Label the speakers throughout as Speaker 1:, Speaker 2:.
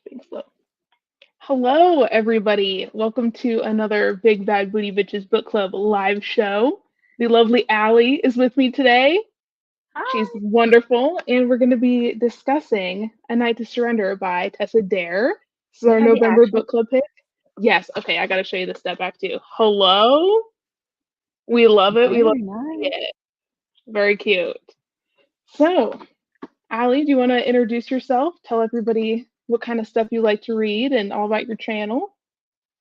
Speaker 1: Being slow. Hello, everybody. Welcome to another Big Bad Booty Bitches Book Club live show. The lovely Allie is with me today. She's
Speaker 2: Hi.
Speaker 1: wonderful, and we're going to be discussing A Night to Surrender by Tessa Dare. This is
Speaker 2: Do you
Speaker 1: our
Speaker 2: have the
Speaker 1: November
Speaker 2: actual?
Speaker 1: book club pick. Yes, okay, I got to show you the step back too. Hello. We love it. We love
Speaker 2: Very
Speaker 1: to see
Speaker 2: nice.
Speaker 1: it. Very cute. So, Allie, do you want to introduce yourself? Tell everybody what kind of stuff you like to read and all about your channel.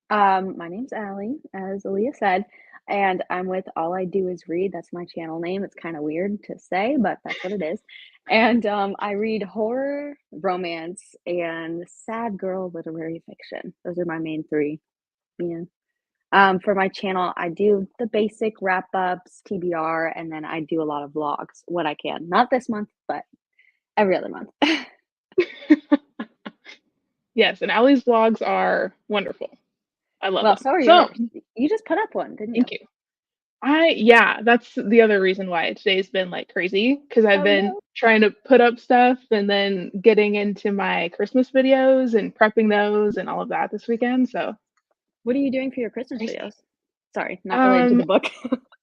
Speaker 2: My name's Allie, as Alea said, and I'm with All I Do Is Read. That's my channel name. It's kind of weird to say, but that's what it is. And I read horror, romance, and sad girl literary fiction. Those are my main three. Yeah. For my channel, I do the basic wrap ups, TBR, and then I do a lot of vlogs when I can. Not this month, but every other month.
Speaker 1: Yes, and Allie's vlogs are wonderful. I love
Speaker 2: Well,
Speaker 1: them.
Speaker 2: so are
Speaker 1: So,
Speaker 2: yours. You just put up one, didn't you?
Speaker 1: thank you. Yeah, that's the other reason why today's been like crazy because I've
Speaker 2: Oh
Speaker 1: been
Speaker 2: no.
Speaker 1: trying to put up stuff and then getting into my Christmas videos and prepping those and all of that this weekend. So,
Speaker 2: What are you doing for your Christmas
Speaker 1: crazy.
Speaker 2: videos? Sorry, not related to
Speaker 1: Um,
Speaker 2: the book.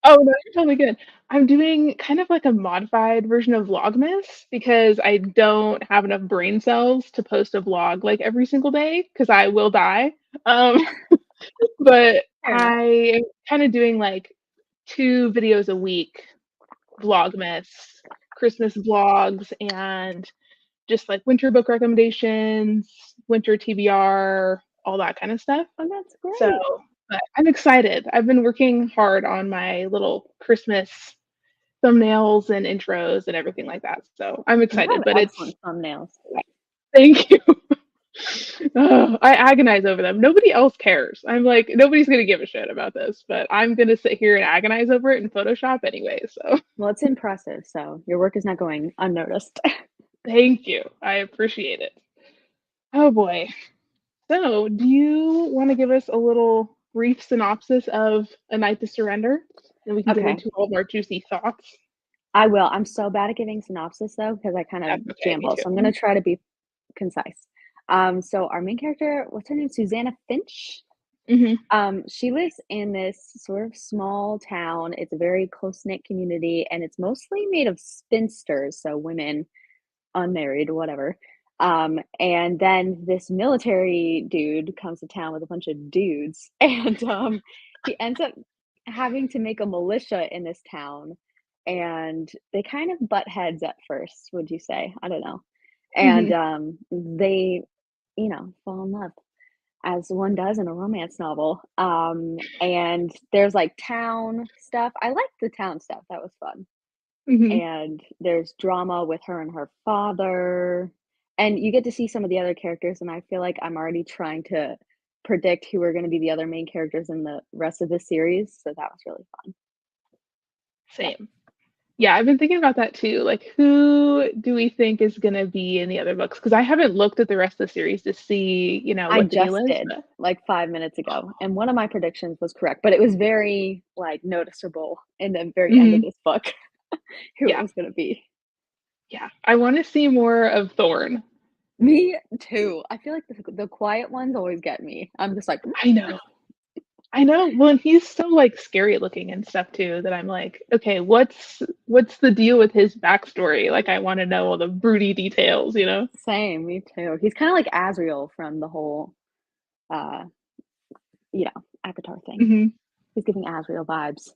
Speaker 1: oh no, you're totally good. I'm doing kind of like a modified version of Vlogmas because I don't have enough brain cells to post a vlog like every single day because I will die. Um, but
Speaker 2: Fair enough.
Speaker 1: I am kind of doing like 2 videos a week, Vlogmas, Christmas vlogs, and just like winter book recommendations, winter TBR, all that kind of stuff.
Speaker 2: Oh, that's
Speaker 1: So,
Speaker 2: great.
Speaker 1: but I'm excited. I've been working hard on my little Christmas thumbnails and intros and everything like that. So I'm
Speaker 2: You
Speaker 1: excited,
Speaker 2: have
Speaker 1: but it's
Speaker 2: excellent thumbnails.
Speaker 1: thank you. I agonize over them. Nobody else cares. I'm like, nobody's gonna give a shit about this, but I'm gonna sit here and agonize over it in Photoshop anyway. So
Speaker 2: Well, it's impressive, so your work is not going unnoticed.
Speaker 1: thank you. I appreciate it. Oh boy. So, do you want to give us a little brief synopsis of A Night to Surrender? Then we can get
Speaker 2: Okay,
Speaker 1: into all of our juicy thoughts.
Speaker 2: I will. I'm so bad at giving synopsis though, because I kind of
Speaker 1: That's okay. Me
Speaker 2: jamble.
Speaker 1: too.
Speaker 2: So I'm gonna try to be concise. So our main character, what's her name? Susanna Finch.
Speaker 1: Hmm.
Speaker 2: She lives in this sort of small town. It's a very close-knit community, and it's mostly made of spinsters, so women unmarried, whatever. And then this military dude comes to town with a bunch of dudes, and he ends up having to make a militia in this town. And they kind of butt heads at first, would you say? I don't know. And
Speaker 1: Hmm.
Speaker 2: they, fall in love as one does in a romance novel. And there's like town stuff. I liked the town stuff. That was fun,
Speaker 1: Hmm.
Speaker 2: and there's drama with her and her father, and you get to see some of the other characters, and I feel like I'm already trying to predict who are gonna be the other main characters in the rest of the series, so that was really fun. Yeah,
Speaker 1: Same. Yeah, I've been thinking about that too. Like, who do we think is gonna be in the other books? Because I haven't looked at the rest of the series to see,
Speaker 2: I
Speaker 1: what the deal
Speaker 2: just
Speaker 1: is.
Speaker 2: did,
Speaker 1: But
Speaker 2: like, 5 minutes ago, and one of my predictions was correct, but it was very, like, noticeable in the very end of
Speaker 1: mhm,
Speaker 2: this book who it
Speaker 1: yeah,
Speaker 2: was gonna be.
Speaker 1: yeah, I want to see more of Thorn.
Speaker 2: Me too. I feel like the quiet ones always get me. I'm just like,
Speaker 1: I know. I know. Well, and he's so like scary looking and stuff too that I'm like, okay, what's the deal with his backstory? Like I want to know all the broody details, you know?
Speaker 2: Same, me too. He's kinda like Asriel from the whole, uh, Avatar thing.
Speaker 1: Hmm.
Speaker 2: He's giving Asriel vibes.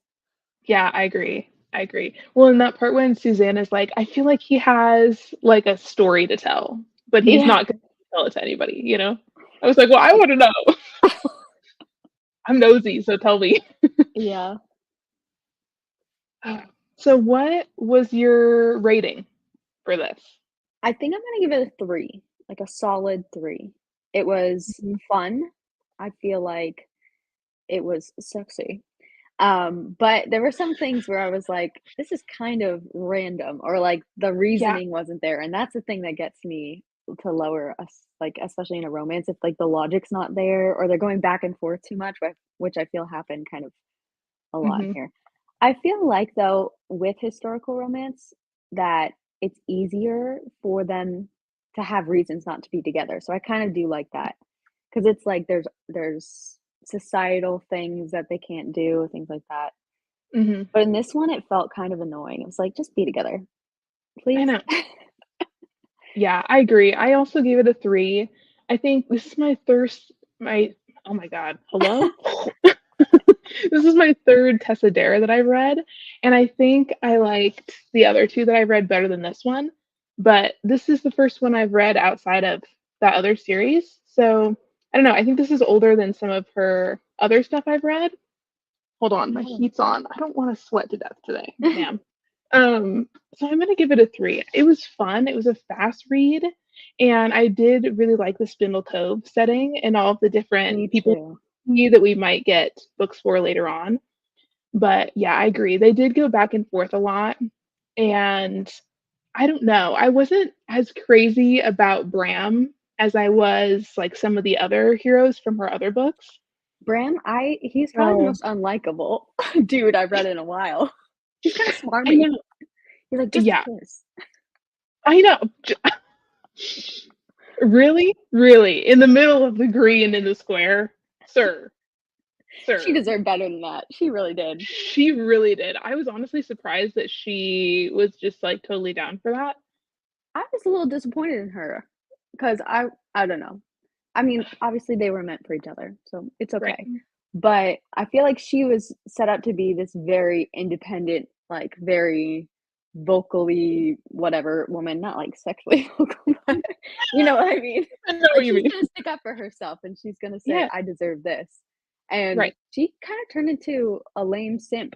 Speaker 1: Yeah, I agree. I agree. Well, in that part when Susanna's like, I feel like he has like a story to tell, but he's
Speaker 2: Yeah.
Speaker 1: not going to tell it to anybody, you know? I was like, well, I want to know. I'm nosy, so tell me.
Speaker 2: Yeah.
Speaker 1: So, what was your rating for this?
Speaker 2: I think I'm gonna give it a 3, like a solid 3. It was
Speaker 1: Mhm.
Speaker 2: fun. I feel like it was sexy. But there were some things where I was like, "This is kind of random," or, like, the
Speaker 1: Yeah.
Speaker 2: reasoning wasn't there, and that's the thing that gets me to lower us, like, especially in a romance, if, like, the logic's not there or they're going back and forth too much, which I feel happened kind of a lot
Speaker 1: Hmm.
Speaker 2: here. I feel like, though, with historical romance, that it's easier for them. to have reasons not to be together. So I kind of do like that because it's like there's societal things that they can't do, things like that.
Speaker 1: Hmm.
Speaker 2: But in this one, it felt kind of annoying. It was like, just be together,
Speaker 1: I
Speaker 2: please.
Speaker 1: know. Yeah, I agree. I also gave it a 3. I think this is my oh my God, hello? This is my third Tessa Dare that I've read, and I think I liked the other two that I read better than this one. But this is the first one I've read outside of that other series. So I don't know. I think this is older than some of her other stuff I've read. Hold on, my
Speaker 2: Oh.
Speaker 1: heat's on. I don't want to sweat to death today, ma'am. So I'm gonna give it a 3. It was fun. It was a fast read, and I did really like the Spindle Cove setting and all of the different
Speaker 2: Me
Speaker 1: people
Speaker 2: too.
Speaker 1: that we might get books for later on. But yeah, I agree. They did go back and forth a lot, and I don't know. I wasn't as crazy about Bram as I was like some of the other heroes from her other books.
Speaker 2: Bram, he's probably the
Speaker 1: So
Speaker 2: most unlikable dude I've read in a while. He's kind of
Speaker 1: I
Speaker 2: smarmy.
Speaker 1: know.
Speaker 2: He's like, just a
Speaker 1: Yeah,
Speaker 2: kiss.
Speaker 1: I know. Really? Really? In the middle of the green in the square? Sir,
Speaker 2: She
Speaker 1: sir.
Speaker 2: deserved better than that. She really did.
Speaker 1: She really did. I was honestly surprised that she was just like totally down for that.
Speaker 2: I was a little disappointed in her because I don't know. I mean, obviously they were meant for each other, so it's
Speaker 1: Right.
Speaker 2: okay. But I feel like she was set up to be this very independent, like very vocally whatever woman, not like sexually vocal, but you know what I mean?
Speaker 1: I know what
Speaker 2: Like
Speaker 1: you
Speaker 2: she's
Speaker 1: mean.
Speaker 2: gonna stick up for herself and she's gonna say,
Speaker 1: Yeah,
Speaker 2: I deserve this. And
Speaker 1: right.
Speaker 2: she kind of turned into a lame simp.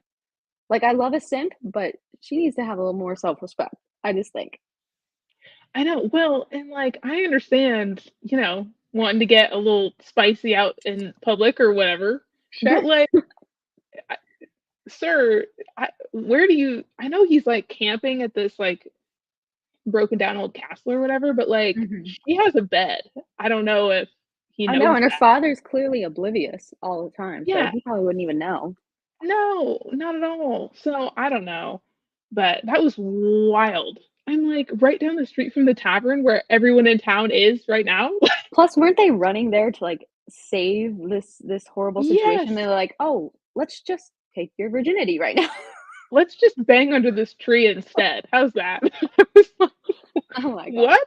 Speaker 2: Like I love a simp, but she needs to have a little more self-respect. I just think.
Speaker 1: I know. Well, and like I understand, wanting to get a little spicy out in public or whatever.
Speaker 2: Sure.
Speaker 1: But like, I, sir, where do you? I know he's like camping at this like broken down old castle or whatever, but like
Speaker 2: Mhm.
Speaker 1: she has a bed. I don't know if he
Speaker 2: I know,
Speaker 1: knows
Speaker 2: and her
Speaker 1: that.
Speaker 2: father's clearly oblivious all the time, so
Speaker 1: Yeah,
Speaker 2: he probably wouldn't even know.
Speaker 1: no, not at all. So I don't know, but that was wild. I'm like right down the street from the tavern where everyone in town is right now.
Speaker 2: Plus, weren't they running there to, like, save this horrible
Speaker 1: Yes,
Speaker 2: situation? They're like, "Oh, let's just take your virginity right now."
Speaker 1: let's just bang under this tree instead. How's that? I was like,
Speaker 2: Oh my god.
Speaker 1: what?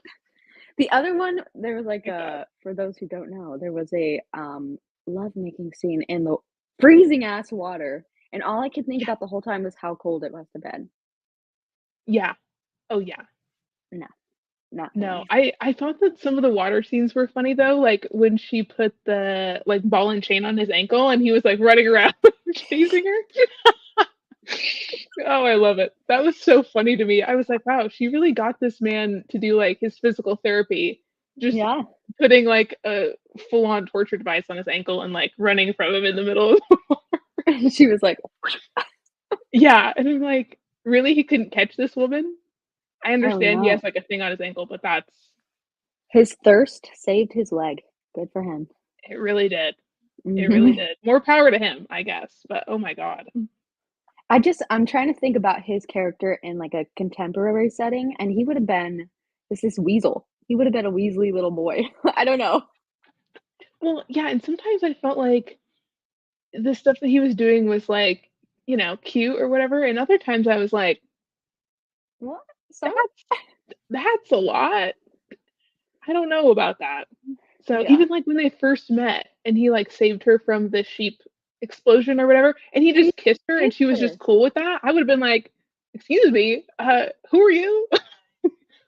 Speaker 2: The other one, there was, like,
Speaker 1: My God.
Speaker 2: a for those who don't know, there was a, love-making scene in the freezing ass water, and all I could think
Speaker 1: Yeah,
Speaker 2: about the whole time was how cold it must have been.
Speaker 1: yeah. Oh yeah.
Speaker 2: No, not for
Speaker 1: No,
Speaker 2: me.
Speaker 1: I thought that some of the water scenes were funny though, like when she put the like ball and chain on his ankle and he was like running around chasing her. Oh, I love it. That was so funny to me. I was like, wow, she really got this man to do like his physical therapy, just
Speaker 2: Yeah.
Speaker 1: putting like a full-on torture device on his ankle and like running from him in the middle of
Speaker 2: She was like,
Speaker 1: yeah, and I'm like, really he couldn't catch this woman? I
Speaker 2: "Oh,
Speaker 1: understand he has
Speaker 2: no."
Speaker 1: like a thing on his ankle, but that's
Speaker 2: His thirst saved his leg. Good for him.
Speaker 1: it really did. It really
Speaker 2: Mhm.
Speaker 1: did. More power to him, I guess. But oh my God.
Speaker 2: I'm trying to think about his character in, like, a contemporary setting, and he would have been this weasel. He would have been a weaselly little boy. I don't know.
Speaker 1: Well, yeah, and sometimes I felt like the stuff that he was doing was like, cute or whatever. And other times I was like,
Speaker 2: What? Sir?
Speaker 1: that's that's a lot. I don't know about that. So
Speaker 2: Yeah.
Speaker 1: even like when they first met and he like saved her from the sheep explosion or whatever, and he
Speaker 2: And he
Speaker 1: just kissed her and she
Speaker 2: kissed
Speaker 1: was
Speaker 2: her,
Speaker 1: just cool with that, I would have been like, excuse me, who are you?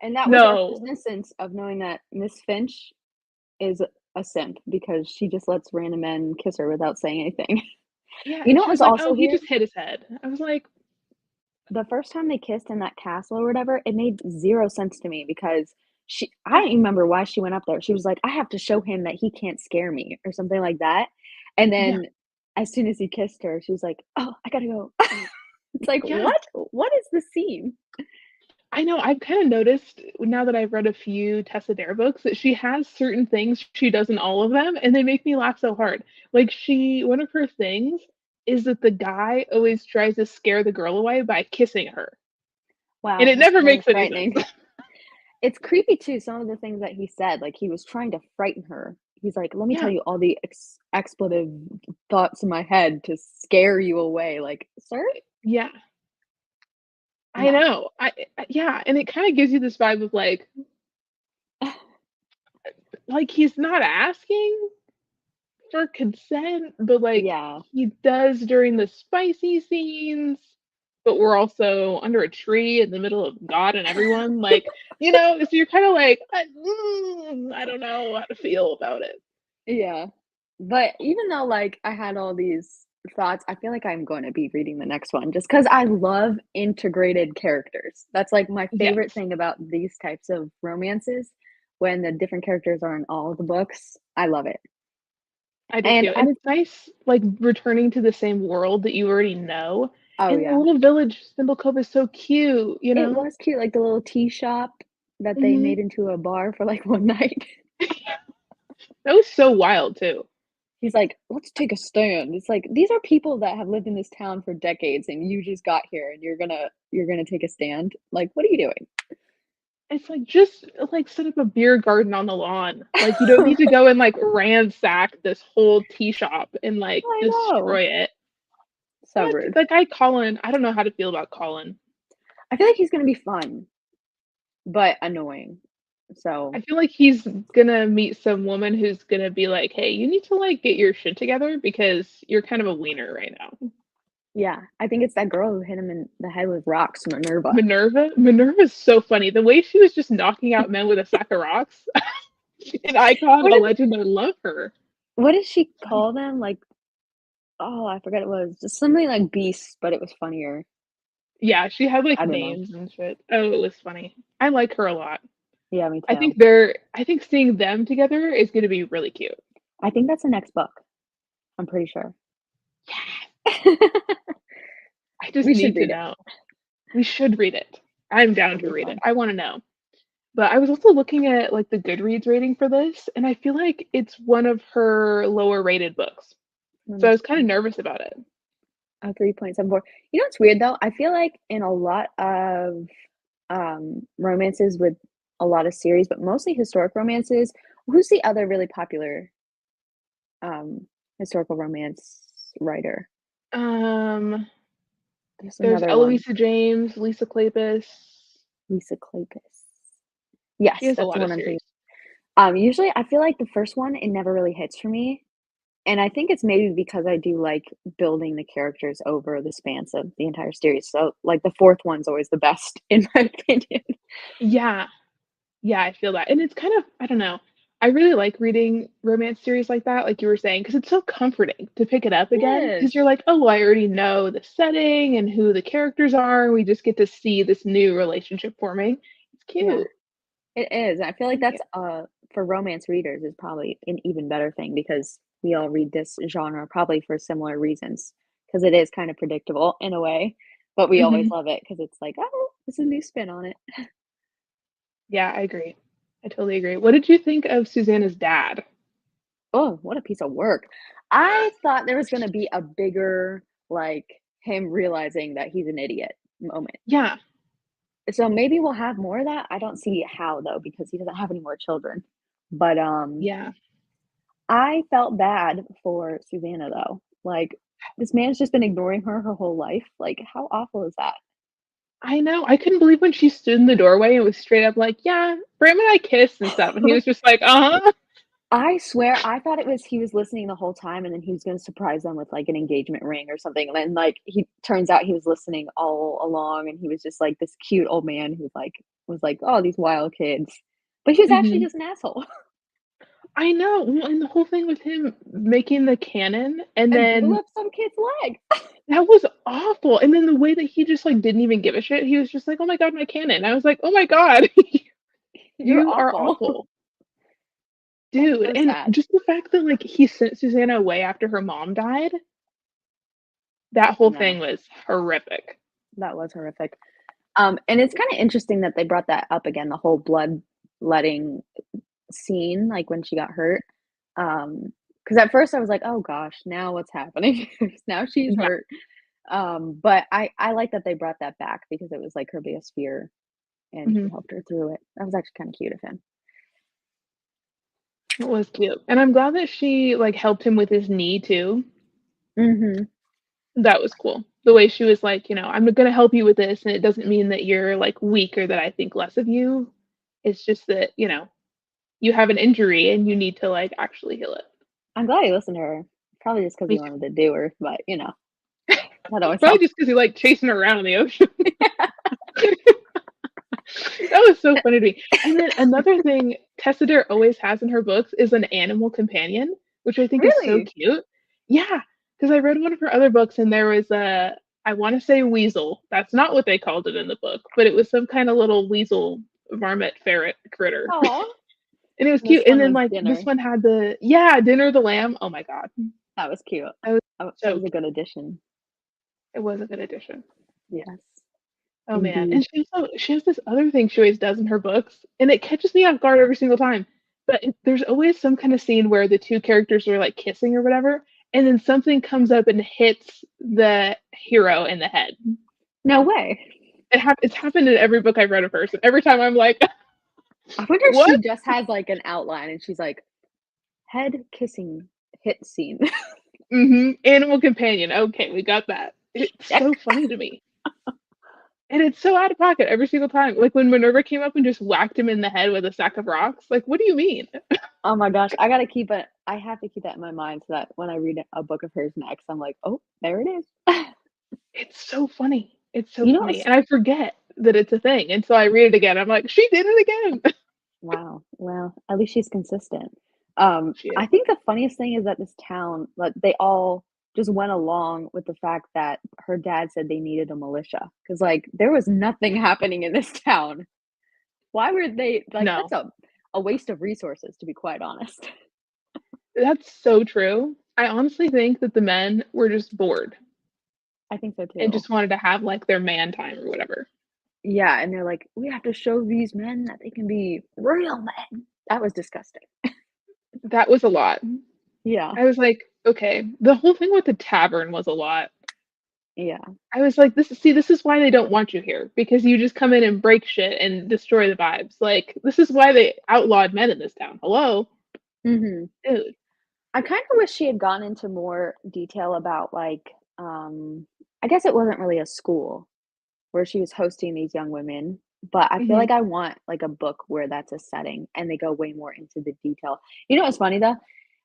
Speaker 2: and that was our first
Speaker 1: No.
Speaker 2: instance of knowing that Miss Finch is a simp because she just lets random men kiss her without saying anything.
Speaker 1: Yeah,
Speaker 2: You
Speaker 1: and
Speaker 2: know
Speaker 1: she
Speaker 2: what
Speaker 1: was
Speaker 2: was
Speaker 1: like,
Speaker 2: also
Speaker 1: oh, he
Speaker 2: weird?
Speaker 1: just hit his head. I was like,
Speaker 2: The first time they kissed in that castle or whatever, it made 0 sense to me because I
Speaker 1: yeah,
Speaker 2: don't even remember why she went up there. She was like, "I have to show him that he can't scare me," or something like that, and
Speaker 1: yeah,
Speaker 2: then as soon as he kissed her, she was like, "Oh, I gotta go." It's like,
Speaker 1: yeah.
Speaker 2: "What? What is the scene?"
Speaker 1: I know. I've kind of noticed now that I've read a few Tessa Dare books that she has certain things she does in all of them, and they make me laugh so hard. Like one of her things is that the guy always tries to scare the girl away by kissing her, and
Speaker 2: Wow,
Speaker 1: it
Speaker 2: that's
Speaker 1: never
Speaker 2: very
Speaker 1: makes any sense.
Speaker 2: frightening. It's creepy too, some of the things that he said, like, he was trying to frighten her. He's like, "Let me tell
Speaker 1: Yeah,
Speaker 2: you all the expletive thoughts in my head to scare you away." Like, "Sir?"
Speaker 1: yeah, I
Speaker 2: No.
Speaker 1: know. Yeah, and it kind of gives you this vibe of like he's not asking for consent, but like
Speaker 2: Yeah.
Speaker 1: he does during the spicy scenes. But we're also under a tree in the middle of God and everyone, so you're kind of like, I don't know how to feel about it.
Speaker 2: Yeah. But even though, like, I had all these thoughts, I feel like I'm gonna be reading the next one just because I love integrated characters. That's, like, my favorite
Speaker 1: Yes,
Speaker 2: thing about these types of romances, when the different characters are in all of the books. I love it.
Speaker 1: I do
Speaker 2: And
Speaker 1: too.
Speaker 2: I
Speaker 1: And it's nice, like returning to the same world that you already know.
Speaker 2: Oh,
Speaker 1: And the
Speaker 2: yeah.
Speaker 1: little village, Thimble is so cute, you
Speaker 2: It
Speaker 1: know?
Speaker 2: was cute, like, the little tea shop that they
Speaker 1: Hmm.
Speaker 2: made into a bar for, like, one night.
Speaker 1: That was so wild too.
Speaker 2: He's like, "Let's take a stand." It's like, these are people that have lived in this town for decades, and you just got here, and you're gonna take a stand? Like, what are you doing?
Speaker 1: It's like just like set up a beer garden on the lawn. Like you don't need to go and like ransack this whole tea shop and like
Speaker 2: I know.
Speaker 1: destroy it.
Speaker 2: So
Speaker 1: What?
Speaker 2: rude.
Speaker 1: That guy Colin, I don't know how to feel about Colin.
Speaker 2: I feel like he's gonna be fun, but annoying. So,
Speaker 1: I feel like he's gonna meet some woman who's gonna be like, "Hey, you need to like get your shit together because you're kind of a wiener right now."
Speaker 2: yeah, I think it's that girl who hit him in the head with rocks, Minerva.
Speaker 1: Minerva's so funny. The way she was just knocking out men with a sack of rocks. An icon,
Speaker 2: What
Speaker 1: a
Speaker 2: did
Speaker 1: legend. I love her.
Speaker 2: what did she call them? Like, oh, I forget it was. Just something like beasts, but it was funnier.
Speaker 1: Yeah, she had like
Speaker 2: I don't know.
Speaker 1: names and shit. Oh, it was funny. I like her a lot.
Speaker 2: Yeah, me
Speaker 1: I think
Speaker 2: too.
Speaker 1: seeing them together is gonna be really cute.
Speaker 2: I think that's the next book. I'm pretty sure.
Speaker 1: Yeah. I just
Speaker 2: We should
Speaker 1: need to
Speaker 2: read it.
Speaker 1: know. We should read it. I'm down
Speaker 2: It'll
Speaker 1: to
Speaker 2: be
Speaker 1: read it.
Speaker 2: fun.
Speaker 1: I want to know. But I was also looking at like the Goodreads rating for this, and I feel like it's one of her lower rated books.
Speaker 2: Let
Speaker 1: So I
Speaker 2: me
Speaker 1: was kind of
Speaker 2: see.
Speaker 1: nervous about it.
Speaker 2: 3.74. You know what's weird though? I feel like in a lot of romances with a lot of series, but mostly historic romances. Who's the other really popular um historical romance writer?
Speaker 1: Um,
Speaker 2: There's
Speaker 1: there's
Speaker 2: another one.
Speaker 1: Eloisa James, Lisa Kleypas.
Speaker 2: Lisa Kleypas.
Speaker 1: She
Speaker 2: Yes,
Speaker 1: has a
Speaker 2: that's the
Speaker 1: lot of
Speaker 2: one I'm thinking.
Speaker 1: series.
Speaker 2: Usually I feel like the first one, it never really hits for me. And I think it's maybe because I do like building the characters over the spans of the entire series. So, like, the 4th one's always the best in my opinion.
Speaker 1: Yeah, yeah, I feel that. And it's kind of, I don't know. I really like reading romance series like that, like you were saying, because it's so comforting to pick it up
Speaker 2: It
Speaker 1: again. Because
Speaker 2: is.
Speaker 1: you're like, oh, well, I already know the setting and who the characters are. We just get to see this new relationship forming. It's
Speaker 2: Yeah,
Speaker 1: cute.
Speaker 2: it is. I feel like
Speaker 1: Thank
Speaker 2: that's,
Speaker 1: you.
Speaker 2: for romance readers is probably an even better thing because we all read this genre probably for similar reasons. Because it is kind of predictable in a way, but we always
Speaker 1: Hmm.
Speaker 2: love it because it's like, "Oh, it's a new spin on it."
Speaker 1: Yeah, I agree. I totally agree. What did you think of Susanna's dad?
Speaker 2: Oh, what a piece of work. I thought there was gonna be a bigger, like, him realizing that he's an idiot moment.
Speaker 1: Yeah,
Speaker 2: So maybe we'll have more of that. I don't see how though, because he doesn't have any more children. But,
Speaker 1: yeah.
Speaker 2: I felt bad for Susanna though. Like, this man's just been ignoring her whole life. Like, how awful is that?
Speaker 1: I know. I couldn't believe when she stood in the doorway and was straight up like, yeah, Bram and I kissed and stuff. And he was just like, uh-huh.
Speaker 2: I swear, I thought it was he was listening the whole time, and then he was gonna surprise them with, like, an engagement ring or something, and then, like, he turns out he was listening all along, and he was just, like, this cute old man who, like, was like, "Oh, these wild kids." But he was actually
Speaker 1: Hmm.
Speaker 2: just an asshole
Speaker 1: I know. Well, and the whole thing with him making the cannon and
Speaker 2: and blew
Speaker 1: then
Speaker 2: up some kid's leg.
Speaker 1: that was awful. And then the way that he just like didn't even give a shit. He was just like, "Oh my god, my cannon." I was like, "Oh my god,
Speaker 2: You're
Speaker 1: you are
Speaker 2: awful.
Speaker 1: awful."
Speaker 2: That's
Speaker 1: Dude,
Speaker 2: so
Speaker 1: and
Speaker 2: sad.
Speaker 1: just the fact that like he sent Susanna away after her mom died, that whole
Speaker 2: No,
Speaker 1: thing was horrific.
Speaker 2: that was horrific. And it's kinda interesting that they brought that up again, the whole bloodletting scene, like, when she got hurt. Because at first I was like, "Oh gosh, now what's happening? Now she's
Speaker 1: Yeah.
Speaker 2: hurt." But I like that they brought that back because it was, like, her biggest fear. and he
Speaker 1: Mhm.
Speaker 2: helped her through it. That was actually kind of cute of him.
Speaker 1: It was cute, and I'm glad that she, like, helped him with his knee too.
Speaker 2: Hmm.
Speaker 1: That was cool. The way she was like, "I'm gonna help you with this, and it doesn't mean that you're, like, weak or that I think less of you. It's just that, you have an injury and you need to, like, actually heal it."
Speaker 2: I'm glad he listened to her. Probably just because
Speaker 1: Me
Speaker 2: he
Speaker 1: too.
Speaker 2: wanted to do her, but that always
Speaker 1: Probably
Speaker 2: helps.
Speaker 1: just 'cause he liked chasing her around in the ocean. That was so funny to me. And then another thing Tessiter always has in her books is an animal companion, which I think is so
Speaker 2: Really?
Speaker 1: cute. Yeah, because I read one of her other books and there was I wanna say weasel. That's not what they called it in the book, but it was some kinda little weasel, varmint, ferret critter.
Speaker 2: Oh,
Speaker 1: And it was
Speaker 2: this
Speaker 1: cute. And
Speaker 2: one
Speaker 1: then,
Speaker 2: was
Speaker 1: like, this
Speaker 2: dinner.
Speaker 1: one had the yeah, Dinner the Lamb. Oh my god.
Speaker 2: That was cute.
Speaker 1: That was
Speaker 2: That
Speaker 1: so
Speaker 2: was a
Speaker 1: cute.
Speaker 2: good addition.
Speaker 1: It was a good addition.
Speaker 2: Yes,
Speaker 1: Oh, man,
Speaker 2: indeed.
Speaker 1: and she has this other thing she always does in her books, and it catches me off guard every single time, but there's always some kinda scene where the 2 characters are, like, kissing or whatever, and then something comes up and hits the hero in the head.
Speaker 2: No way.
Speaker 1: It's happened in every book I've read of hers, and every time I'm like,
Speaker 2: I wonder if
Speaker 1: "What?"
Speaker 2: she just has like an outline and she's like, head kissing hit scene.
Speaker 1: Mhm, animal companion, okay, we got that. It's so
Speaker 2: Check.
Speaker 1: funny to me, and it's so out of pocket every single time, like, when Minerva came up and just whacked him in the head with a sack of rocks, like, what do you mean?
Speaker 2: Oh my gosh, I have to keep that in my mind so that when I read a book of hers next, I'm like, "Oh, there it is."
Speaker 1: It's so funny. It's so
Speaker 2: You know
Speaker 1: funny,
Speaker 2: what's
Speaker 1: and I forget that it's a thing, and so I read it again, I'm like, "She did it again."
Speaker 2: wow, well, at least she's consistent.
Speaker 1: She
Speaker 2: I
Speaker 1: is.
Speaker 2: think the funniest thing is that this town, like, they all just went along with the fact that her dad said they needed a militia because like, there was nothing happening in this town. Why were they like, that's
Speaker 1: No,
Speaker 2: a waste of resources, to be quite honest.
Speaker 1: that's so true. I honestly think that the men were just bored
Speaker 2: I think so
Speaker 1: and
Speaker 2: too.
Speaker 1: just wanted to have, like, their man time or whatever.
Speaker 2: Yeah, and they're like, "We have to show these men that they can be real men." That was disgusting.
Speaker 1: That was a lot.
Speaker 2: Yeah,
Speaker 1: I was like, "Okay." The whole thing with the tavern was a lot.
Speaker 2: yeah,
Speaker 1: I was like, this is why they don't want you here, because you just come in and break shit and destroy the vibes, like, this is why they outlawed men in this town. Hello?
Speaker 2: mhm.
Speaker 1: Dude.
Speaker 2: I kinda wish she had gone into more detail about, like, I guess it wasn't really a school where she was hosting these young women, but I feel
Speaker 1: Mhm.
Speaker 2: like I want, like, a book where that's a setting and they go way more into the detail. You know what's funny though?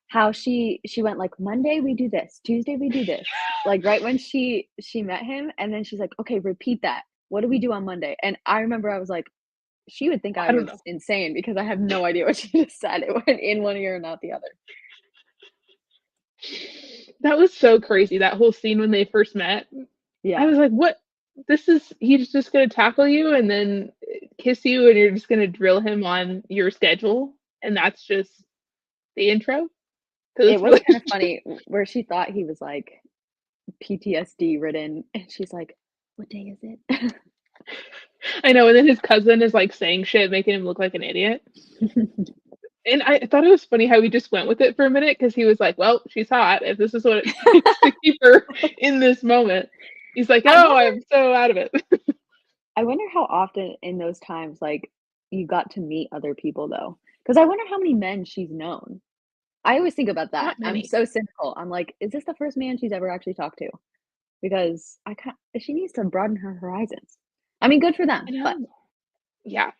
Speaker 2: How she went like, "Monday we do this, Tuesday we do this." Like, right when she met him, and then she's like, "Okay, repeat that. What do we do on Monday?" And I remember I was like, she would think I
Speaker 1: I don't know.
Speaker 2: was insane because I have no idea what she just said. It went in one ear and out the other.
Speaker 1: That was so crazy, that whole scene when they first met. I
Speaker 2: Yeah.
Speaker 1: was like, "What? This is he's just gonna tackle you and then, kiss you, and you're just gonna drill him on your schedule, and that's just the intro to
Speaker 2: It
Speaker 1: this
Speaker 2: was kind of
Speaker 1: relationship?"
Speaker 2: funny where she thought he was, like, PTSD ridden, and she's like, "What day is it?"
Speaker 1: I know, and then his cousin is, like, saying shit, making him look like an idiot, and I thought it was funny how he just went with it for a minute because he was like, "Well, she's hot, if this is what it takes to keep her in this moment." He's like,
Speaker 2: I
Speaker 1: "Oh,
Speaker 2: wonder
Speaker 1: I'm so out of it."
Speaker 2: I wonder how often in those times, like, you got to meet other people, though, because I wonder how many men she's known. I always think about that.
Speaker 1: Not
Speaker 2: I'm
Speaker 1: many.
Speaker 2: so cynical. I'm like, "Is this the first man she's ever actually talked to?" Because she needs to broaden her horizons. I mean, good for
Speaker 1: I
Speaker 2: them, but
Speaker 1: know. Yeah.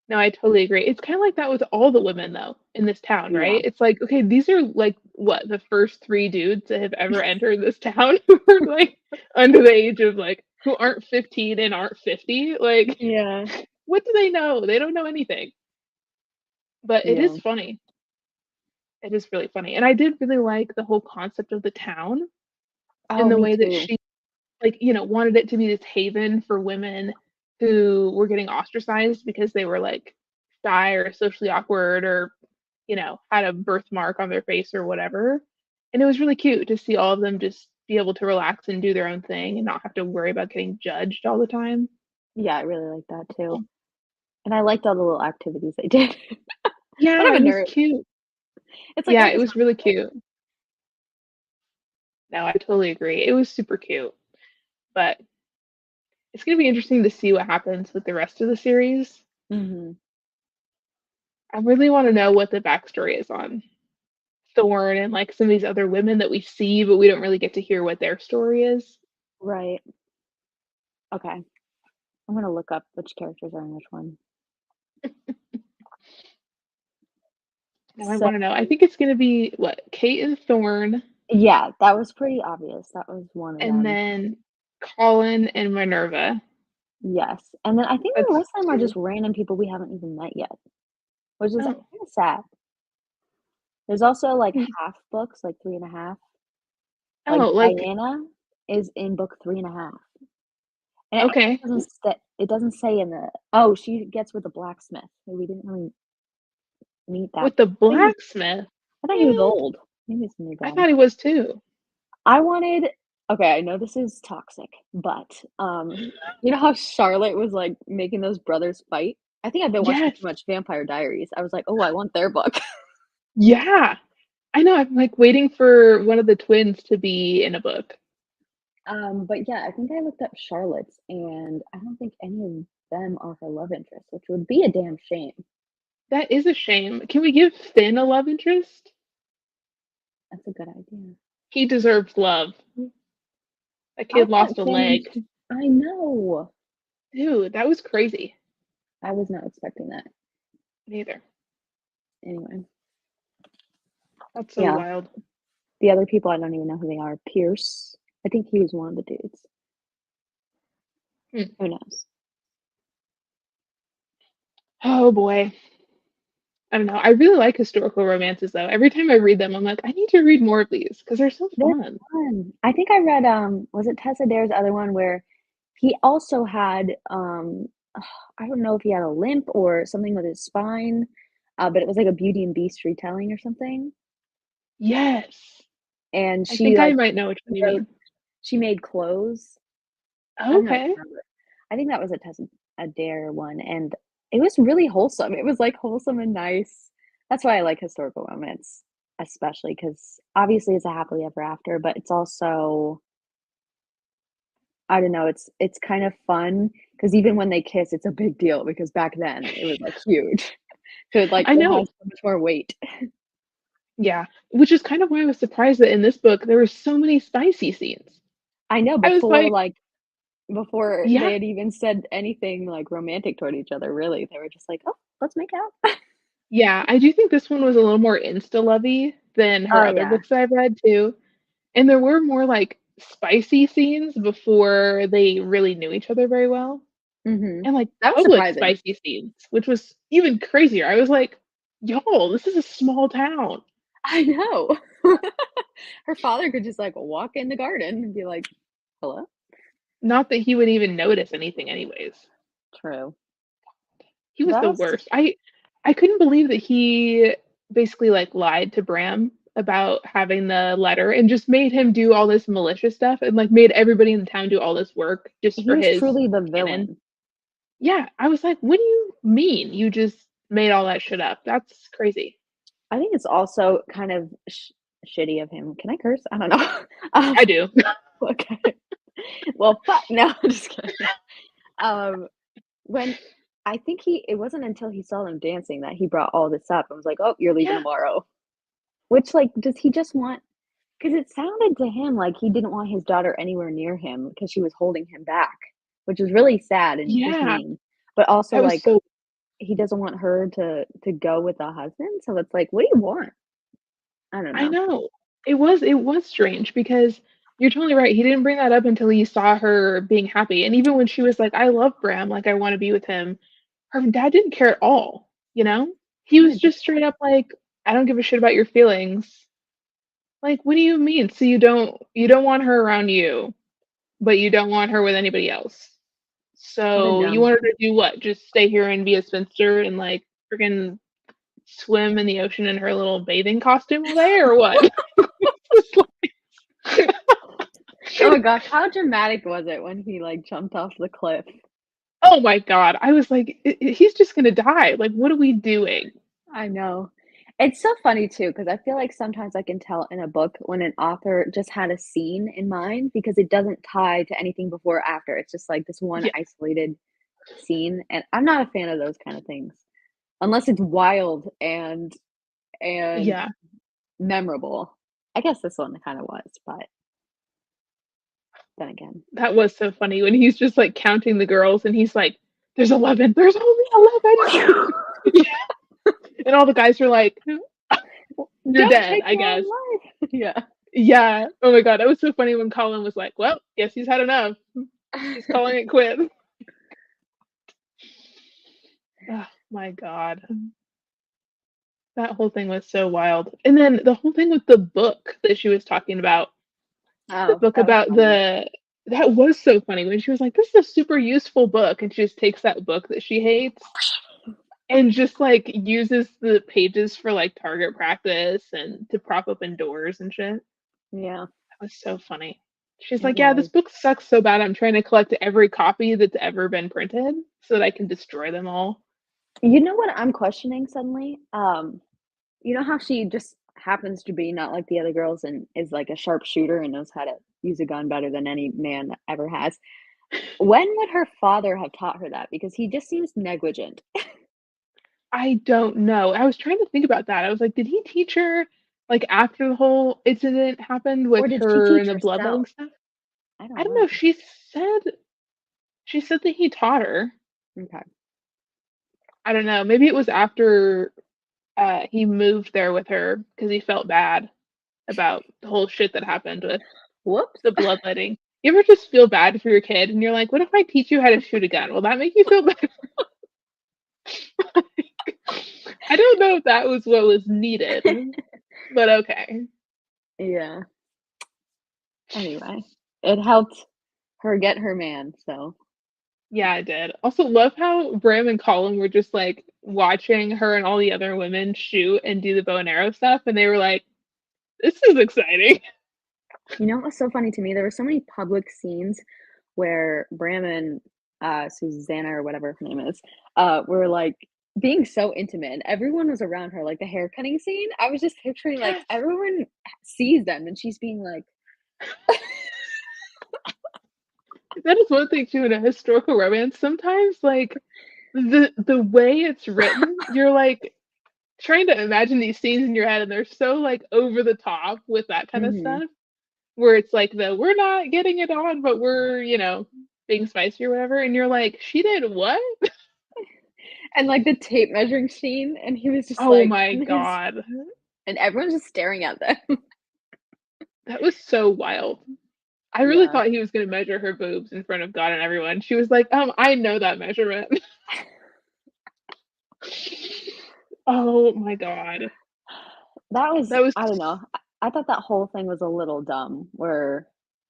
Speaker 1: No, I totally agree. It's kinda like that with all the women, though, in this town,
Speaker 2: yeah.
Speaker 1: right? It's like, okay, these are, like, what, the first 3 dudes that have ever entered this town who are, like, under the age of, like who aren't 15 and aren't 50, like,
Speaker 2: Yeah.
Speaker 1: what do they know? They don't know anything. But it is
Speaker 2: Yeah.
Speaker 1: funny. It is really funny, and I did really like the whole concept of the town
Speaker 2: Oh,
Speaker 1: and the
Speaker 2: me
Speaker 1: way that
Speaker 2: too.
Speaker 1: she, like, wanted it to be this haven for women who were getting ostracized because they were, like, shy or socially awkward or had a birthmark on their face or whatever. And it was really cute to see all of them just be able to relax and do their own thing and not have to worry about getting judged all the time.
Speaker 2: Yeah, I really like that too, and I liked all the little activities they did. But
Speaker 1: Yeah,
Speaker 2: I'm
Speaker 1: it
Speaker 2: a
Speaker 1: was
Speaker 2: nerd.
Speaker 1: cute.
Speaker 2: It's like,
Speaker 1: Yeah,
Speaker 2: I'm
Speaker 1: it
Speaker 2: just
Speaker 1: was
Speaker 2: not
Speaker 1: really
Speaker 2: cool.
Speaker 1: cute. No, I totally agree. It was super cute, but It's gonna be interesting to see what happens with the rest of the series.
Speaker 2: Hmm.
Speaker 1: I really want to know what the backstory is on Thorn and like some of these other women that we see, but we don't really get to hear what their story is.
Speaker 2: Right. Okay. I'm gonna look up which characters are in which one.
Speaker 1: Now I
Speaker 2: So
Speaker 1: want to know. I think it's gonna be what Kate and Thorn,
Speaker 2: yeah, that was pretty obvious. That was one of
Speaker 1: and
Speaker 2: them.
Speaker 1: then Colin and Minerva.
Speaker 2: Yes. And then I think the
Speaker 1: That's
Speaker 2: rest of them are
Speaker 1: two.
Speaker 2: just random people we haven't even met yet, which is
Speaker 1: Oh,
Speaker 2: kind of sad. There's also like
Speaker 1: hmm.
Speaker 2: half books, like three and a half. Like
Speaker 1: Oh, like
Speaker 2: Diana is in book three and a half. And
Speaker 1: okay,
Speaker 2: it doesn't say in the oh, she gets with the blacksmith. We didn't really meet that.
Speaker 1: with the
Speaker 2: I think
Speaker 1: blacksmith.
Speaker 2: I thought he was
Speaker 1: Eh,
Speaker 2: old. Maybe it's a new
Speaker 1: I
Speaker 2: guy.
Speaker 1: thought he was too.
Speaker 2: I wanted okay, I know this is toxic, but, you know how Charlotte was, like, making those brothers fight? I think I've been watching
Speaker 1: Yes.
Speaker 2: too much Vampire Diaries. I was like, "Oh, I want their book."
Speaker 1: Yeah. I know. I'm like waiting for one of the twins to be in a book.
Speaker 2: But yeah, I think I looked up Charlotte's, and I don't think any of them are her love interest, which would be a damn shame.
Speaker 1: That is a shame. Can we give Finn a love interest?
Speaker 2: That's a good idea.
Speaker 1: He deserves love. That
Speaker 2: I
Speaker 1: kid lost
Speaker 2: thought
Speaker 1: a
Speaker 2: Finn
Speaker 1: leg.
Speaker 2: I know.
Speaker 1: Dude, that was crazy.
Speaker 2: I was not expecting that.
Speaker 1: Neither.
Speaker 2: Anyway,
Speaker 1: That's so
Speaker 2: yeah,
Speaker 1: wild.
Speaker 2: the other people, I don't even know who they are. Pierce, I think he was one of the dudes.
Speaker 1: Hmm.
Speaker 2: Who knows?
Speaker 1: Oh boy. I don't know. I really like historical romances though. Every time I read them, I'm like, I need to read more of these because they're so
Speaker 2: They're
Speaker 1: fun.
Speaker 2: fun. I think I read, was it Tessa Dare's other one where he also had, I don't know if he had a limp or something with his spine, but it was like a Beauty and Beast retelling or something,
Speaker 1: Yes.
Speaker 2: and
Speaker 1: I
Speaker 2: she,
Speaker 1: think I
Speaker 2: like,
Speaker 1: might know which one you
Speaker 2: wrote
Speaker 1: mean.
Speaker 2: she made clothes. I don't
Speaker 1: Okay.
Speaker 2: remember. I think that was a Tessa Adair one, and it was really wholesome. It was, like, wholesome and nice. That's why I like historical romance, especially because obviously it's a happily ever after, but it's also I don't know, it's kind of fun because even when they kiss, it's a big deal because back then it was, like, huge. So, like,
Speaker 1: I
Speaker 2: it
Speaker 1: know.
Speaker 2: has so much more weight.
Speaker 1: Yeah. Which is kind of why I was surprised that in this book there were so many spicy scenes.
Speaker 2: I know
Speaker 1: I was
Speaker 2: before,
Speaker 1: like,
Speaker 2: like before
Speaker 1: yeah,
Speaker 2: they had even said anything, like, romantic toward each other, really, they were just like, "Oh, let's make out."
Speaker 1: yeah. I do think this one was a little more insta-lovey than her
Speaker 2: Oh,
Speaker 1: other
Speaker 2: yeah.
Speaker 1: books that I've read too. And there were more like spicy scenes before they really knew each other very well.
Speaker 2: Mhm.
Speaker 1: And like
Speaker 2: That was
Speaker 1: public
Speaker 2: surprising.
Speaker 1: spicy scenes, which was even crazier. I was like, "Yo, this is a small town."
Speaker 2: I know. Her father could just, like, walk in the garden and be like, "Hello?"
Speaker 1: Not that he would even notice anything anyways.
Speaker 2: True.
Speaker 1: He was
Speaker 2: That
Speaker 1: the
Speaker 2: was
Speaker 1: worst. I couldn't believe that he basically like lied to Bram about having the letter and just made him do all this malicious stuff and like made everybody in the town do all this work just
Speaker 2: he
Speaker 1: for
Speaker 2: was
Speaker 1: his
Speaker 2: truly the
Speaker 1: canon.
Speaker 2: villain.
Speaker 1: Yeah, I was like, "What do you mean you just made all that shit up? That's crazy."
Speaker 2: I think it's also kind of shitty of him. Can I curse? I don't know.
Speaker 1: I do.
Speaker 2: Okay. Well, fuck no, just kidding. Um, when I think it wasn't until he saw them dancing that he brought all this up and was like, "Oh, you're leaving
Speaker 1: Yeah.
Speaker 2: tomorrow." Which, like, does he just want? Because it sounded to him like he didn't want his daughter anywhere near him because she was holding him back, which is really sad and just
Speaker 1: Yeah.
Speaker 2: mean. But also,
Speaker 1: That was
Speaker 2: like,
Speaker 1: so
Speaker 2: he doesn't want her to go with a husband, so it's like, what do you want? I don't
Speaker 1: I
Speaker 2: know.
Speaker 1: know. It was strange because you're totally right. He didn't bring that up until he saw her being happy. And even when she was like, "I love Bram, like I want to be with him," her dad didn't care at all, you know? He
Speaker 2: Yeah,
Speaker 1: was just straight up like, "I don't give a shit about your feelings." Like, what do you mean? So you don't want her around you, but you don't want her with anybody else.
Speaker 2: what a
Speaker 1: So you
Speaker 2: dumb
Speaker 1: want her to do what? Just stay here and be a spinster and like freaking swim in the ocean in her little bathing costume all day or what? It's like
Speaker 2: Oh my gosh, how dramatic was it when he, like, jumped off the cliff?
Speaker 1: oh my god. I was like, he's just gonna die. Like, what are we doing?"
Speaker 2: I know. It's so funny too, because I feel like sometimes I can tell in a book when an author just had a scene in mind because it doesn't tie to anything before or after. It's just like this one
Speaker 1: Yeah,
Speaker 2: isolated scene, and I'm not a fan of those kind of things unless it's wild and
Speaker 1: yeah,
Speaker 2: memorable. I guess this one kind of was, but then again,
Speaker 1: that was so funny when he's just like counting the girls and he's like, "There's 11. There's only 11." Yeah, and all the guys are like, "You're
Speaker 2: don't
Speaker 1: dead,
Speaker 2: take
Speaker 1: I
Speaker 2: my
Speaker 1: guess."
Speaker 2: life. Yeah.
Speaker 1: Yeah. Oh my god, that was so funny when Colin was like, "Well, guess he's had enough. He's calling it quits." Oh my god. That whole thing was so wild. And then the whole thing with the book that she was talking about, the
Speaker 2: Oh,
Speaker 1: book
Speaker 2: that was
Speaker 1: about
Speaker 2: funny.
Speaker 1: the that was so funny when she was like, "This is a super useful book," and she just takes that book that she hates and just, like, uses the pages for, like, target practice and to prop open doors and shit.
Speaker 2: Yeah,
Speaker 1: That was so funny. She's
Speaker 2: it
Speaker 1: like, "Yeah, this
Speaker 2: was.
Speaker 1: book sucks so bad, I'm trying to collect every copy that's ever been printed so that I can destroy them all."
Speaker 2: You know what I'm questioning suddenly? You know how she just happens to be not like the other girls and is like a sharpshooter and knows how to use a gun better than any man ever has. When would her father have taught her that? Because he just seems negligent.
Speaker 1: I don't know. I was trying to think about that. I was like, did he teach her, like, after the whole incident happened with
Speaker 2: Or did she
Speaker 1: her
Speaker 2: teach
Speaker 1: and the bloodletting
Speaker 2: herself?
Speaker 1: stuff?
Speaker 2: I
Speaker 1: I
Speaker 2: don't
Speaker 1: don't know.
Speaker 2: know.
Speaker 1: She said that he taught her.
Speaker 2: Okay.
Speaker 1: I don't know. Maybe it was after he moved there with her because he felt bad about the whole shit that happened with
Speaker 2: Whoops.
Speaker 1: the bloodletting. You ever just feel bad for your kid and you're like, what if I teach you how to shoot a gun? Will that make you feel better? I don't know if that was what was needed, but okay.
Speaker 2: Yeah. Anyway, it helped her get her man, so
Speaker 1: Yeah, I did. Also, love how Bram and Colin were just like watching her and all the other women shoot and do the bow and arrow stuff, and they were like, "This is exciting."
Speaker 2: you know what was so funny to me? There were so many public scenes where Bram and, Susanna or whatever her name is, were, like, being so intimate, and everyone was around her, like, the hair cutting scene, I was just picturing, like,
Speaker 1: Yes,
Speaker 2: everyone sees them, and she's being like
Speaker 1: that is one thing too in a historical romance. Sometimes, like the way it's written, you're like trying to imagine these scenes in your head, and they're so like over the top with that kind of
Speaker 2: mhm,
Speaker 1: stuff. Where it's like we're not getting it on, but we're being spicy or whatever, and you're like, she did what?
Speaker 2: and, like, the tape measuring scene, and he was just,
Speaker 1: Oh
Speaker 2: like
Speaker 1: my
Speaker 2: and his
Speaker 1: god.
Speaker 2: and everyone's just staring at them.
Speaker 1: That was so wild. I really
Speaker 2: Yeah.
Speaker 1: thought he was gonna measure her boobs in front of God and everyone. She was like, I know that measurement." Oh my god.
Speaker 2: That was
Speaker 1: That was
Speaker 2: I don't know, I thought that whole thing was a little dumb, where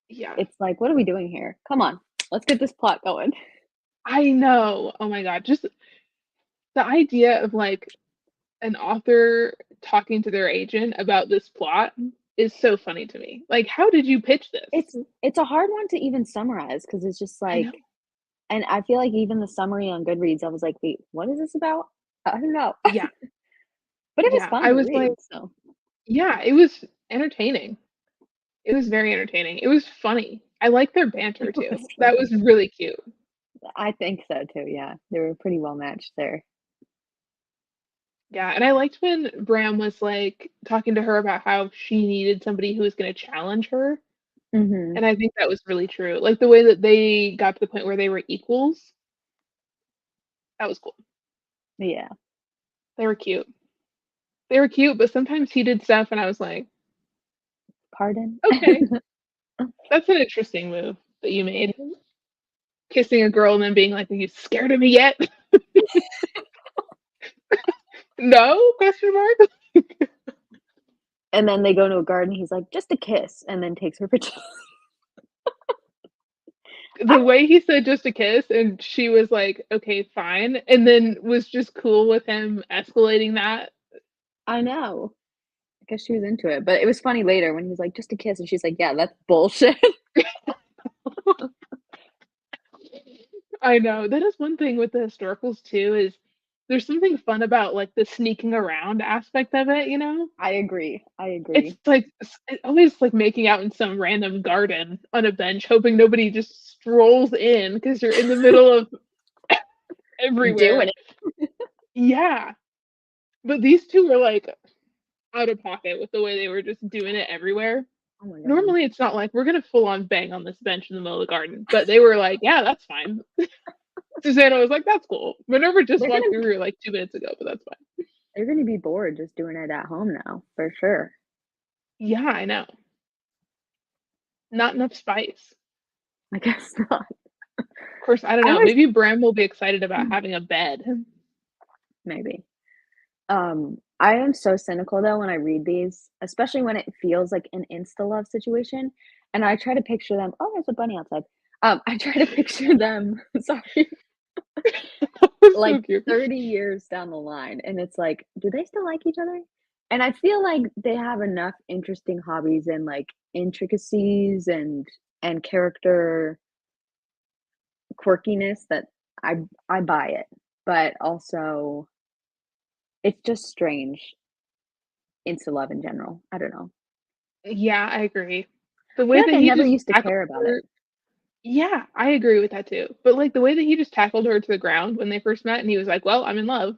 Speaker 1: yeah.
Speaker 2: it's like, "What are we doing here? Come on, let's get this plot going."
Speaker 1: I know. Oh my god. Just the idea of, like, an author talking to their agent about this plot is so funny to me. Like, how did you pitch
Speaker 2: It's
Speaker 1: this?
Speaker 2: it's a hard one to even summarize because it's just
Speaker 1: I know.
Speaker 2: like and I feel like even the summary on Goodreads, I was like, "Wait, what is this about? I don't know."
Speaker 1: Yeah.
Speaker 2: But it was
Speaker 1: Yeah.
Speaker 2: fun
Speaker 1: I
Speaker 2: to
Speaker 1: was like
Speaker 2: read, so
Speaker 1: yeah, it was entertaining. It was very entertaining. It was funny. I like their banter
Speaker 2: it was
Speaker 1: too. That was
Speaker 2: funny.
Speaker 1: really cute.
Speaker 2: I think so too, yeah. They were pretty well matched there.
Speaker 1: Yeah, and I liked when Bram was, like, talking to her about how she needed somebody who was gonna challenge her,
Speaker 2: Mhm.
Speaker 1: and I think that was really true. Like, the way that they got to the point where they were equals, that was cool.
Speaker 2: Yeah.
Speaker 1: They were cute. They were cute, but sometimes he did stuff and I was like,
Speaker 2: Pardon?
Speaker 1: "Okay, that's an interesting move that you made." Kissing a girl and then being like, "Are you scared of me yet?" "No?" Question mark.
Speaker 2: And then they go to a garden, he's like, "Just a kiss," and then takes her picture.
Speaker 1: The way he said just a kiss and she was like, "Okay, fine," and then was just cool with him escalating that.
Speaker 2: I know. I guess she was into it, but it was funny later when he was like, "Just a kiss," and she's like, "Yeah, that's bullshit."
Speaker 1: I know. That is one thing with the historicals too, is there's something fun about like the sneaking around aspect of it, you know?
Speaker 2: I agree. I
Speaker 1: It's
Speaker 2: agree.
Speaker 1: like it's always like making out in some random garden on a bench, hoping nobody just strolls in because you're in the middle of
Speaker 2: Doing
Speaker 1: everywhere.
Speaker 2: it.
Speaker 1: Yeah. But these two were like out of pocket with the way they were just doing it everywhere.
Speaker 2: Oh my god.
Speaker 1: Normally, it's not like we're gonna full on bang on this bench in the middle of the garden, but they were like, "Yeah, that's fine." Susanna was like, "That's cool." Minerva just
Speaker 2: They're
Speaker 1: walked
Speaker 2: gonna
Speaker 1: through here like 2 minutes ago, but that's fine.
Speaker 2: they're gonna be bored just doing it at home now, for sure.
Speaker 1: Yeah, I know. Not enough spice.
Speaker 2: I guess not.
Speaker 1: Of course, I don't
Speaker 2: I
Speaker 1: know.
Speaker 2: was
Speaker 1: Maybe Bram will be excited about having a bed.
Speaker 2: maybe. I am so cynical though when I read these, especially when it feels like an insta love situation, and I try to picture them. Oh, there's a bunny outside. I try to picture them, sorry,
Speaker 1: That was
Speaker 2: like
Speaker 1: so cute.
Speaker 2: 30 years down the line, and it's like, do they still like each other? And I feel like they have enough interesting hobbies and like intricacies and character quirkiness that I buy it. But also, it's just strange insta love in general. I don't know.
Speaker 1: Yeah, I agree. The
Speaker 2: I feel
Speaker 1: way
Speaker 2: like
Speaker 1: that
Speaker 2: I
Speaker 1: he
Speaker 2: never
Speaker 1: just
Speaker 2: used to
Speaker 1: tackled
Speaker 2: care about it.
Speaker 1: her. Yeah, I agree with that too. But like the way that he just tackled her to the ground when they first met, and he was like, "Well, I'm in love."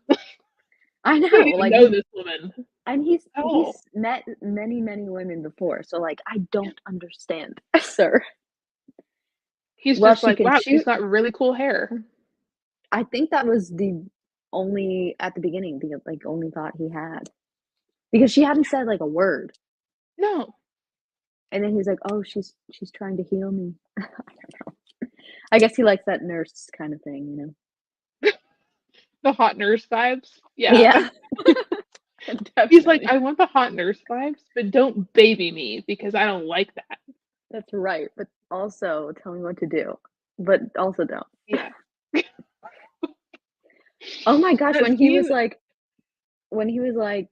Speaker 2: I
Speaker 1: I don't
Speaker 2: know,
Speaker 1: even
Speaker 2: like
Speaker 1: know
Speaker 2: he
Speaker 1: this woman
Speaker 2: and
Speaker 1: at all.
Speaker 2: he's met many, many women before, so, like, I don't understand, sir.
Speaker 1: He's
Speaker 2: Well,
Speaker 1: just
Speaker 2: she
Speaker 1: like,
Speaker 2: can
Speaker 1: "Wow, she's
Speaker 2: shoot.
Speaker 1: got really cool hair."
Speaker 2: I think that was the only at the beginning, the, like, only thought he had, because she hadn't said, like, a word,
Speaker 1: No,
Speaker 2: and then he was like, "Oh, she's trying to heal me." I don't know. I guess he likes that nurse kinda thing, you know?
Speaker 1: the hot nurse vibes. Yeah.
Speaker 2: Yeah,
Speaker 1: He's like,
Speaker 2: definitely.
Speaker 1: "I want the hot nurse vibes, but don't baby me because I don't like that."
Speaker 2: That's right, but also tell me what to do, but also don't.
Speaker 1: Yeah.
Speaker 2: Oh my gosh,
Speaker 1: That scene.
Speaker 2: when he was like,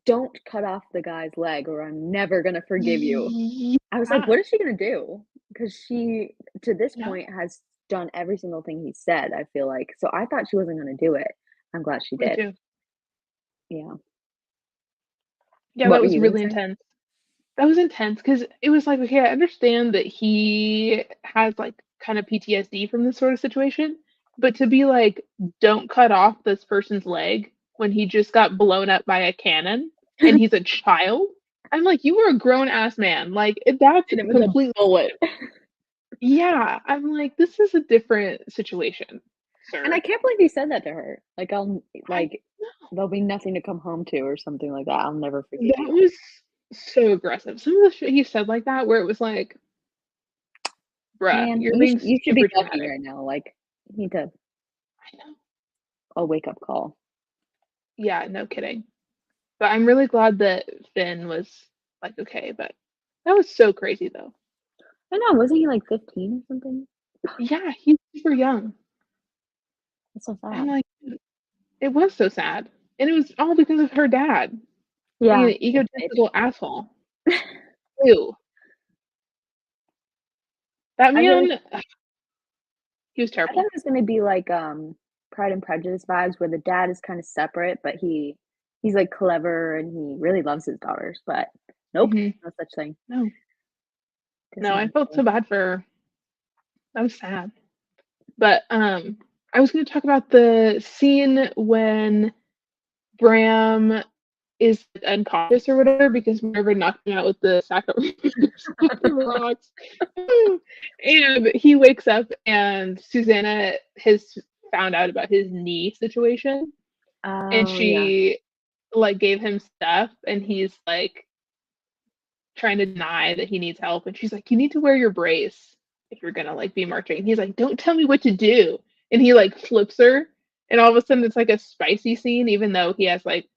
Speaker 2: "Don't cut off the guy's leg or I'm never gonna forgive you." I was like,
Speaker 1: Yeah.
Speaker 2: "What is she gonna do?" Because she, to this
Speaker 1: Yeah,
Speaker 2: point, has done every single thing he said, I feel like. So I thought she wasn't gonna do it. I'm glad she
Speaker 1: me
Speaker 2: did.
Speaker 1: too.
Speaker 2: Yeah.
Speaker 1: Yeah,
Speaker 2: What
Speaker 1: that
Speaker 2: were
Speaker 1: was
Speaker 2: you gonna
Speaker 1: really
Speaker 2: say?
Speaker 1: intense. That was intense because it was like, okay, I understand that he has like kind of PTSD from this sort of situation, but to be like, don't cut off this person's leg when he just got blown up by a cannon and he's a child. I'm like, you were a grown ass man. Like, that's
Speaker 2: And it was a
Speaker 1: completely
Speaker 2: bullet.
Speaker 1: different. Yeah, I'm like, this is a different situation,
Speaker 2: And I
Speaker 1: sir.
Speaker 2: can't believe he said that to her. Like,
Speaker 1: I
Speaker 2: like, there'll be nothing to come home to or something like that. I'll never forgive
Speaker 1: That
Speaker 2: you.
Speaker 1: was so aggressive. Some of the shit he said like that, where it was like, bruh,
Speaker 2: Man,
Speaker 1: you're being
Speaker 2: you should be
Speaker 1: super
Speaker 2: lucky
Speaker 1: dramatic.
Speaker 2: right now. Like, you need to
Speaker 1: I know.
Speaker 2: a wake up call.
Speaker 1: Yeah, no kidding. But I'm really glad that Finn was like okay, but that was so crazy though.
Speaker 2: I know, wasn't he like 15 or something?
Speaker 1: Yeah, he's super young.
Speaker 2: That's so
Speaker 1: I'm
Speaker 2: sad.
Speaker 1: like, it was so sad. And it was all because of her dad being
Speaker 2: Yeah,
Speaker 1: an
Speaker 2: the bitch.
Speaker 1: egotistical asshole. Ew. That
Speaker 2: I really
Speaker 1: man, he was
Speaker 2: I thought
Speaker 1: terrible.
Speaker 2: it was gonna be like, Pride and Prejudice vibes where the dad is kinda separate, but he's, like, clever and he really loves his daughters, but nope,
Speaker 1: Hmm.
Speaker 2: no such thing.
Speaker 1: No, no, I felt
Speaker 2: Disappointing.
Speaker 1: so bad for her. That was sad. But I was going to talk about the scene when Bram is unconscious or whatever because Minerva knocked him out with the sack of rocks. And he wakes up and Susanna has found out about his knee situation and
Speaker 2: Oh, yeah.
Speaker 1: she like gave him stuff and he's like trying to deny that he needs help and she's like, you need to wear your brace if you're gonna like be marching. And he's like, don't tell me what to do. And he like flips her and all of a sudden it's like a spicy scene even though he has like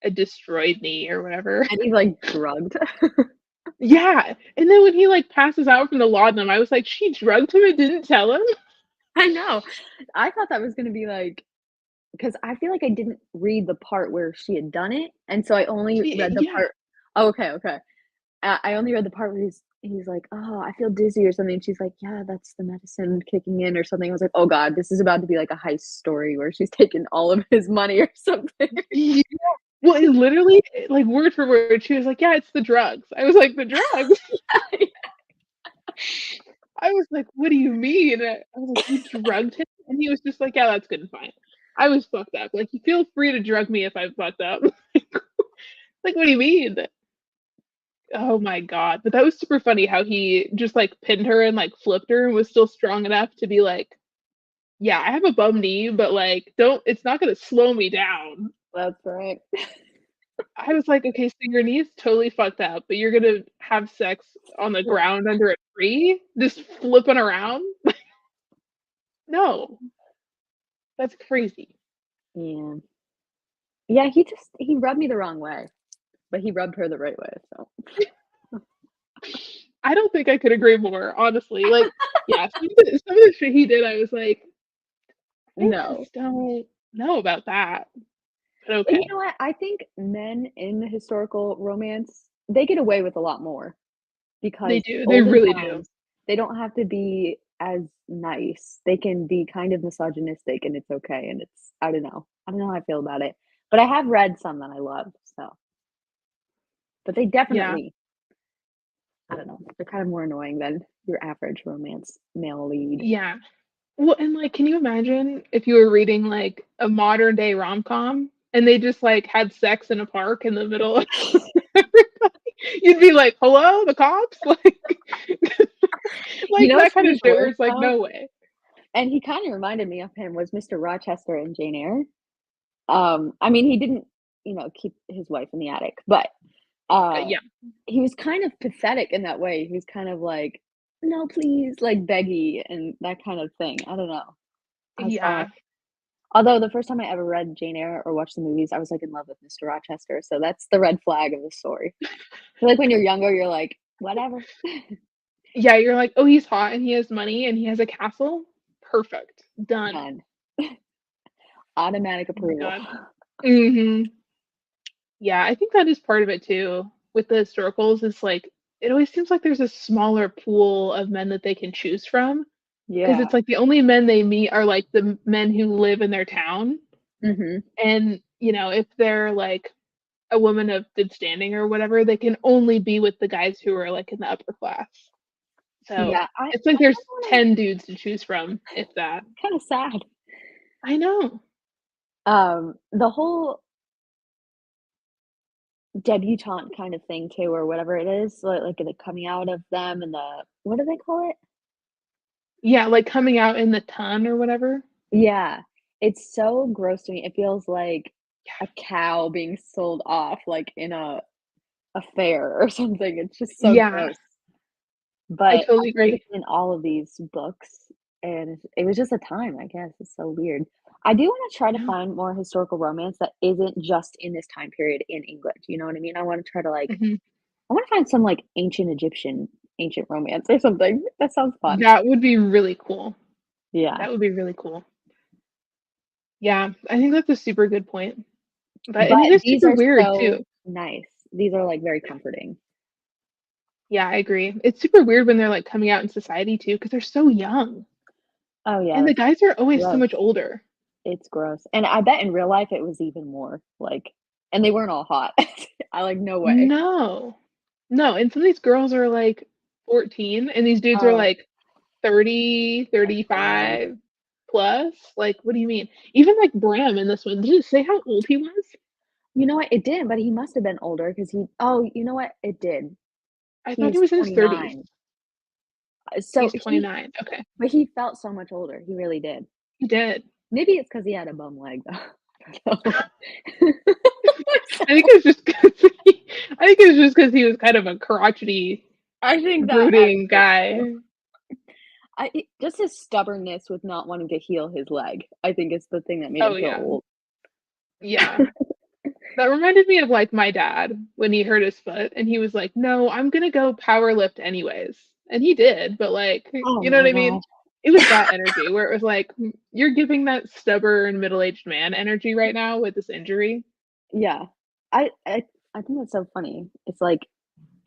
Speaker 1: a destroyed knee or whatever.
Speaker 2: And he's, like, drugged.
Speaker 1: Yeah. And then when he like passes out from the laudanum, I was like, she drugged him and didn't tell him?
Speaker 2: I know. I thought that was gonna be, like, because I feel like I didn't read the part where she had done it, and so I only read the
Speaker 1: Yeah.
Speaker 2: part. Oh, okay, okay. I only read the part where he's he's like, "Oh, I feel dizzy or something." She's like, "Yeah, that's the medicine kicking in or something." I was like, "Oh god, this is about to be like a heist story where she's taking all of his money or something."
Speaker 1: Yeah. Well, it literally, like, word for word, she was like, "Yeah, it's the drugs." I was like, "The drugs?" I was like, "What do you mean?" I was like, "You drugged him?" And he was just like, "Yeah, that's good and fine." I was fucked up. Like, "You feel free to drug me if I'm fucked up." Like, "What do you mean?" Oh my god. But that was super funny how he just, like, pinned her and, like, flipped her and was still strong enough to be like, "Yeah, I have a bum knee, but, like, don't it's not gonna slow me down."
Speaker 2: That's right.
Speaker 1: I was like, "Okay, so your knee is totally fucked up, but you're gonna have sex on the ground under a tree, just flipping around? No, that's crazy."
Speaker 2: Yeah. Yeah, he rubbed me the wrong way, but he rubbed her the right way, so
Speaker 1: I don't think I could agree more, honestly, like, yeah, some of the shit he did, I was like, "I
Speaker 2: no.
Speaker 1: just don't know about that." But
Speaker 2: But you
Speaker 1: okay.
Speaker 2: know what? I think men in the historical romance, they get away with a lot more
Speaker 1: They
Speaker 2: because
Speaker 1: do, they
Speaker 2: olden
Speaker 1: really do.
Speaker 2: times, they don't have to be as nice. They can be kind of misogynistic and it's okay, and it's I don't know. I don't know how I feel about it. But I have read some that I love, so but they
Speaker 1: Yeah,
Speaker 2: definitely I don't know, they're kind of more annoying than your average romance male lead.
Speaker 1: yeah. Well, and, like, can you imagine if you were reading, like, a modern day rom-com and they just, like, had sex in a park in the middle of everybody? You'd be like, "Hello, the cops?"
Speaker 2: You
Speaker 1: Like,
Speaker 2: know
Speaker 1: that
Speaker 2: what's
Speaker 1: kinda
Speaker 2: even
Speaker 1: shit where
Speaker 2: worse
Speaker 1: it's like,
Speaker 2: though?
Speaker 1: "No way."
Speaker 2: And he kinda reminded me of him was Mr. Rochester in Jane Eyre. I mean, he didn't, keep his wife in the attic, but, uh,
Speaker 1: Yeah,
Speaker 2: he was kind of pathetic in that way. He was kind of like, "No, please," like, beggy and that kind of thing. I don't know. I saw
Speaker 1: yeah.
Speaker 2: although the first time I ever read Jane Eyre or watched the movies, I was, like, in love with Mr. Rochester, so that's the red flag of the story. I feel like when you're younger, you're like, "Whatever."
Speaker 1: Yeah, you're like, "Oh, he's hot and he has money and he has a castle? Perfect. Done."
Speaker 2: Done. Automatic
Speaker 1: Oh my
Speaker 2: approval.
Speaker 1: god. Mhm. Yeah, I think that is part of it too, with the historicals, is, like, it always seems like there's a smaller pool of men that they can choose from. 'Cause
Speaker 2: Yeah.
Speaker 1: it's like the only men they meet are, like, the men who live in their town,
Speaker 2: Mhm.
Speaker 1: and, if they're, like, a woman of good standing or whatever, they can only be with the guys who are, like, in the upper class. So,
Speaker 2: Yeah,
Speaker 1: it's like
Speaker 2: I
Speaker 1: there's
Speaker 2: kinda wanna
Speaker 1: 10 dudes to choose from, if that.
Speaker 2: kinda sad.
Speaker 1: I know.
Speaker 2: The whole debutante kind of thing too, or whatever it is, like the coming out of them and the what do they call it?
Speaker 1: Yeah, like, coming out in the ton or whatever.
Speaker 2: Yeah, it's so gross to me. It feels like a cow being sold off, like, in a fair or something. It's just so
Speaker 1: Yeah,
Speaker 2: gross.
Speaker 1: I
Speaker 2: But I
Speaker 1: totally
Speaker 2: see it
Speaker 1: agree.
Speaker 2: in all of these books, and it was just a time, I guess. It's so weird. I do wanna try to
Speaker 1: No.
Speaker 2: find more historical romance that isn't just in this time period in England, you know what I mean? I wanna try to, like
Speaker 1: Mhm.
Speaker 2: I wanna find some, like, ancient Egyptian ancient romance or something. That sounds fun.
Speaker 1: That would be really cool.
Speaker 2: Yeah.
Speaker 1: That would be really cool. Yeah, I think that's a super good point. And
Speaker 2: But
Speaker 1: it is
Speaker 2: these
Speaker 1: super
Speaker 2: are
Speaker 1: weird
Speaker 2: so
Speaker 1: too.
Speaker 2: nice. These are, like, very comforting.
Speaker 1: Yeah, I agree. It's super weird when they're, like, coming out in society too, because 'cause they're so young,
Speaker 2: Oh, yeah,
Speaker 1: and the
Speaker 2: that's
Speaker 1: guys are always so
Speaker 2: gross.
Speaker 1: much older.
Speaker 2: It's gross, and I bet in real life it was even more, like and they weren't all hot. I like, no way.
Speaker 1: No. No, and some of these girls are, like, 14, and these dudes are,
Speaker 2: Oh,
Speaker 1: like, 30,
Speaker 2: that's sad.
Speaker 1: 35 plus. Like, what do you mean? Even, like, Bram in this one, did it say how old he was?
Speaker 2: You know what? It didn't, but he must have been older because he oh, you know what? It did.
Speaker 1: I thought he
Speaker 2: He's
Speaker 1: was in his 30s.
Speaker 2: 29. So
Speaker 1: He's 29. Okay.
Speaker 2: he felt so much older, he really did.
Speaker 1: He did.
Speaker 2: Maybe it's because he had a bum leg, though. I don't know.
Speaker 1: I think it's just 'cause I think it's just 'cause he was kind of a crotchety,
Speaker 2: I think that adds
Speaker 1: brooding
Speaker 2: to it too.
Speaker 1: guy.
Speaker 2: Just his stubbornness with not wanting to heal his leg, I think is the thing that made
Speaker 1: Oh,
Speaker 2: him so
Speaker 1: yeah.
Speaker 2: old.
Speaker 1: Yeah. That reminded me of, like, my dad when he hurt his foot, and he was like, "No, I'm gonna go power lift anyways." And he did, but, like,
Speaker 2: Oh
Speaker 1: you know what
Speaker 2: my
Speaker 1: I mean?
Speaker 2: god.
Speaker 1: It was that energy where it was like, you're giving that stubborn middle-aged man energy right now with this injury."
Speaker 2: Yeah. I I I think that's so funny. It's like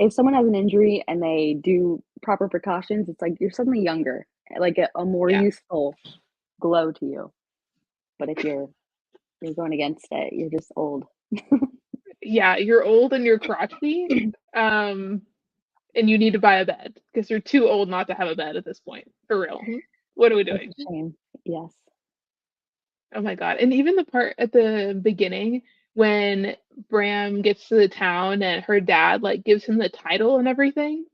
Speaker 2: if someone has an injury and they do proper precautions, it's like you're suddenly younger, like a more
Speaker 1: Yeah.
Speaker 2: youthful glow to you. But if you're going against it, you're just old.
Speaker 1: Yeah, you're old and you're crotchety. And you need to buy a bed because you're too old not to have a bed at this point. For real. What are we
Speaker 2: It's
Speaker 1: doing?
Speaker 2: a shame. Yes.
Speaker 1: Oh my God. And even the part at the beginning when Bram gets to the town and her dad like gives him the title and everything.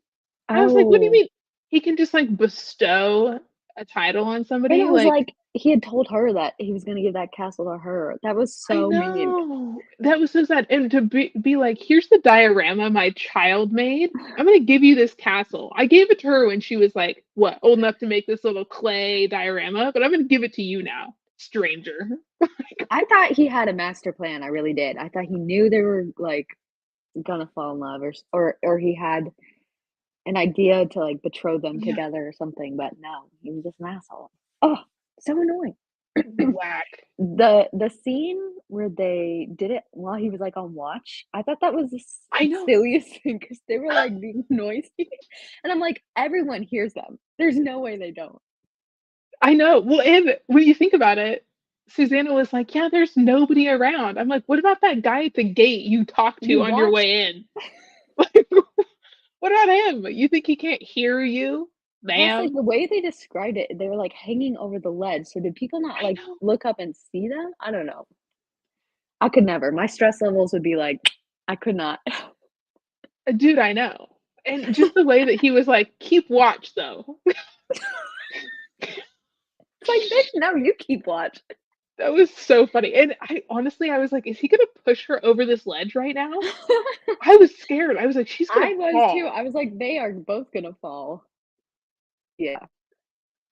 Speaker 1: I was like, what do you
Speaker 2: Oh,
Speaker 1: mean he can just like bestow a title on
Speaker 2: and
Speaker 1: somebody?
Speaker 2: it was
Speaker 1: Like,
Speaker 2: like he had told her that he was gonna give that castle to her. That was
Speaker 1: I
Speaker 2: so mean.
Speaker 1: know. That was so sad. And to be like, here's the diorama my child made. I'm gonna give you this castle. I gave it to her when she was like, what, old enough to make this little clay diorama, but I'm gonna give it to you now, stranger.
Speaker 2: I thought he had a master plan, I really did. I thought he knew they were, like, gonna fall in love or he had an idea to, like, betroth them
Speaker 1: Yeah.
Speaker 2: together or something, but no, he was just an asshole. Oh, so annoying.
Speaker 1: Whack.
Speaker 2: The scene where they did it while he was, like, on watch, I thought that was the
Speaker 1: I know.
Speaker 2: silliest thing because they were, like, being noisy, and I'm like, "Everyone hears them. There's no way they don't."
Speaker 1: I know. Well, and when you think about it, Susanna was like, yeah, there's nobody around. I'm like, what about that guy at the gate you talked
Speaker 2: You
Speaker 1: to on your
Speaker 2: watched
Speaker 1: way in? Like, what about him? You think he can't hear you,
Speaker 2: plus, like,
Speaker 1: ma'am?
Speaker 2: the way they described it, they were, like, hanging over the ledge, so did people not,
Speaker 1: I
Speaker 2: like,
Speaker 1: know.
Speaker 2: look up and see them? I don't know. I could never. My stress levels would be like, I could not.
Speaker 1: Dude, I know. And just the way that he was like, keep watch though.
Speaker 2: It's like, "Bitch, no, you keep watch."
Speaker 1: That was so funny. And I honestly, I was like, is he gonna push her over this ledge right now? I was scared. I was like, she's gonna
Speaker 2: I was too.
Speaker 1: fall.
Speaker 2: I was like, "They are both gonna fall." Yeah.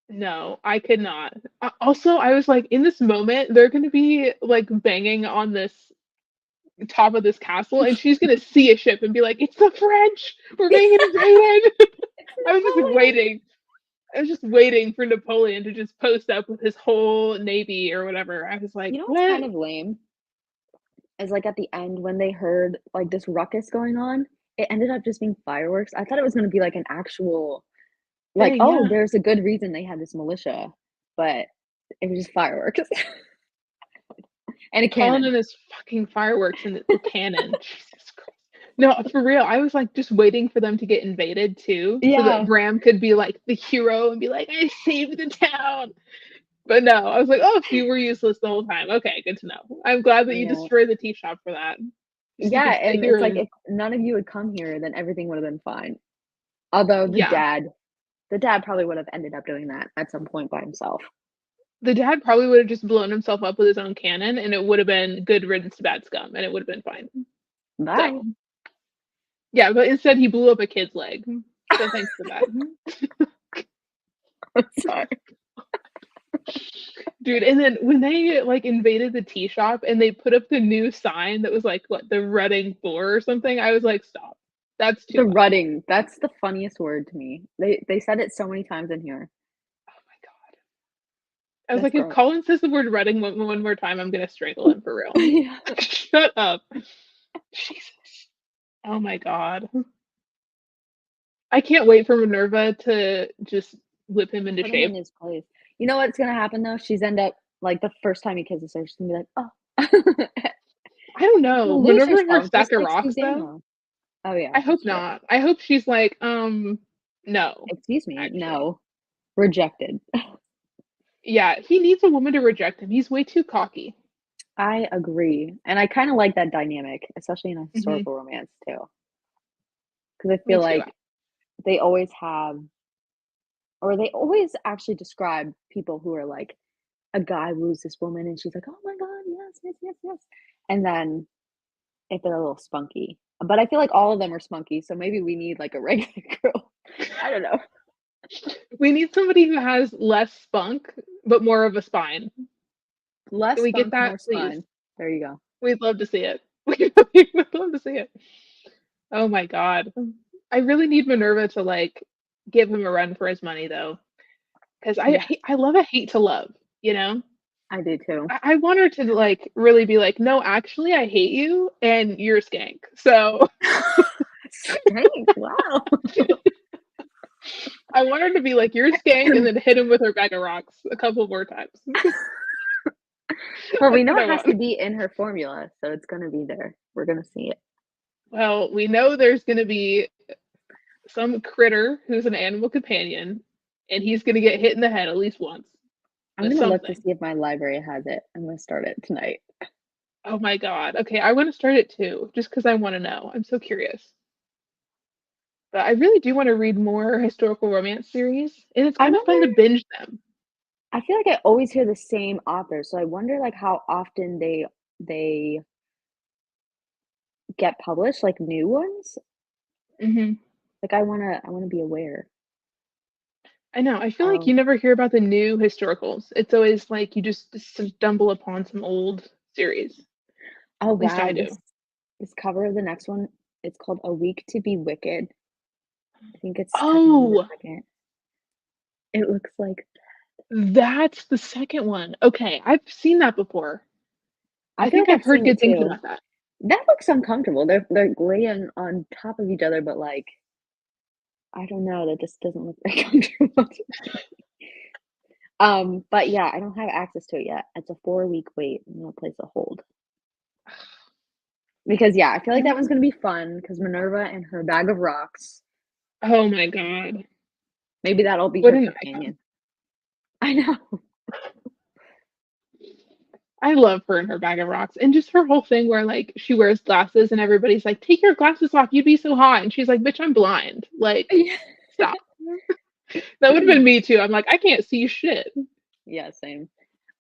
Speaker 1: No, I could not. Also, I was like, in this moment, they're gonna be like banging on this top of this castle, and she's gonna see a ship and be like, "It's the French! We're being invaded!"
Speaker 2: It's
Speaker 1: I was just
Speaker 2: Napoleon.
Speaker 1: waiting. I was just waiting for Napoleon to just post up with his whole navy or whatever. I was like,
Speaker 2: You know what's kind
Speaker 1: "What?"
Speaker 2: of lame? Is, like, at the end when they heard, like, this ruckus going on, it ended up just being fireworks. I thought it was gonna be, like, an actual like, "Oh,
Speaker 1: Yeah,
Speaker 2: there's a good reason they had this militia," but it was just fireworks and a
Speaker 1: calling
Speaker 2: cannon.
Speaker 1: in his fucking fireworks and the cannon. Jesus Christ. No, for real. I was like just waiting for them to get invaded too, so that
Speaker 2: Yeah.
Speaker 1: Bram could be like the hero and be like, "I saved the town." But no, I was like, "Oh, so you were useless the whole time." Okay, good to know. I'm glad that you
Speaker 2: Yeah.
Speaker 1: destroyed the tea shop for that. So you
Speaker 2: Yeah,
Speaker 1: could sit
Speaker 2: and
Speaker 1: here
Speaker 2: it's like
Speaker 1: and
Speaker 2: if none of you had come here, then everything would have been fine. Although
Speaker 1: yeah.
Speaker 2: the dad probably would have ended up doing that at some point by himself.
Speaker 1: The dad probably would have just blown himself up with his own cannon, and it would have been good riddance to bad scum, and it would have been fine.
Speaker 2: Bye.
Speaker 1: So yeah, but instead he blew up a kid's leg. So thanks for that.
Speaker 2: Sorry.
Speaker 1: Dude, and then when they like invaded the tea shop and they put up the new sign that was like what the Reading 4 or something, I was like, stop. That's too
Speaker 2: The
Speaker 1: much.
Speaker 2: rutting, that's the funniest word to me. They said it so many times in here.
Speaker 1: Oh my god. I was
Speaker 2: That's
Speaker 1: like, if
Speaker 2: gross.
Speaker 1: Colin says the word Reading one more time, I'm gonna strangle him for real.
Speaker 2: Yeah.
Speaker 1: Shut up. Jesus. Oh my god. I can't wait for Minerva to just whip him into
Speaker 2: Put him in
Speaker 1: shape.
Speaker 2: his place. You know what's gonna happen though? She's end up like the first time he kisses her, she's gonna be like, "Oh."
Speaker 1: I don't know.
Speaker 2: She'll lose
Speaker 1: Minerva and her
Speaker 2: herself
Speaker 1: stack
Speaker 2: just
Speaker 1: of
Speaker 2: like
Speaker 1: rocks though.
Speaker 2: Susanna. Oh yeah,
Speaker 1: I hope
Speaker 2: that's true.
Speaker 1: not. I hope she's like, no,
Speaker 2: Excuse me,
Speaker 1: actually.
Speaker 2: no. Rejected.
Speaker 1: Yeah, he needs a woman to reject him. He's way too cocky.
Speaker 2: I agree, and I kinda like that dynamic, especially in a
Speaker 1: Hmm.
Speaker 2: historical romance too, because I
Speaker 1: Me
Speaker 2: feel
Speaker 1: too.
Speaker 2: like they always have or they always actually describe people who are like, a guy woos this woman and she's like, "Oh my god, yes, yes, yes, yes." And then if they're a little spunky. But I feel like all of them are spunky, so maybe we need like a regular girl. I don't know.
Speaker 1: We need somebody who has less spunk, but more of a spine. Can
Speaker 2: Less
Speaker 1: we get
Speaker 2: spunk,
Speaker 1: that,
Speaker 2: more
Speaker 1: please?
Speaker 2: spine. There you go.
Speaker 1: We'd love to see it. We would love to see it. Oh my God. I really need Minerva to like give him a run for his money though. Because
Speaker 2: Yes,
Speaker 1: I love a hate to love, you know?
Speaker 2: I do too.
Speaker 1: I want her to like really be like, no, actually I hate you and you're a skank. So
Speaker 2: skank. Wow.
Speaker 1: I want her to be like, "You're skank," and then hit him with her bag of rocks a couple more times.
Speaker 2: Well, we
Speaker 1: That's
Speaker 2: know
Speaker 1: what I
Speaker 2: it has to
Speaker 1: want.
Speaker 2: be in her formula, so it's gonna be there. We're gonna see it.
Speaker 1: Well, we know there's gonna be some critter who's an animal companion, and he's gonna get hit in the head at least once
Speaker 2: I'm
Speaker 1: with
Speaker 2: gonna look to
Speaker 1: something.
Speaker 2: see if my library has it. I'm gonna start it tonight.
Speaker 1: Oh my god. Okay, I wanna start it too, just because I wanna know. I'm so curious. But I really do wanna read more historical romance series, and it's
Speaker 2: I
Speaker 1: kind of
Speaker 2: wonder
Speaker 1: fun to binge them.
Speaker 2: I feel like I always hear the same author, so I wonder, like, how often they get published, like, new ones?
Speaker 1: Mhm.
Speaker 2: Like, I wanna be aware.
Speaker 1: I know, I feel like you
Speaker 2: Um,
Speaker 1: never hear about the new historicals. It's always like you just stumble upon some old series.
Speaker 2: oh,
Speaker 1: At least
Speaker 2: wow,
Speaker 1: I
Speaker 2: this
Speaker 1: do.
Speaker 2: this cover of the next one, it's called A Week to Be Wicked. I think it's technically the
Speaker 1: Oh,
Speaker 2: second. It looks like
Speaker 1: that's the second one. Okay, I've seen that before.
Speaker 2: I
Speaker 1: I
Speaker 2: feel
Speaker 1: think
Speaker 2: like
Speaker 1: I've
Speaker 2: I've
Speaker 1: heard
Speaker 2: seen it
Speaker 1: good things
Speaker 2: too.
Speaker 1: about that.
Speaker 2: That looks uncomfortable. They're laying on top of each other, but, like, I don't know, that just doesn't look very comfortable to me. But yeah, I don't have access to it yet. It's a 4-week wait. I'm gonna place a hold. Because, yeah, I feel
Speaker 1: I
Speaker 2: like that
Speaker 1: don't
Speaker 2: one's gonna be fun. Because Minerva and her bag of rocks,
Speaker 1: Oh my god.
Speaker 2: maybe that'll be
Speaker 1: What
Speaker 2: her
Speaker 1: an icon.
Speaker 2: companion. I know.
Speaker 1: I love her and her bag of rocks, and just her whole thing where, like, she wears glasses and everybody's like, "Take your glasses off, you'd be so hot," and she's like, "Bitch, I'm blind." Like,
Speaker 2: Yeah.
Speaker 1: stop. That would've been me too. I'm like, "I can't see shit."
Speaker 2: Yeah, same.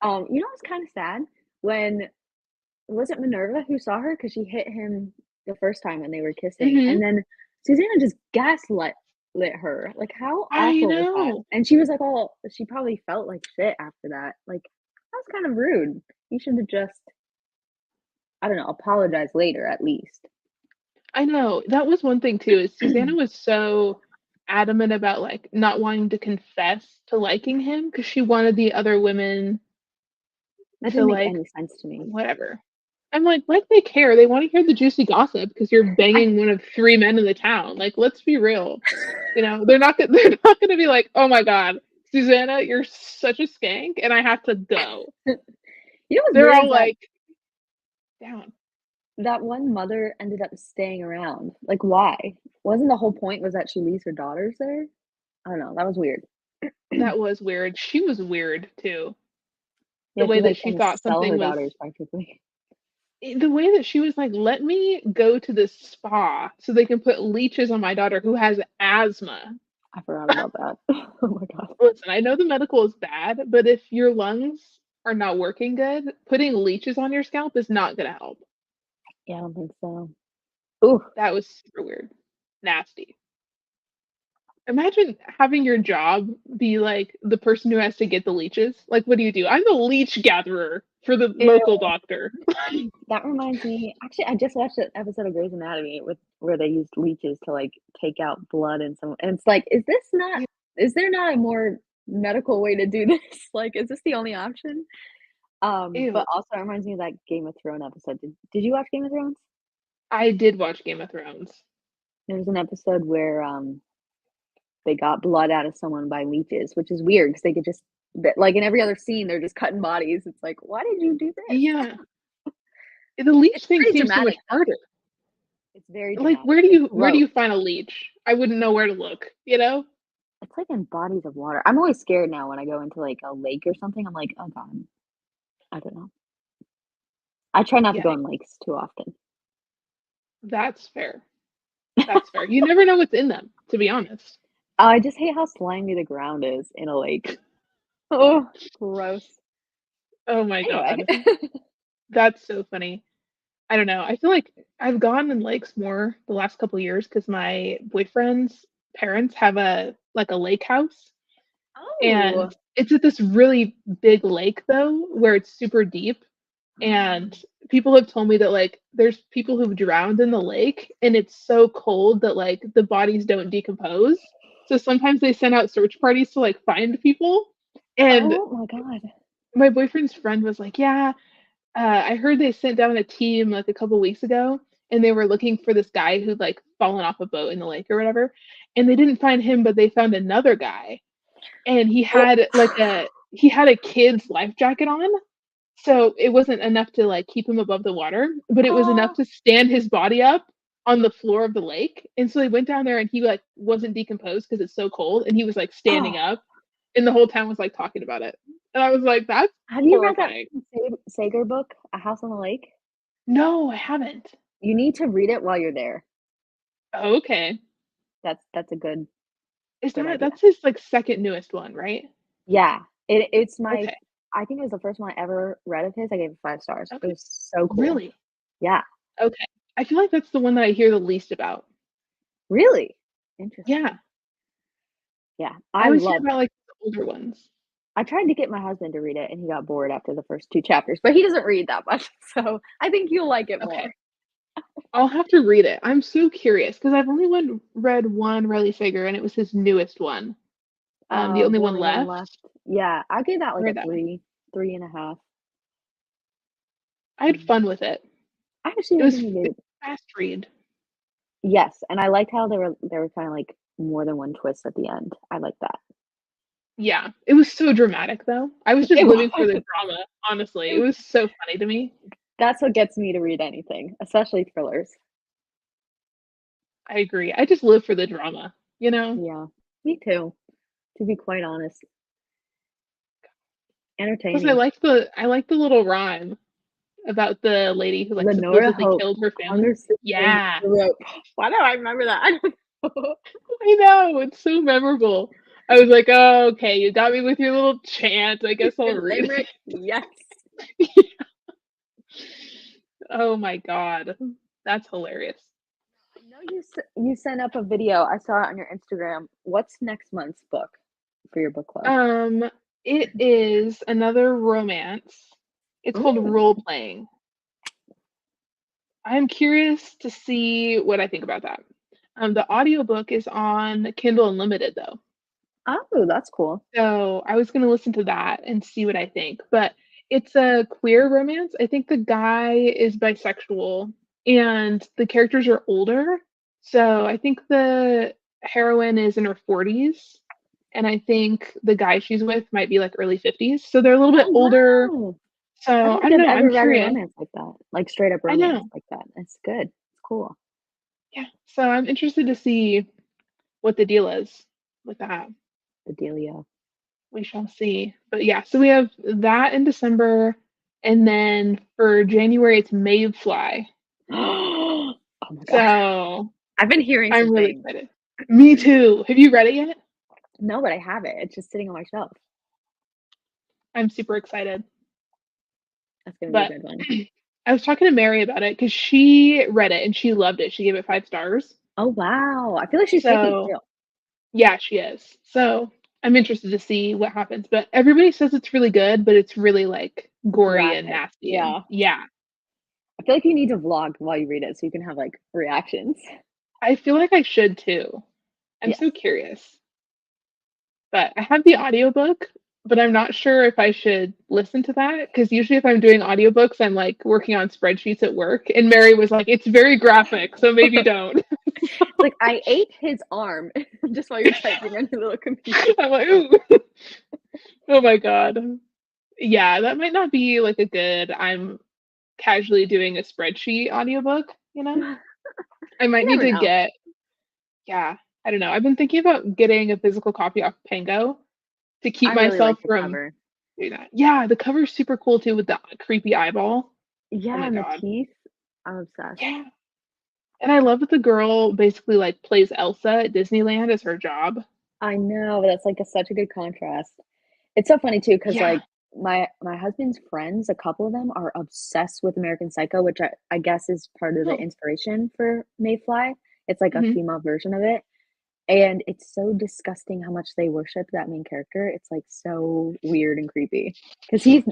Speaker 2: You know what's kinda sad? When was it Minerva who saw her? Because she hit him the first time when they were kissing,
Speaker 1: Mhm.
Speaker 2: and then Susanna just gaslit lit her. Like, how
Speaker 1: I
Speaker 2: awful was that?
Speaker 1: know.
Speaker 2: And she was like, "Oh," she probably felt like shit after that. Like, that was kind of rude. You should have just, I don't know, apologized later at least.
Speaker 1: I know. That was one thing too, is Susanna was so adamant about, like, not wanting to confess to liking him because she wanted the other women
Speaker 2: That
Speaker 1: to,
Speaker 2: didn't make
Speaker 1: like,
Speaker 2: any sense to me.
Speaker 1: whatever. I'm like they care. They wanna hear the juicy gossip because 'cause you're
Speaker 2: I
Speaker 1: banging one of 3 men in the town. Like, let's be real. You know, they're not go they're not gonna be like, "Oh my god, Susanna, you're such a skank, and I have to go."
Speaker 2: You know what's
Speaker 1: They're
Speaker 2: weird
Speaker 1: all
Speaker 2: is that
Speaker 1: like, "Down."
Speaker 2: that one mother ended up staying around. Like, why? Wasn't the whole point was that she leaves her daughters there? I don't know, that was weird.
Speaker 1: That was weird. She was weird too. The
Speaker 2: Yeah,
Speaker 1: way
Speaker 2: she's,
Speaker 1: that
Speaker 2: like,
Speaker 1: she
Speaker 2: trying to
Speaker 1: thought
Speaker 2: sell
Speaker 1: something
Speaker 2: her
Speaker 1: was
Speaker 2: daughters practically.
Speaker 1: the way that she was like, "Let me go to this spa so they can put leeches on my daughter who has asthma."
Speaker 2: I forgot about that. Oh my god.
Speaker 1: Listen, I know the medical is bad, but if your lungs are not working good, putting leeches on your scalp is not gonna help.
Speaker 2: Yeah, I don't think so. Ooh,
Speaker 1: That was super weird. Nasty. Imagine having your job be like the person who has to get the leeches. Like, what do? I'm the leech gatherer for the local
Speaker 2: ew.
Speaker 1: doctor.
Speaker 2: That reminds me actually, I just watched an episode of Grey's Anatomy with where they used leeches to, like, take out blood and some and it's like, is there not a more medical way to do this? Like, is this the only option? But
Speaker 1: Ew.
Speaker 2: also it reminds me of that Game of Thrones episode. Did you watch Game of Thrones?
Speaker 1: I did watch Game of Thrones.
Speaker 2: There was an episode where, they got blood out of someone by leeches, which is weird because they could just like, in every other scene, they're just cutting bodies. It's like, "Why did you do this?"
Speaker 1: Yeah. The leech
Speaker 2: It's
Speaker 1: thing
Speaker 2: pretty
Speaker 1: seems so much
Speaker 2: dramatic, though.
Speaker 1: harder.
Speaker 2: It's very
Speaker 1: Like,
Speaker 2: dramatic. It's
Speaker 1: where do
Speaker 2: gross.
Speaker 1: you find a leech? I wouldn't know where to look, you know?
Speaker 2: It's like in bodies of water. I'm always scared now when I go into, like, a lake or something. I'm like, "Oh god." I don't know. I try not to go
Speaker 1: Yikes.
Speaker 2: in lakes too often.
Speaker 1: That's fair. That's fair. You never know what's in them, to be honest.
Speaker 2: I just hate how slimy the ground is in a lake. Oh, gross.
Speaker 1: Oh my
Speaker 2: Anyway.
Speaker 1: god. That's so funny. I don't know. I feel like I've gone in lakes more the last couple years because my boyfriend's parents have a lake house, and
Speaker 2: Oh.
Speaker 1: it's at this really big lake though, where it's super deep, and people have told me that, like, there's people who've drowned in the lake, and it's so cold that, like, the bodies don't decompose. So sometimes they send out search parties to, like, find people, and
Speaker 2: Oh my god.
Speaker 1: my boyfriend's friend was like, "Yeah, I heard they sent down a team, like, a couple weeks ago, and they were looking for this guy who'd like fallen off a boat in the lake or whatever, and they didn't find him, but they found another guy, and
Speaker 2: Oh,
Speaker 1: he had a kid's life jacket on, so it wasn't enough to like keep him above the water, but it was enough
Speaker 2: oh,
Speaker 1: to stand his body up on the floor of the lake. And so they went down there and he like wasn't decomposed because it's so cold, and he was like standing
Speaker 2: oh.
Speaker 1: up, and the whole town was like talking about it. And I was like, that's
Speaker 2: Have you read that
Speaker 1: horrifying.
Speaker 2: Sager book, A House on the Lake?
Speaker 1: No, I haven't.
Speaker 2: You need to read it while you're there.
Speaker 1: Oh, okay.
Speaker 2: That's a
Speaker 1: Is
Speaker 2: good idea.
Speaker 1: that's his like second newest one, right?
Speaker 2: Yeah, it's my
Speaker 1: Okay.
Speaker 2: I think it was the first one I ever read of his. I gave it 5 stars. It
Speaker 1: Okay.
Speaker 2: was so cool.
Speaker 1: Really?
Speaker 2: Yeah,
Speaker 1: Okay. I feel like that's the one that I hear the least about.
Speaker 2: really? Interesting.
Speaker 1: Yeah.
Speaker 2: Yeah,
Speaker 1: I
Speaker 2: I
Speaker 1: always hear
Speaker 2: love
Speaker 1: about like the older ones.
Speaker 2: I tried to get my husband to read it, and he got bored after the first 2 chapters, but he doesn't read that much, so I think you'll like it
Speaker 1: Okay.
Speaker 2: more.
Speaker 1: I'll have to read it. I'm so curious because I've only read one Riley Sager, and it was his newest one. The only
Speaker 2: The
Speaker 1: one
Speaker 2: only one left.
Speaker 1: left.
Speaker 2: Yeah, I gave that
Speaker 1: I
Speaker 2: like a
Speaker 1: read that one.
Speaker 2: 3, 3.5.
Speaker 1: I had
Speaker 2: Mm.
Speaker 1: fun with it.
Speaker 2: I actually
Speaker 1: It
Speaker 2: I
Speaker 1: was
Speaker 2: think I gave it
Speaker 1: fast read.
Speaker 2: yes, and I liked how there were kinda like more than one twist at the end. I like that.
Speaker 1: Yeah, it was so dramatic though. I was just
Speaker 2: It
Speaker 1: living for
Speaker 2: was.
Speaker 1: the drama, honestly. It
Speaker 2: It
Speaker 1: was so funny to me.
Speaker 2: That's what gets me to read anything, especially thrillers.
Speaker 1: I agree. I just live for the drama, you know?
Speaker 2: Yeah, me too, to be quite honest.
Speaker 1: Plus
Speaker 2: Entertaining.
Speaker 1: I like the little rhyme about the lady who like
Speaker 2: Lenora
Speaker 1: supposedly
Speaker 2: Hope,
Speaker 1: killed her family.
Speaker 2: conversation
Speaker 1: Yeah.
Speaker 2: with the rope. Why do I remember that? I don't know.
Speaker 1: I know, it's so memorable. I was like, "Oh, okay, you got me with your little chant. I guess I'll
Speaker 2: Your
Speaker 1: read
Speaker 2: limerick, yes.
Speaker 1: it." Oh my god. That's hilarious.
Speaker 2: I know you sent up a video. I saw it on your Instagram. What's next month's book for your book club?
Speaker 1: Um, it is another romance. It's called
Speaker 2: Ooh.
Speaker 1: Role Playing. I'm curious to see what I think about that. The audiobook is on Kindle Unlimited though.
Speaker 2: Oh, that's cool.
Speaker 1: So I was gonna listen to that and see what I think. But it's a queer romance. I think the guy is bisexual and the characters are older. So I think the heroine is in her 40s, and I think the guy she's with might be like early 50s. So they're a little bit
Speaker 2: Oh,
Speaker 1: older.
Speaker 2: wow. I
Speaker 1: So
Speaker 2: don't
Speaker 1: I
Speaker 2: think
Speaker 1: don't
Speaker 2: I've
Speaker 1: know. I'm
Speaker 2: ever read a
Speaker 1: curious.
Speaker 2: romance like that, like straight up
Speaker 1: I
Speaker 2: romance
Speaker 1: know.
Speaker 2: like that. It's good. It's cool.
Speaker 1: Yeah. So I'm interested to see what the deal is with that.
Speaker 2: Bedelia.
Speaker 1: We shall see. But yeah, so we have that in December, and then for January it's Mayfly.
Speaker 2: Oh my god.
Speaker 1: So
Speaker 2: I've been hearing some
Speaker 1: I'm really
Speaker 2: things.
Speaker 1: excited. Me too. Have you read it yet?
Speaker 2: No, but I have it. It's just sitting on my shelf.
Speaker 1: I'm super excited.
Speaker 2: That's gonna be a
Speaker 1: But
Speaker 2: good one.
Speaker 1: I was talking to Mary about it because she read it and she loved it. She gave it 5 stars.
Speaker 2: Oh, wow. I feel like she's picky
Speaker 1: So
Speaker 2: too.
Speaker 1: yeah, she is. So I'm interested to see what happens. But everybody says it's really good, but it's really like gory and
Speaker 2: Graphic.
Speaker 1: nasty and
Speaker 2: Yeah.
Speaker 1: yeah.
Speaker 2: I feel like you need to vlog while you read it so you can have like reactions.
Speaker 1: I feel like I should too. I'm
Speaker 2: Yes.
Speaker 1: so curious. But I have the audiobook, but I'm not sure if I should listen to that because usually if I'm doing audiobooks, I'm like working on spreadsheets at work. And Mary was like, it's very graphic, so maybe don't.
Speaker 2: It's like I ate his arm just while you're typing on your little computer.
Speaker 1: I'm like, ooh, oh my God. Yeah, that might not be like a good, I'm casually doing a spreadsheet audiobook, you know? I might
Speaker 2: You
Speaker 1: need
Speaker 2: never
Speaker 1: to
Speaker 2: know.
Speaker 1: get, yeah, I don't know. I've been thinking about getting a physical copy off Pango to keep
Speaker 2: I really
Speaker 1: myself
Speaker 2: like the
Speaker 1: from
Speaker 2: cover.
Speaker 1: doing that. Yeah, the cover's super cool too with the creepy eyeball. Oh
Speaker 2: Yeah,
Speaker 1: my
Speaker 2: and the
Speaker 1: God.
Speaker 2: teeth. I'm obsessed.
Speaker 1: Yeah. And I love that the girl basically like plays Elsa at Disneyland as her job.
Speaker 2: I know, that's like such a good contrast. It's so funny too, because
Speaker 1: Yeah.
Speaker 2: like my husband's friends, a couple of them are obsessed with American Psycho, which I guess is part of the
Speaker 1: Oh.
Speaker 2: inspiration for Mayfly. It's like a
Speaker 1: Hmm.
Speaker 2: female version of it. And it's so disgusting how much they worship that main character. It's like so weird and creepy. Because he's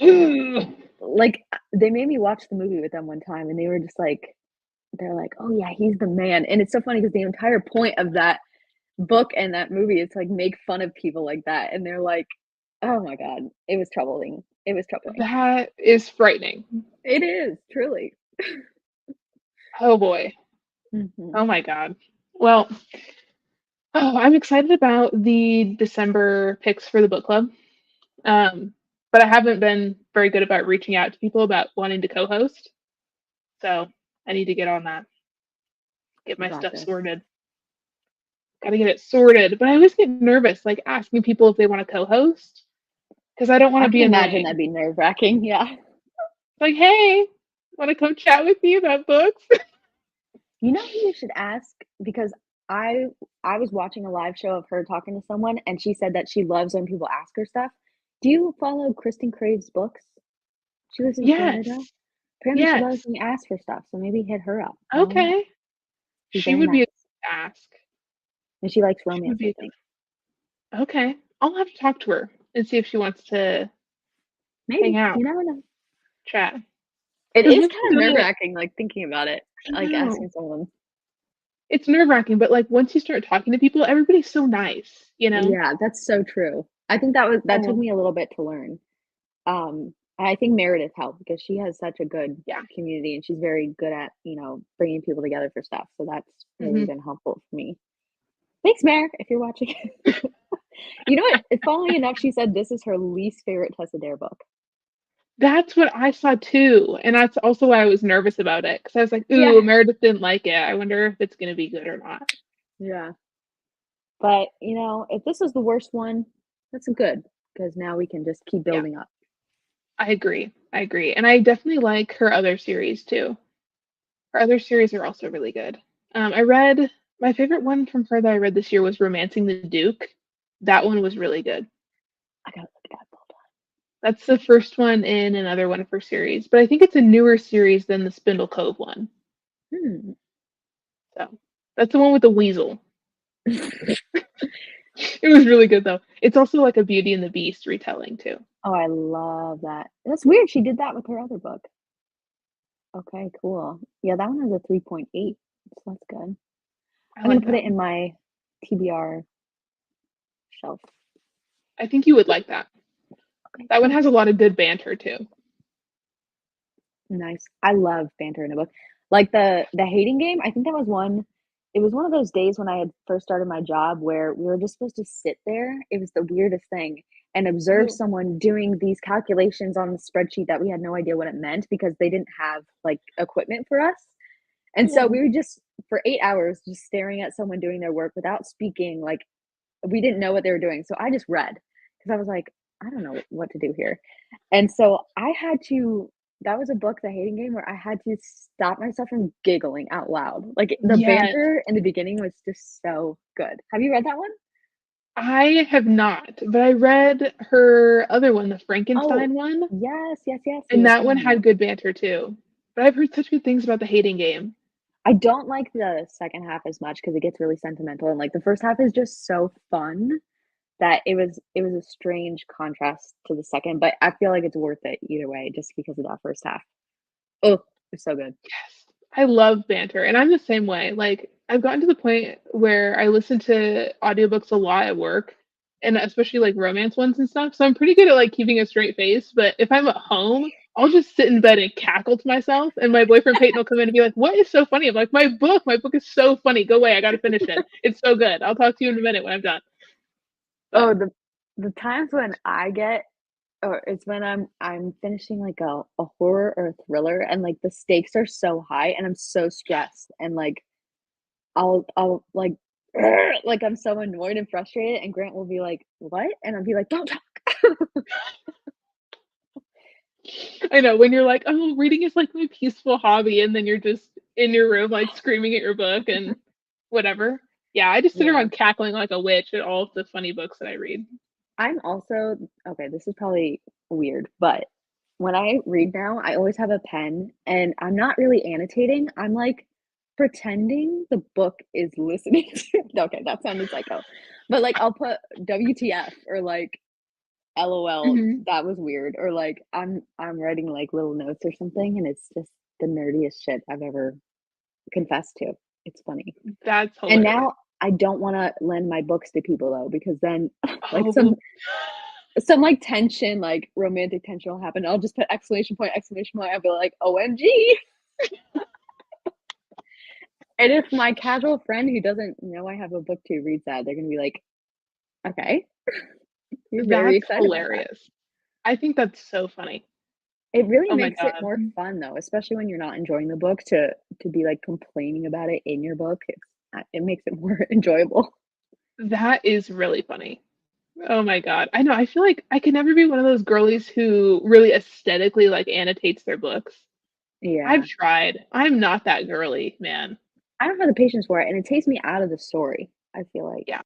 Speaker 2: like, they made me watch the movie with them one time and they were just like, they're like, oh yeah, he's the man. And it's so funny because the entire point of that book and that movie is to like make fun of people like that. And they're like, oh my God, it was troubling. It was troubling.
Speaker 1: That is frightening.
Speaker 2: It is, truly.
Speaker 1: Oh boy.
Speaker 2: Mhm.
Speaker 1: Oh my God. Well, I'm excited about the December picks for the book club. Um, but I haven't been very good about reaching out to people about wanting to co-host. So I need to get on that, get
Speaker 2: You
Speaker 1: my
Speaker 2: got
Speaker 1: stuff
Speaker 2: this.
Speaker 1: sorted. Got to get it sorted. But I always get nervous, like asking people if they want to co-host, because I don't want
Speaker 2: I
Speaker 1: to
Speaker 2: can
Speaker 1: be
Speaker 2: imagine that'd
Speaker 1: annoying.
Speaker 2: be nerve-wracking, yeah.
Speaker 1: Like, hey, want to come chat with me about books?
Speaker 2: You know who you should ask? Because I I was watching a live show of her talking to someone, and she said that she loves when people ask her stuff. Do you follow Kristen Crave's books? She lives in Canada.
Speaker 1: Yes,
Speaker 2: Apparently she loves
Speaker 1: yes.
Speaker 2: being asked for stuff, so maybe hit her up. I don't know.
Speaker 1: Okay.
Speaker 2: She's
Speaker 1: She
Speaker 2: very
Speaker 1: would be a
Speaker 2: nice,
Speaker 1: good ask.
Speaker 2: and she likes
Speaker 1: She would
Speaker 2: romance,
Speaker 1: be
Speaker 2: I
Speaker 1: a good.
Speaker 2: think.
Speaker 1: Okay. I'll have to talk to her and see if she wants to hang
Speaker 2: Maybe,
Speaker 1: out,
Speaker 2: you never know.
Speaker 1: chat.
Speaker 2: It
Speaker 1: Because
Speaker 2: is
Speaker 1: once you
Speaker 2: kinda
Speaker 1: go to,
Speaker 2: nerve-wracking, like, thinking about it,
Speaker 1: I
Speaker 2: like,
Speaker 1: know
Speaker 2: asking someone.
Speaker 1: it's nerve-wracking, but like once you start talking to people, everybody's so nice, you know?
Speaker 2: Yeah, that's so true. I think that took
Speaker 1: So
Speaker 2: me a little bit to learn. I think Meredith helped because she has such a good
Speaker 1: yeah.
Speaker 2: community and she's very good at, bringing people together for stuff. So that's really
Speaker 1: Hmm.
Speaker 2: been helpful for me. Thanks, Mer, if you're watching. You know what? Funnily enough, she said this is her least favorite Tessa Dare book.
Speaker 1: That's what I saw too, and that's also why I was nervous about it because I was like,
Speaker 2: Yeah.
Speaker 1: "Ooh, Meredith didn't like it. I wonder if it's gonna be good or not."
Speaker 2: Yeah. But, if this was the worst one, that's good because now we can just keep
Speaker 1: Yeah,
Speaker 2: building up.
Speaker 1: I agree. I agree, and I definitely like her other series too. Her other series are also really good. I read my favorite one from her that I read this year was *Romancing the Duke*. That one was really good.
Speaker 2: I gotta look at that.
Speaker 1: That's the first one in another one of her series, but I think it's a newer series than the Spindle Cove one.
Speaker 2: Hmm.
Speaker 1: So that's the one with the weasel. It was really good though. It's also like a Beauty and the Beast retelling too.
Speaker 2: Oh, I love that. That's weird. She did that with her other book. Okay, cool. Yeah, that one has a 3.8, so that's good.
Speaker 1: I
Speaker 2: I'm gonna
Speaker 1: like
Speaker 2: put
Speaker 1: that
Speaker 2: it in
Speaker 1: one.
Speaker 2: my TBR shelf.
Speaker 1: I think you would like that.
Speaker 2: Okay,
Speaker 1: That one
Speaker 2: cool.
Speaker 1: has a lot of good banter too.
Speaker 2: Nice. I love banter in a book. Like the hating game, I think that was one it was one of those days when I had first started my job where we were just supposed to sit there. It was the weirdest thing and observe
Speaker 1: Oh,
Speaker 2: someone doing these calculations on the spreadsheet that we had no idea what it meant because they didn't have like equipment for us. And so
Speaker 1: oh,
Speaker 2: we were just for 8 hours just staring at someone doing their work without speaking, like we didn't know what they were doing. So I just read because I was like, I don't know what to do here. And so I had to that was a book, The Hating Game, where I had to stop myself from giggling out loud. Like the
Speaker 1: yes.
Speaker 2: banter in the beginning was just so good. Have you read that one?
Speaker 1: I have not, but I read her other one, the
Speaker 2: Oh,
Speaker 1: Frankenstein one,
Speaker 2: yes, yes, yes. You
Speaker 1: and
Speaker 2: were
Speaker 1: that one
Speaker 2: telling me.
Speaker 1: had good banter too. But I've heard such good things about the hating game.
Speaker 2: I don't like the second half as much because it gets really sentimental and like the first half is just so fun that it was a strange contrast to the second, but I feel like it's worth it either way just because of that first half. Oh, it's so good.
Speaker 1: Yes. I love banter, and I'm the same way. Like, I've gotten to the point where I listen to audiobooks a lot at work, and especially like romance ones and stuff. So I'm pretty good at like keeping a straight face. But if I'm at home, I'll just sit in bed and cackle to myself, and my boyfriend Peyton will come in and be like, "What is so funny?" I'm like, My book is so funny. Go away, I gotta finish it. It's so good. I'll talk to you in a minute when I'm done." But
Speaker 2: Oh, the times when I get or it's when I'm finishing like a horror or a thriller and like the stakes are so high and I'm so stressed and like I'll like like I'm so annoyed and frustrated and Grant will be like, "What?" And I'll be like, "Don't talk."
Speaker 1: I know when you're like, "Oh, reading is like my peaceful hobby," and then you're just in your room like screaming at your book and whatever. Yeah, I just sit
Speaker 2: Yeah.
Speaker 1: around cackling like a witch at all of the funny books that I read.
Speaker 2: I'm also okay, this is probably weird, but when I read now, I always have a pen and I'm not really annotating. I'm like pretending the book is listening to okay, that sounded psycho. But like I'll put WTF or like LOL,
Speaker 1: Mhm.
Speaker 2: that was weird. Or like I'm writing like little notes or something and it's just the nerdiest shit I've ever confessed to. It's funny.
Speaker 1: That's
Speaker 2: And
Speaker 1: hilarious.
Speaker 2: now I don't want to lend my books to people though because then like
Speaker 1: Oh,
Speaker 2: like tension, like romantic tension will happen. I'll just put exclamation point, exclamation point. I'll be like, OMG. And if my casual friend who doesn't know I have a booktube reads that, they're gonna be like, "Okay, you're very
Speaker 1: That's
Speaker 2: excited about that."
Speaker 1: hilarious. I think that's so funny.
Speaker 2: It really
Speaker 1: Oh my
Speaker 2: makes it
Speaker 1: god.
Speaker 2: more fun though, especially when you're not enjoying the book to be, like, complaining about it in your book. It makes it more enjoyable.
Speaker 1: That is really funny. Oh my god. I know, I feel like I could never be one of those girlies who really aesthetically, like, annotates their books. I've
Speaker 2: Yeah.
Speaker 1: tried. I'm not that girly, man.
Speaker 2: I don't have the patience for it, and it takes me out of the story, I feel like.
Speaker 1: Yeah.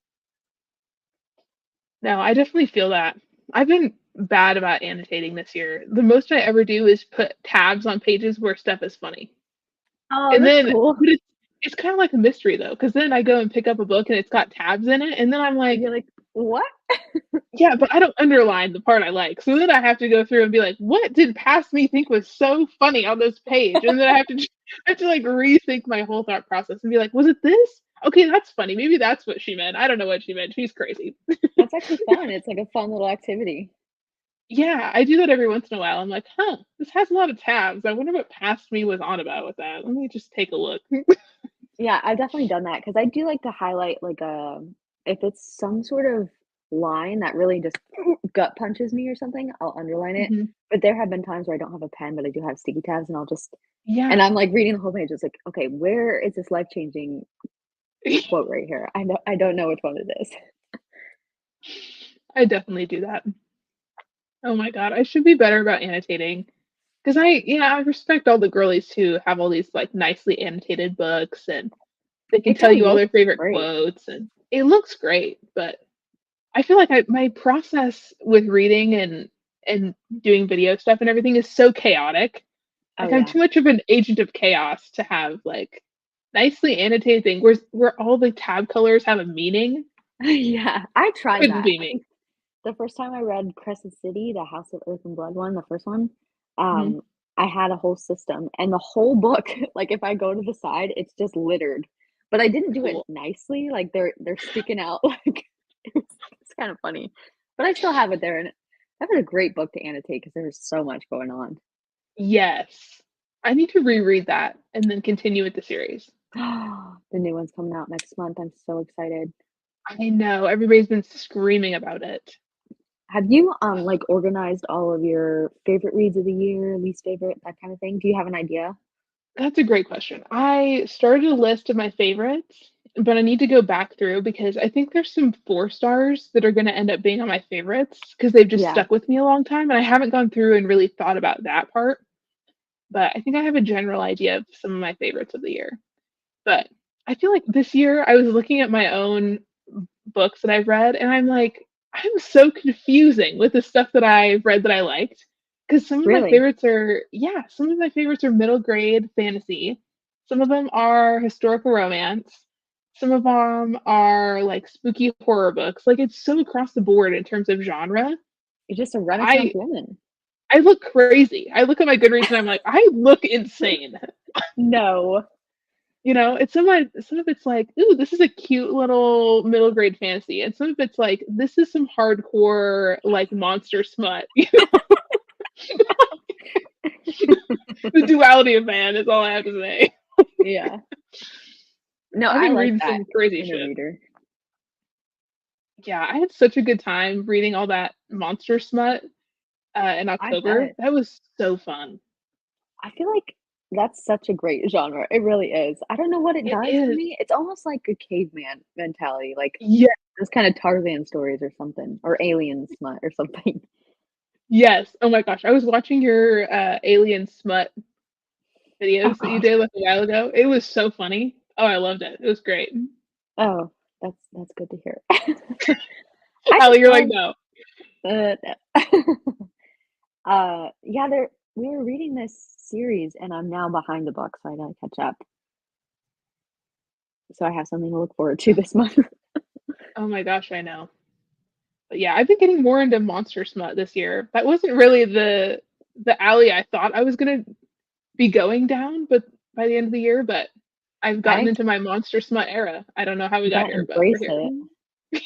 Speaker 1: No, I definitely feel that. I've been bad about annotating this year. The most I ever do is put tabs on pages where stuff is funny.
Speaker 2: Oh,
Speaker 1: And
Speaker 2: that's
Speaker 1: then
Speaker 2: cool.
Speaker 1: but it's kinda like a mystery though, because then I go and pick up a book and it's got tabs in it, and then I'm
Speaker 2: And
Speaker 1: like,
Speaker 2: you're like, "What?"
Speaker 1: "Yeah, but I don't underline the part I like." So then I have to go through and be like, "What did past me think was so funny on this page?" And then I have to, like, rethink my whole thought process and be like, "Was it this? Okay, that's funny. Maybe that's what she meant. I don't know what she meant. She's crazy."
Speaker 2: That's actually fun. It's like a fun little activity.
Speaker 1: Yeah, I do that every once in a while. I'm like, "Huh, this has a lot of tabs. I wonder what past me was on about with that. Let me just take a look."
Speaker 2: Yeah, I've definitely done that because I do like to highlight, like, if it's some sort of line that really just gut punches me or something, I'll underline it.
Speaker 1: Mhm.
Speaker 2: But there have been times where I don't have a pen, but I do have sticky tabs, and I'll just and
Speaker 1: Yeah.
Speaker 2: I'm, like, reading the whole page, it's like, "Okay, where is this life-changing quote right here?" I don't know which one it is.
Speaker 1: I definitely do that. Oh my god, I should be better about annotating. 'Cause I respect all the girlies who have all these, like, nicely annotated books, and they can
Speaker 2: It
Speaker 1: tell
Speaker 2: does
Speaker 1: you all
Speaker 2: look
Speaker 1: their favorite
Speaker 2: great.
Speaker 1: quotes, and it looks great, but I feel like my process with reading and doing video stuff and everything is so chaotic.
Speaker 2: Oh,
Speaker 1: Like, I'm
Speaker 2: yeah.
Speaker 1: too much of an agent of chaos to have, like, nicely annotated thing where all the tab colors have a meaning.
Speaker 2: Yeah, I tried
Speaker 1: Couldn't
Speaker 2: that.
Speaker 1: be
Speaker 2: I
Speaker 1: me.
Speaker 2: think the first time I read Crescent City, the House of Earth and Blood one, the first one,
Speaker 1: Mhm.
Speaker 2: um, I had a whole system, and the whole book, like, if I go to the side, it's just littered. But I didn't do it
Speaker 1: Cool.
Speaker 2: nicely, like, they're sticking out, like, it's kinda funny. But I still have it there, and that was a great book to annotate because there was so much going on.
Speaker 1: Yes. I need to reread that and then continue with the series.
Speaker 2: The new one's coming out next month, I'm so excited.
Speaker 1: I know, everybody's been screaming about it.
Speaker 2: Have you, like, organized all of your favorite reads of the year, least favorite, that kind of thing? Do you have an idea?
Speaker 1: That's a great question. I started a list of my favorites, but I need to go back through because I think there's some 4 stars that are gonna end up being on my favorites because 'cause they've just
Speaker 2: Yeah.
Speaker 1: stuck with me a long time, and I haven't gone through and really thought about that part, but I think I have a general idea of some of my favorites of the year. But I feel like this year I was looking at my own books that I've read, and I'm like, I'm so confusing with the stuff that I've read that I liked. Because
Speaker 2: Really?
Speaker 1: some of my favorites are middle grade fantasy. Some of them are historical romance. Some of them are like spooky horror books. Like it's so across the board in terms of genre.
Speaker 2: You're just a Renaissance
Speaker 1: I
Speaker 2: woman.
Speaker 1: I look crazy. I look at my Goodreads and I'm like, I look insane.
Speaker 2: No.
Speaker 1: Some of it's like, "Ooh, this is a cute little middle grade fantasy," and some of it's like, "This is some hardcore, like, monster smut." The duality of man is all I have to say.
Speaker 2: Yeah. No,
Speaker 1: I've
Speaker 2: I
Speaker 1: been
Speaker 2: like
Speaker 1: reading
Speaker 2: that
Speaker 1: some crazy
Speaker 2: in a
Speaker 1: shit.
Speaker 2: reader.
Speaker 1: Yeah, I had such a good time reading all that monster smut, in
Speaker 2: I
Speaker 1: October.
Speaker 2: bet.
Speaker 1: That was so fun.
Speaker 2: I feel like that's such a great genre. It really is. I don't know what it
Speaker 1: It
Speaker 2: does for
Speaker 1: is.
Speaker 2: me. It's almost like a caveman mentality, like
Speaker 1: Yeah,
Speaker 2: those kind of Tarzan stories or something, or alien smut or something.
Speaker 1: yes. Oh my gosh, I was watching your, alien smut
Speaker 2: Oh
Speaker 1: videos that you
Speaker 2: gosh.
Speaker 1: did, like, a while ago. It was so funny. Oh, I loved it. It was great.
Speaker 2: Oh, that's good to hear. I
Speaker 1: Allie,
Speaker 2: just
Speaker 1: you're like,
Speaker 2: love
Speaker 1: "No."
Speaker 2: no. Yeah, we were reading this series, and I'm now behind the book, so I gotta catch up. So I have something to look forward to this month.
Speaker 1: Oh my gosh, I know. But yeah, I've been getting more into monster smut this year. That wasn't really the alley I thought I was gonna be going down, but by the end of the year, but I've gotten
Speaker 2: Okay,
Speaker 1: into my monster smut era. I don't know how we
Speaker 2: you
Speaker 1: got
Speaker 2: gotta
Speaker 1: here, but we're
Speaker 2: embrace
Speaker 1: here.
Speaker 2: it.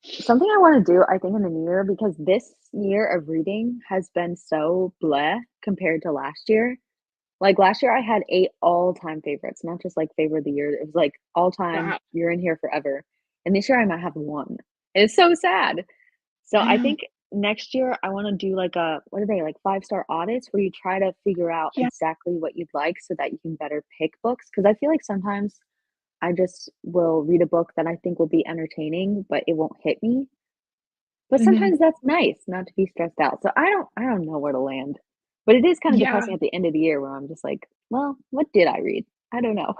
Speaker 2: Something I wanna do, I think, in the new year, because this year of reading has been so bleh compared to last year. Like, last year I had 8 all-time favorites, not just, like, favorite of the year. It was, like, all-time,
Speaker 1: Wow.
Speaker 2: you're in here forever. And this year I might have 1. It's so sad. So
Speaker 1: I
Speaker 2: I
Speaker 1: know.
Speaker 2: think next year I wanna do, like, a what are they, like, five-star audits where you try to figure out
Speaker 1: Yeah.
Speaker 2: exactly what you'd like so that you can better pick books. Because I feel like sometimes I just will read a book that I think will be entertaining, but it won't hit me. But
Speaker 1: Mhm.
Speaker 2: sometimes that's nice not to be stressed out. So I don't know where to land. But it is kinda
Speaker 1: Yeah.
Speaker 2: depressing at the end of the year where I'm just like, "Well, what did I read? I don't know."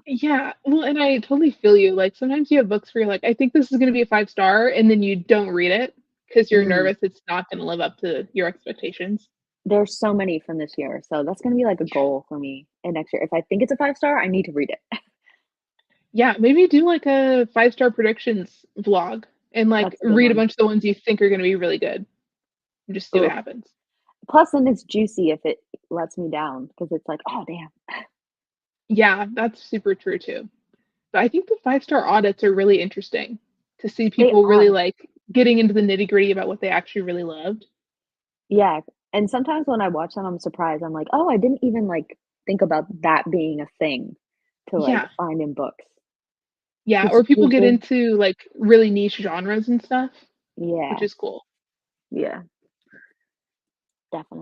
Speaker 1: Yeah. Well, and I totally feel you. Like, sometimes you have books where you're like, "I think this is gonna be a 5 star," and then you don't read it because 'cause you're
Speaker 2: Mm.
Speaker 1: nervous it's not gonna live up to your expectations.
Speaker 2: There's so many from this year, so that's gonna be, like, a goal for me in next year. If I think it's a 5 star, I need to read it.
Speaker 1: Yeah, maybe do, like, a 5 star predictions vlog and, like,
Speaker 2: That's a good
Speaker 1: read a
Speaker 2: one.
Speaker 1: bunch of the ones you think are gonna be really good and just see what
Speaker 2: Ooh.
Speaker 1: happens.
Speaker 2: Plus, then it's juicy if it lets me down because it's like, "Oh, damn."
Speaker 1: Yeah, that's super true too. But I think the 5 star audits are really interesting to see
Speaker 2: They
Speaker 1: people really,
Speaker 2: are.
Speaker 1: like, getting into the nitty-gritty about what they actually really loved.
Speaker 2: Yeah, and sometimes when I watch them, I'm surprised. I'm like, "Oh, I didn't even, like, think about that being a thing to, like,
Speaker 1: Yeah.
Speaker 2: find in books."
Speaker 1: Yeah,
Speaker 2: 'Cause
Speaker 1: or people get
Speaker 2: usually
Speaker 1: into, like, really niche genres and stuff, which
Speaker 2: yeah,
Speaker 1: is cool.
Speaker 2: yeah,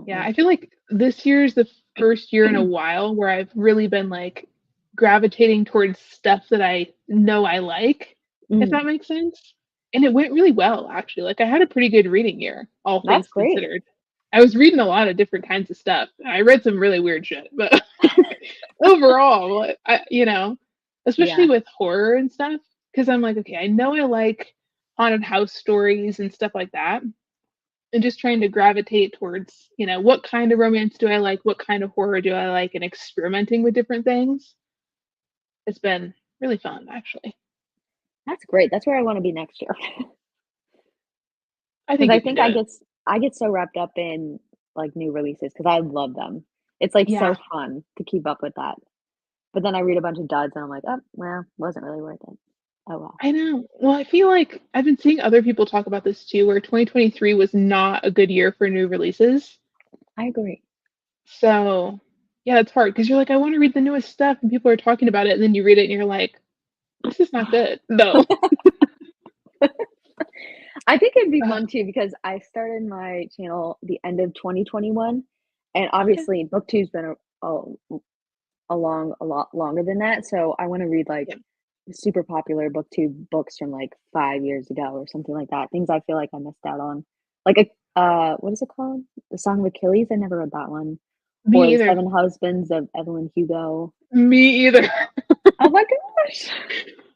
Speaker 1: Yeah,
Speaker 2: definitely.
Speaker 1: I feel like this year is the first year in a while where I've really been, like, gravitating towards stuff that I know I like, if
Speaker 2: Mm,
Speaker 1: that makes sense, and it went really well, actually, like, I had a pretty good reading year, all
Speaker 2: that's
Speaker 1: things
Speaker 2: great.
Speaker 1: considered. I was reading a lot of different kinds of stuff. I read some really weird shit, but overall, especially
Speaker 2: Yeah,
Speaker 1: with horror and stuff, because 'cause I'm like, "Okay, I know I like haunted house stories and stuff like that," and just trying to gravitate towards, what kind of romance do I like, what kind of horror do I like, and experimenting with different things. It's been really fun, actually.
Speaker 2: that's great. That's where I wanna be next year.
Speaker 1: I
Speaker 2: 'Cause
Speaker 1: think
Speaker 2: I
Speaker 1: you can
Speaker 2: think
Speaker 1: do it.
Speaker 2: I get so wrapped up in, like, new releases because I love them. It's, like, so
Speaker 1: Yeah,
Speaker 2: fun to keep up with that. But then I read a bunch of duds and I'm like, "Oh, well, wasn't really worth it." Oh, well.
Speaker 1: I know. Well, I feel like I've been seeing other people talk about this too, where 2023 was not a good year for new releases.
Speaker 2: I agree.
Speaker 1: So, yeah, it's hard because 'cause you're like, "I wanna read the newest stuff," and people are talking about it, and then you read it and you're like, "This is not good." No.
Speaker 2: I think it'd be
Speaker 1: Ugh,
Speaker 2: fun too because I started my channel the end of 2021, and
Speaker 1: okay.
Speaker 2: obviously booktube's been along a lot longer than that, so I wanna read, like,
Speaker 1: Yeah.
Speaker 2: super popular booktube books from, like, 5 years ago or something like that, things I feel like I missed out on. Like, what is it called? The Song of Achilles? I never read that one. Or
Speaker 1: Me
Speaker 2: The
Speaker 1: either.
Speaker 2: Seven Husbands of Evelyn Hugo.
Speaker 1: Me either.
Speaker 2: Oh my gosh!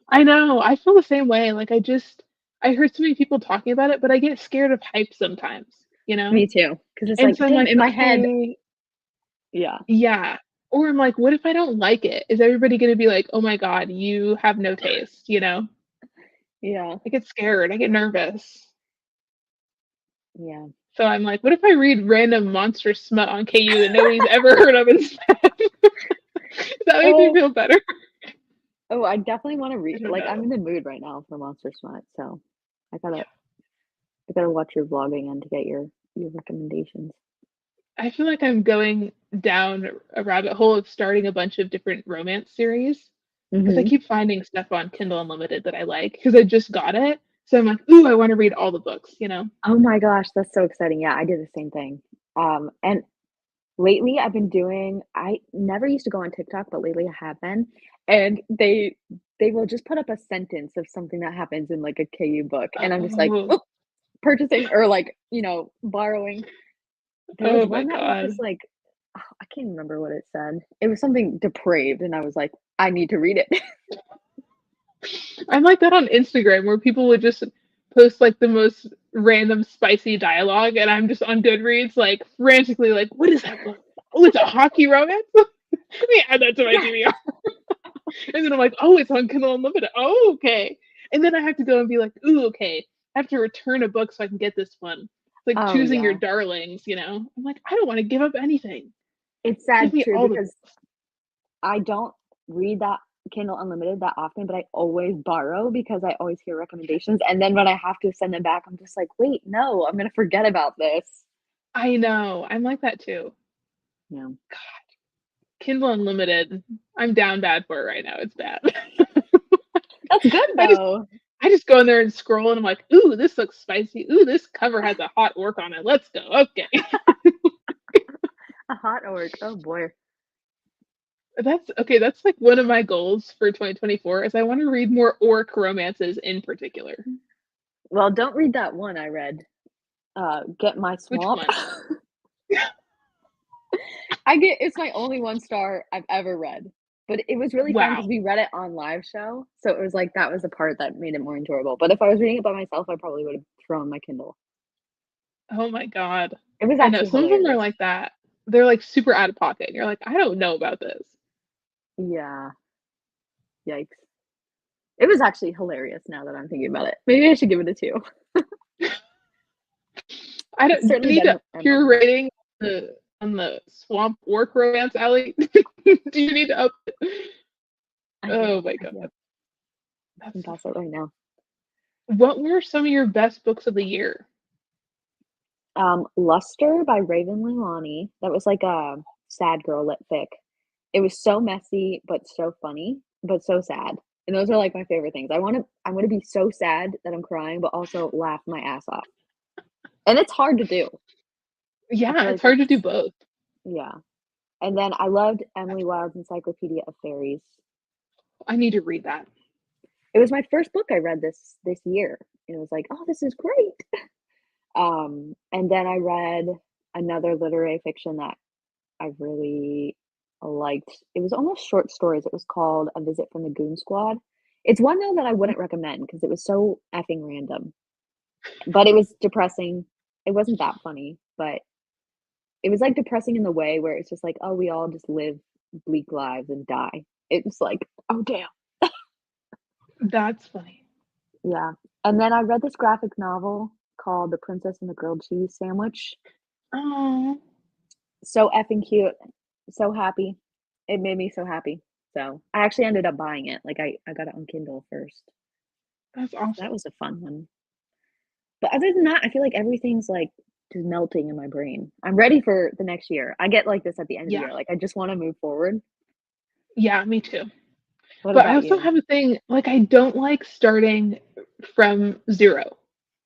Speaker 1: I know, I feel the same way, like, I heard so many people talking about it, but I get scared of hype sometimes, you know?
Speaker 2: Me too, because it's
Speaker 1: And
Speaker 2: like,
Speaker 1: so I'm
Speaker 2: damn,
Speaker 1: like,
Speaker 2: in my head
Speaker 1: "Okay."
Speaker 2: yeah,
Speaker 1: Yeah. Or I'm like, "What if I don't like it? Is everybody gonna be like, 'Oh my god, you have no taste,'" you know?
Speaker 2: yeah,
Speaker 1: I get scared, I get nervous.
Speaker 2: yeah.
Speaker 1: So I'm like, "What if I read random monster smut on KU that nobody's ever heard of instead?" Does that make me
Speaker 2: Oh,
Speaker 1: feel better?
Speaker 2: oh, I definitely wanna
Speaker 1: I
Speaker 2: read
Speaker 1: don't
Speaker 2: like, I'm
Speaker 1: know.
Speaker 2: in the mood right now for Monster Smut, so I
Speaker 1: Yeah.
Speaker 2: gotta I gotta watch your vlogging and to get your recommendations.
Speaker 1: I feel like I'm going down a rabbit hole of starting a bunch of different romance series. 'Cause I
Speaker 2: Mhm.
Speaker 1: keep finding stuff on Kindle Unlimited that I like because I just got it. So I'm like, "Ooh, I wanna read all the books," you know?
Speaker 2: Oh my gosh, that's so exciting. Yeah, I did the same thing. And lately I've been doing I never used to go on TikTok, but lately I have been, and they will just put up a sentence of something that happens in, like, a KU book, and I'm just like,
Speaker 1: Oh.
Speaker 2: "Oop," purchasing or, like, borrowing. There was
Speaker 1: Oh my
Speaker 2: one that was
Speaker 1: god.
Speaker 2: just like oh, I can't remember what it said. It was something depraved, and I was like, "I need to read it."
Speaker 1: I'm like that on Instagram where people would just post, like, the most random spicy dialogue, and I'm just on Goodreads, like, frantically like, "What is that book? Oh, it's a hockey romance? Let me add that to my
Speaker 2: Yeah.
Speaker 1: TBR." And then I'm like, "Oh, it's on Kindle Unlimited. Oh, okay." And then I have to go and be like, "Ooh, okay. I have to return a book so I can get this one." It's like
Speaker 2: Oh,
Speaker 1: choosing your
Speaker 2: yeah.
Speaker 1: darlings, you know? I'm like, "I don't wanna give up anything.
Speaker 2: It's
Speaker 1: Give
Speaker 2: sad
Speaker 1: me
Speaker 2: too
Speaker 1: all the."
Speaker 2: because I don't read that Kindle Unlimited that often, but I always borrow because I always hear recommendations, and then when I have to send them back, I'm just like, "Wait, no, I'm gonna forget about this."
Speaker 1: I know. I'm like that too.
Speaker 2: Yeah.
Speaker 1: Kindle Unlimited, I'm down bad for it right now. It's bad.
Speaker 2: That's good
Speaker 1: I just
Speaker 2: though.
Speaker 1: I just go in there and scroll, and I'm like, ooh, this looks spicy. Ooh, this cover has a hot orc on it. Let's go. Okay.
Speaker 2: A hot orc. Oh boy.
Speaker 1: That's okay. That's like one of my goals for 2024 is I want to read more orc romances in particular.
Speaker 2: Well, don't read that one I read. Get My
Speaker 1: Which
Speaker 2: Swamp.
Speaker 1: one?
Speaker 2: It's my only 1 star I've ever read. But it was really fun
Speaker 1: Wow.
Speaker 2: because we read it on live show. So it was like that was the part that made it more enjoyable. But if I was reading it by myself, I probably would have thrown my Kindle.
Speaker 1: Oh my God.
Speaker 2: It was
Speaker 1: I know
Speaker 2: actually
Speaker 1: some of them are
Speaker 2: hilarious.
Speaker 1: like that. They're like super out of pocket. You're like, I don't know about this.
Speaker 2: Yeah. Yikes. It was actually hilarious now that I'm thinking about it. Maybe I should give it a 2.
Speaker 1: I
Speaker 2: It's
Speaker 1: don't. Do you
Speaker 2: certainly
Speaker 1: need
Speaker 2: better
Speaker 1: a
Speaker 2: than
Speaker 1: pure
Speaker 2: mine.
Speaker 1: rating on the swamp orc romance, Allie? Do you need to up?
Speaker 2: I do.
Speaker 1: Oh my
Speaker 2: I do.
Speaker 1: God.
Speaker 2: I
Speaker 1: That's
Speaker 2: can
Speaker 1: so
Speaker 2: pass it right now.
Speaker 1: What were some of your best books of the year?
Speaker 2: Luster by Raven Leilani. That was like a sad girl lit fic. It was so messy, but so funny, but so sad. And those are like my favorite things. I want to be so sad that I'm crying, but also laugh my ass off. And it's hard to do. I
Speaker 1: Yeah,
Speaker 2: feel
Speaker 1: it's
Speaker 2: like
Speaker 1: hard to do
Speaker 2: that's
Speaker 1: both.
Speaker 2: yeah. And then I loved Emily Wilde's Encyclopedia of Fairies.
Speaker 1: I need to read that.
Speaker 2: It was my first book I read this year. And it was like, oh, this is great. And then I read another literary fiction that I really liked. It was almost short stories. It was called A Visit from the Goon Squad. It's one though that I wouldn't recommend because it was so effing random. But it was depressing. It wasn't that funny, but it was like depressing in the way where it's just like, oh, we all just live bleak lives and die. It was like, oh damn.
Speaker 1: That's funny.
Speaker 2: Yeah. And then I read this graphic novel called The Princess and the Grilled Cheese Sandwich.
Speaker 1: Oh,
Speaker 2: So effing cute. So happy. It made me so happy. So I actually ended up buying it. Like I got it on Kindle first.
Speaker 1: that's
Speaker 2: That
Speaker 1: awesome.
Speaker 2: was a fun one. But other than that, I feel like everything's like just melting in my brain. I'm ready for the next year. I get like this at the end of the
Speaker 1: Yeah,
Speaker 2: year. Like I just want to move forward.
Speaker 1: yeah, me too.
Speaker 2: What
Speaker 1: But I
Speaker 2: about
Speaker 1: also
Speaker 2: you?
Speaker 1: have a thing, like I don't like starting from zero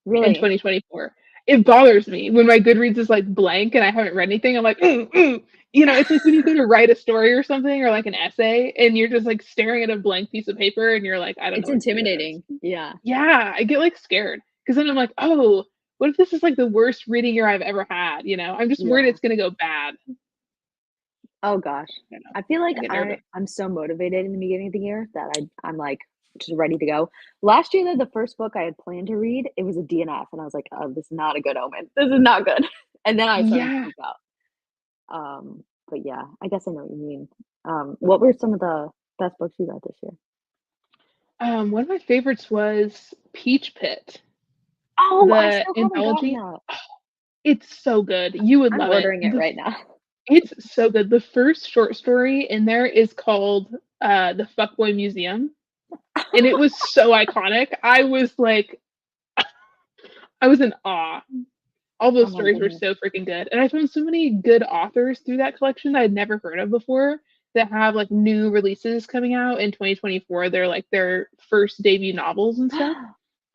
Speaker 1: in
Speaker 2: Really?
Speaker 1: 2024. It bothers me when my Goodreads is like blank and I haven't read anything. I'm like, it's like when you go to write a story or something or like an essay and you're just like staring at a blank piece of paper and you're like, I don't know
Speaker 2: It's
Speaker 1: what to do with this.
Speaker 2: intimidating. Yeah.
Speaker 1: Yeah, I get like scared because then I'm like, oh, what if this is like the worst reading year I've ever had? I'm just worried
Speaker 2: Yeah.
Speaker 1: it's gonna go bad.
Speaker 2: Oh gosh.
Speaker 1: I know.
Speaker 2: I feel like
Speaker 1: I get nervous.
Speaker 2: I'm so motivated in the beginning of the year that I'm like just ready to go. Last year, though, the first book I had planned to read, it was a DNF, and I was like, "Oh, this is not a good omen. This is not good." And then I started to
Speaker 1: Yeah.
Speaker 2: freak out. But yeah, I guess I know what you mean. What were some of the best books you read this year?
Speaker 1: One of my favorites was Peach Pit,
Speaker 2: Oh, I
Speaker 1: the
Speaker 2: still haven't gotten
Speaker 1: anthology.
Speaker 2: that.
Speaker 1: It's so good. You would
Speaker 2: I'm
Speaker 1: love it.
Speaker 2: ordering it right now.
Speaker 1: It's so good. The first short story in there is called The Fuckboy Museum, and it was so iconic. I was in awe. All
Speaker 2: Oh
Speaker 1: those
Speaker 2: my
Speaker 1: stories were
Speaker 2: goodness.
Speaker 1: so freaking good. And I found so many good authors through that collection that I'd never heard of before that have like new releases coming out in 2024. They're like their first debut novels and stuff.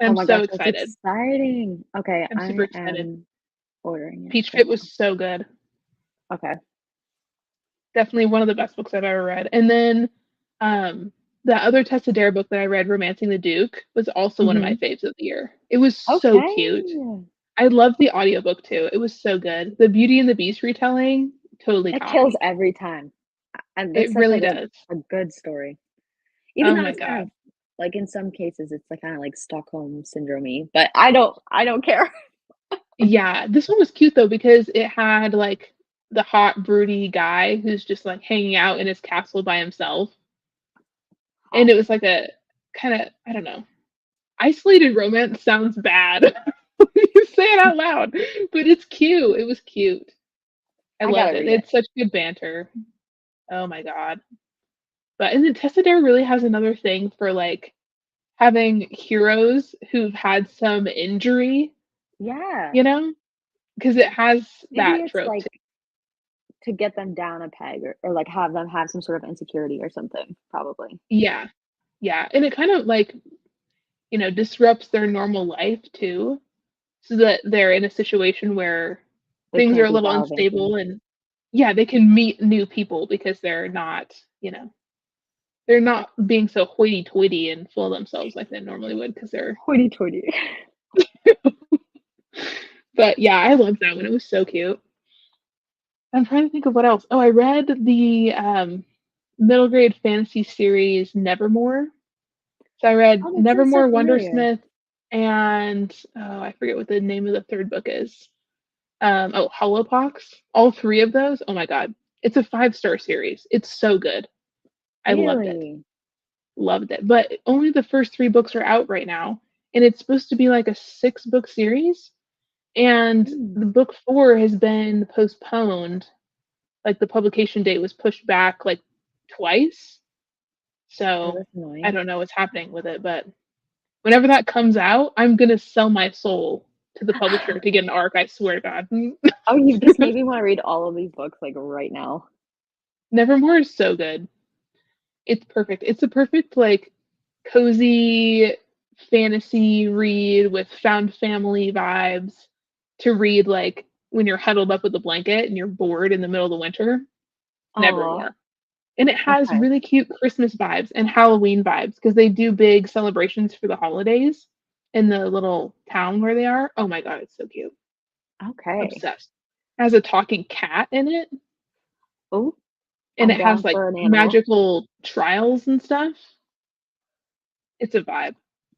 Speaker 2: Oh
Speaker 1: I'm
Speaker 2: my
Speaker 1: so
Speaker 2: gosh, that's
Speaker 1: excited.
Speaker 2: exciting. Okay,
Speaker 1: I'm super
Speaker 2: I
Speaker 1: excited.
Speaker 2: am ordering it
Speaker 1: Peach
Speaker 2: right
Speaker 1: Pit
Speaker 2: now.
Speaker 1: was so good.
Speaker 2: Okay.
Speaker 1: Definitely one of the best books I've ever read. And then the other Tessa Dare book that I read, Romancing the Duke, was also one of my
Speaker 2: Mhm.
Speaker 1: faves of the year. It was so cute.
Speaker 2: Okay.
Speaker 1: I loved the audiobook too. It was so good. The Beauty and the Beast retelling totally
Speaker 2: It
Speaker 1: caught
Speaker 2: kills
Speaker 1: me.
Speaker 2: every time, and that's
Speaker 1: It
Speaker 2: such
Speaker 1: really
Speaker 2: like
Speaker 1: does.
Speaker 2: a good story. Even
Speaker 1: Oh
Speaker 2: though
Speaker 1: my
Speaker 2: it's kind
Speaker 1: God.
Speaker 2: of like in some cases it's like kinda like Stockholm syndrome-y, but I don't care.
Speaker 1: Yeah, this one was cute though because it had like the hot broody guy who's just like hanging out in his castle by himself. And
Speaker 2: Hot.
Speaker 1: it was like a kind of, I don't know. Isolated romance sounds bad when you say it out loud, but it's cute. It was cute. I
Speaker 2: I
Speaker 1: loved
Speaker 2: gotta
Speaker 1: it.
Speaker 2: read it.
Speaker 1: It's such good banter. Oh my God. But and then Tessa Dare really has another thing for like having heroes who've had some injury,
Speaker 2: Yeah.
Speaker 1: you know? Because it has
Speaker 2: Maybe
Speaker 1: that
Speaker 2: it's
Speaker 1: trope
Speaker 2: like
Speaker 1: too.
Speaker 2: to get them down a peg or like have them have some sort of insecurity or something, probably.
Speaker 1: Yeah. Yeah. And it kind of like, disrupts their normal life too, so that they're in a situation where
Speaker 2: They
Speaker 1: things are
Speaker 2: can't
Speaker 1: a
Speaker 2: be
Speaker 1: little
Speaker 2: gallivanting.
Speaker 1: unstable and yeah, they can meet new people because they're not being so hoity-toity and full of themselves like they normally would because they're
Speaker 2: Hoity-toity.
Speaker 1: but yeah, I loved that one. It was so cute. I'm trying to think of what else. Oh, I read the middle grade fantasy series Nevermore. So I read
Speaker 2: Oh, that sounds so
Speaker 1: Nevermore,
Speaker 2: familiar.
Speaker 1: Wondersmith, and oh, I forget what the name of the third book is. Hollowpox. All three of those. Oh my god, it's a 5-star series. It's so good. I loved it.
Speaker 2: Really?
Speaker 1: Loved it. But only the first 3 books are out right now, and it's supposed to be like a 6-book series. And
Speaker 2: Mm.
Speaker 1: the book 4 has been postponed. Like the publication date was pushed back like twice.
Speaker 2: Oh,
Speaker 1: So
Speaker 2: that's
Speaker 1: I
Speaker 2: annoying.
Speaker 1: don't know what's happening with it, but whenever that comes out, I'm gonna sell my soul to the publisher to get an arc, I swear to God.
Speaker 2: Oh, you just made me wanna read all of these books, like, right now.
Speaker 1: Nevermore is so good. It's perfect. It's a perfect, like, cozy fantasy read with found family vibes to read, like, when you're huddled up with a blanket and you're bored in the middle of the winter.
Speaker 2: Aw,
Speaker 1: Nevermore. And it has
Speaker 2: okay.
Speaker 1: really cute Christmas vibes and Halloween vibes because they do big celebrations for the holidays in the little town where they are. Oh my god, it's so cute.
Speaker 2: Okay.
Speaker 1: Obsessed. Has a talking cat in it,
Speaker 2: Oh,
Speaker 1: and
Speaker 2: I'm
Speaker 1: it has
Speaker 2: down
Speaker 1: like
Speaker 2: for an animal.
Speaker 1: magical trials and stuff. It's a vibe.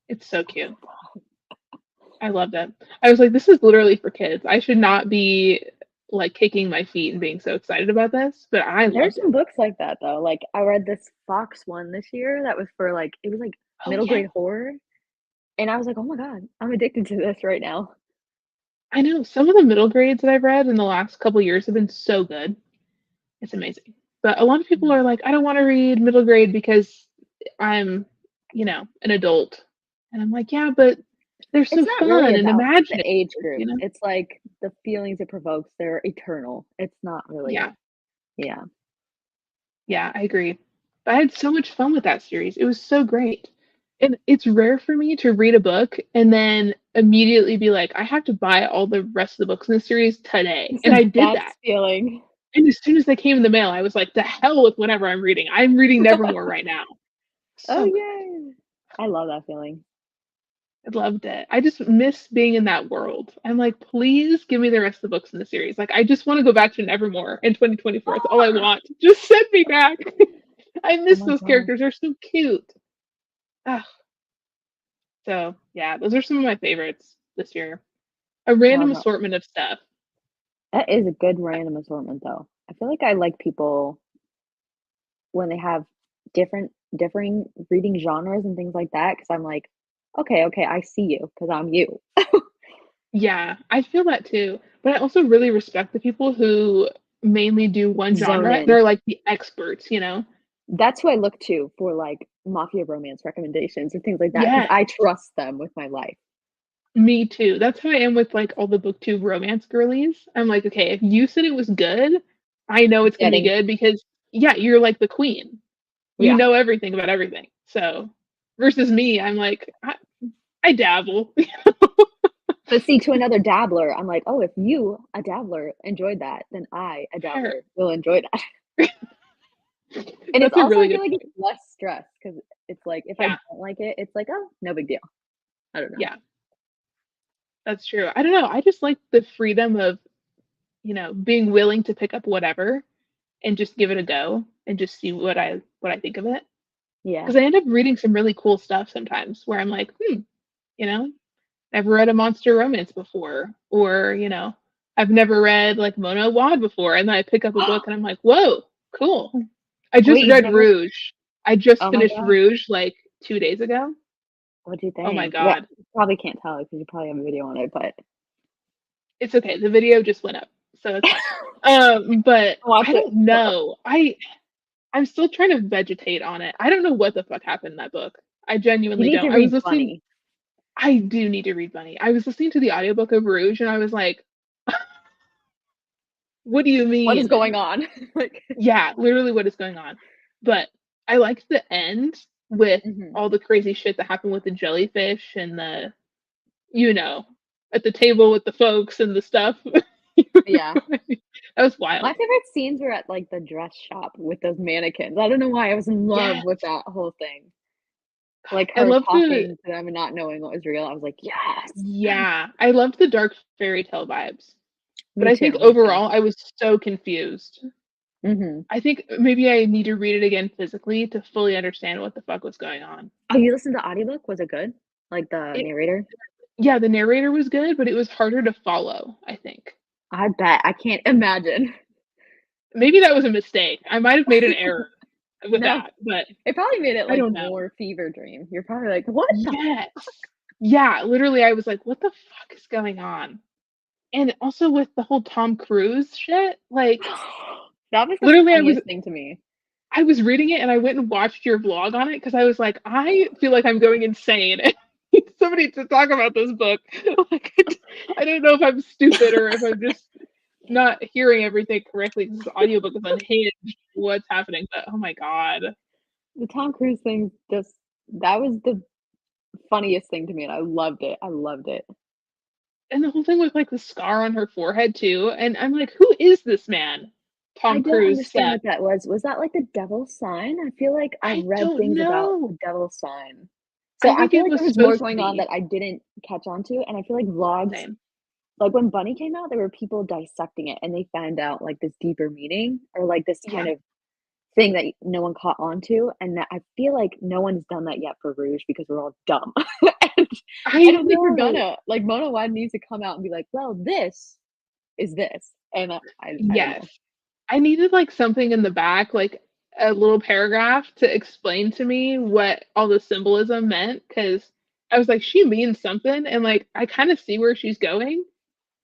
Speaker 1: It's so cute. I loved it. I was like, this is literally for kids. I should not be like kicking my feet and being so excited about this, but I
Speaker 2: There's
Speaker 1: loved
Speaker 2: some
Speaker 1: it.
Speaker 2: books like that, though, like, I read this Fox one this year that was for, like it was, like,
Speaker 1: Oh
Speaker 2: middle
Speaker 1: yeah.
Speaker 2: grade horror, and I was like, "Oh my god, I'm addicted to this right now."
Speaker 1: I know some of the middle grades that I've read in the last couple years have been so good. It's amazing. But a lot of people
Speaker 2: Mm.
Speaker 1: are like, I don't want to read middle grade because I'm, an adult. And I'm like, yeah, but they're
Speaker 2: It's
Speaker 1: so
Speaker 2: not really
Speaker 1: fun and
Speaker 2: about the
Speaker 1: imaginative,
Speaker 2: age group,
Speaker 1: you know?
Speaker 2: it's, like, the feelings it provokes, they're eternal. It's not really
Speaker 1: Yeah.
Speaker 2: yeah.
Speaker 1: Yeah, I agree. But I had so much fun with that series. It was so great. And it's rare for me to read a book and then immediately be like, I have to buy all the rest of the books in the series today.
Speaker 2: It's
Speaker 1: And I
Speaker 2: the
Speaker 1: did that.
Speaker 2: best feeling.
Speaker 1: And as soon as they came in the mail, I was like, the hell with whatever I'm reading. I'm reading Nevermore right now.
Speaker 2: Oh,
Speaker 1: So good.
Speaker 2: yay. I love that feeling.
Speaker 1: I loved it. I just miss being in that world. I'm like, please give me the rest of the books in the series. Like, I just want to go back to Nevermore in 2024. That's all I want. Just send me back. I
Speaker 2: Oh
Speaker 1: miss
Speaker 2: my
Speaker 1: those
Speaker 2: gosh.
Speaker 1: characters. They're so cute. Ah, so yeah, those are some of my favorites this year. A
Speaker 2: Wow,
Speaker 1: random
Speaker 2: that
Speaker 1: assortment of stuff.
Speaker 2: that is a good random assortment, though. I feel like I like people when they have differing reading genres and things like that, because 'cause I'm like, "Okay, okay, I see you, because 'cause I'm you."
Speaker 1: Yeah, I feel that too. But I also really respect the people who mainly do one
Speaker 2: Zone
Speaker 1: genre.
Speaker 2: in.
Speaker 1: They're like the experts.
Speaker 2: That's who I look to for, like, mafia romance recommendations and things like that, because
Speaker 1: Yes,
Speaker 2: I trust them with my life.
Speaker 1: me too. That's how I am with like all the booktube romance girlies. I'm like, okay, if you said it was good, I know it's gonna be
Speaker 2: Getting
Speaker 1: good because yeah, you're like the queen. You
Speaker 2: yeah.
Speaker 1: know everything about everything. So versus me, I'm like, I dabble.
Speaker 2: But see, to another dabbler, I'm like, "Oh, if you, a dabbler, enjoyed that, then I, a
Speaker 1: Sure.
Speaker 2: dabbler, will enjoy that." And it's
Speaker 1: That's a
Speaker 2: also
Speaker 1: really
Speaker 2: I feel
Speaker 1: good
Speaker 2: like it's
Speaker 1: point.
Speaker 2: less stress because it's like, if I
Speaker 1: Yeah,
Speaker 2: don't like it, it's like, "Oh, no big deal." I don't know.
Speaker 1: yeah, that's true. I don't know. I just like the freedom of, being willing to pick up whatever and just give it a go and just see what I think of it.
Speaker 2: Yeah.
Speaker 1: Because I end up reading some really cool stuff sometimes where I'm like, you know, never read a monster romance before, or I've never read like Mona Wad before, and then I pick up a book and I'm like, whoa, cool. I just
Speaker 2: Wait, you've
Speaker 1: read
Speaker 2: never
Speaker 1: Rouge. I just
Speaker 2: oh my
Speaker 1: finished
Speaker 2: god.
Speaker 1: Rouge like 2 days ago.
Speaker 2: What do you
Speaker 1: Oh my
Speaker 2: think? Yeah,
Speaker 1: god,
Speaker 2: you probably can't tell because you probably have a video on it, but
Speaker 1: it's okay. The video just went up, so it's fine. But
Speaker 2: watch
Speaker 1: I
Speaker 2: it.
Speaker 1: don't
Speaker 2: Well,
Speaker 1: know. I'm still trying to vegetate on it. I don't know what the fuck happened in that book. I
Speaker 2: you
Speaker 1: genuinely
Speaker 2: need
Speaker 1: don't.
Speaker 2: to
Speaker 1: I was
Speaker 2: read
Speaker 1: listening.
Speaker 2: Bunny.
Speaker 1: I do need to read Bunny. I was listening to the audiobook of Rouge, and I was like, what do you
Speaker 2: What is
Speaker 1: mean?
Speaker 2: going on? Like,
Speaker 1: Yeah, literally what is going on. But I liked the end with
Speaker 2: mhm.
Speaker 1: all the crazy shit that happened with the jellyfish and the, you know, at the table with the folks and the stuff.
Speaker 2: Yeah.
Speaker 1: That was
Speaker 2: My
Speaker 1: wild.
Speaker 2: favorite scenes were at, like, the dress shop with those mannequins. I don't know why I was in love
Speaker 1: Yes.
Speaker 2: with that whole thing. Like,
Speaker 1: I
Speaker 2: her
Speaker 1: love the
Speaker 2: talking to them and not knowing what was real. I was like, "Yes."
Speaker 1: Yeah, I loved the dark fairy tale vibes. But
Speaker 2: Me
Speaker 1: I think
Speaker 2: too, me too.
Speaker 1: overall I was so confused.
Speaker 2: Mhm.
Speaker 1: I think maybe I need to read it again physically to fully understand what the fuck was going on.
Speaker 2: Oh, you listened to audiobook? Was it good? Like, the
Speaker 1: It
Speaker 2: narrator?
Speaker 1: Yeah, the narrator was good, but it was harder to follow, I think.
Speaker 2: I bet. I can't imagine.
Speaker 1: Maybe that was a mistake. I might have made an error with
Speaker 2: No.
Speaker 1: that, but
Speaker 2: It probably made it,
Speaker 1: I
Speaker 2: like,
Speaker 1: don't know.
Speaker 2: more fever dream. You're probably like, "What the
Speaker 1: Yes. Yeah, literally, I was like, "What the fuck is going on?" And also with the whole Tom Cruise shit, like,
Speaker 2: That was the
Speaker 1: literally,
Speaker 2: funniest thing to me.
Speaker 1: I was reading it and I went and watched your vlog on it because I was like, "I feel like I'm going insane. I need somebody to talk about this book." Like, I don't know if I'm stupid or if I'm just not hearing everything correctly because this audiobook is unhinged. What's happening? But, oh my god.
Speaker 2: The Tom Cruise thing just that was the funniest thing to me, and I loved it. I loved it.
Speaker 1: And the whole thing with, like, the scar on her forehead too, and I'm like, "Who is this man?"
Speaker 2: I
Speaker 1: Tom
Speaker 2: don't
Speaker 1: Cruise
Speaker 2: understand
Speaker 1: said.
Speaker 2: what that was. Was that like the devil's sign? I feel like I've
Speaker 1: I
Speaker 2: read
Speaker 1: don't
Speaker 2: things about
Speaker 1: know.
Speaker 2: the devil's sign. So
Speaker 1: I
Speaker 2: I
Speaker 1: think
Speaker 2: feel
Speaker 1: it
Speaker 2: like
Speaker 1: was
Speaker 2: there was more
Speaker 1: supposed to
Speaker 2: going on
Speaker 1: be.
Speaker 2: that I didn't catch on to, and I feel like vlogs
Speaker 1: Same.
Speaker 2: like when Bunny came out, there were people dissecting it and they found out like this deeper meaning or like this
Speaker 1: Yeah.
Speaker 2: kind of thing that no one caught on to, and that I feel like no one's done that yet for Rouge because we're all dumb. And I
Speaker 1: I
Speaker 2: don't think we're
Speaker 1: know.
Speaker 2: gonna. Like, Mona Wad needs to come out and be like, "Well, this is this," and I don't
Speaker 1: Yes.
Speaker 2: know.
Speaker 1: I needed, like, something in the back, like, a little paragraph to explain to me what all the symbolism meant, because I was like, "She means something," and, like, I kinda see where she's going,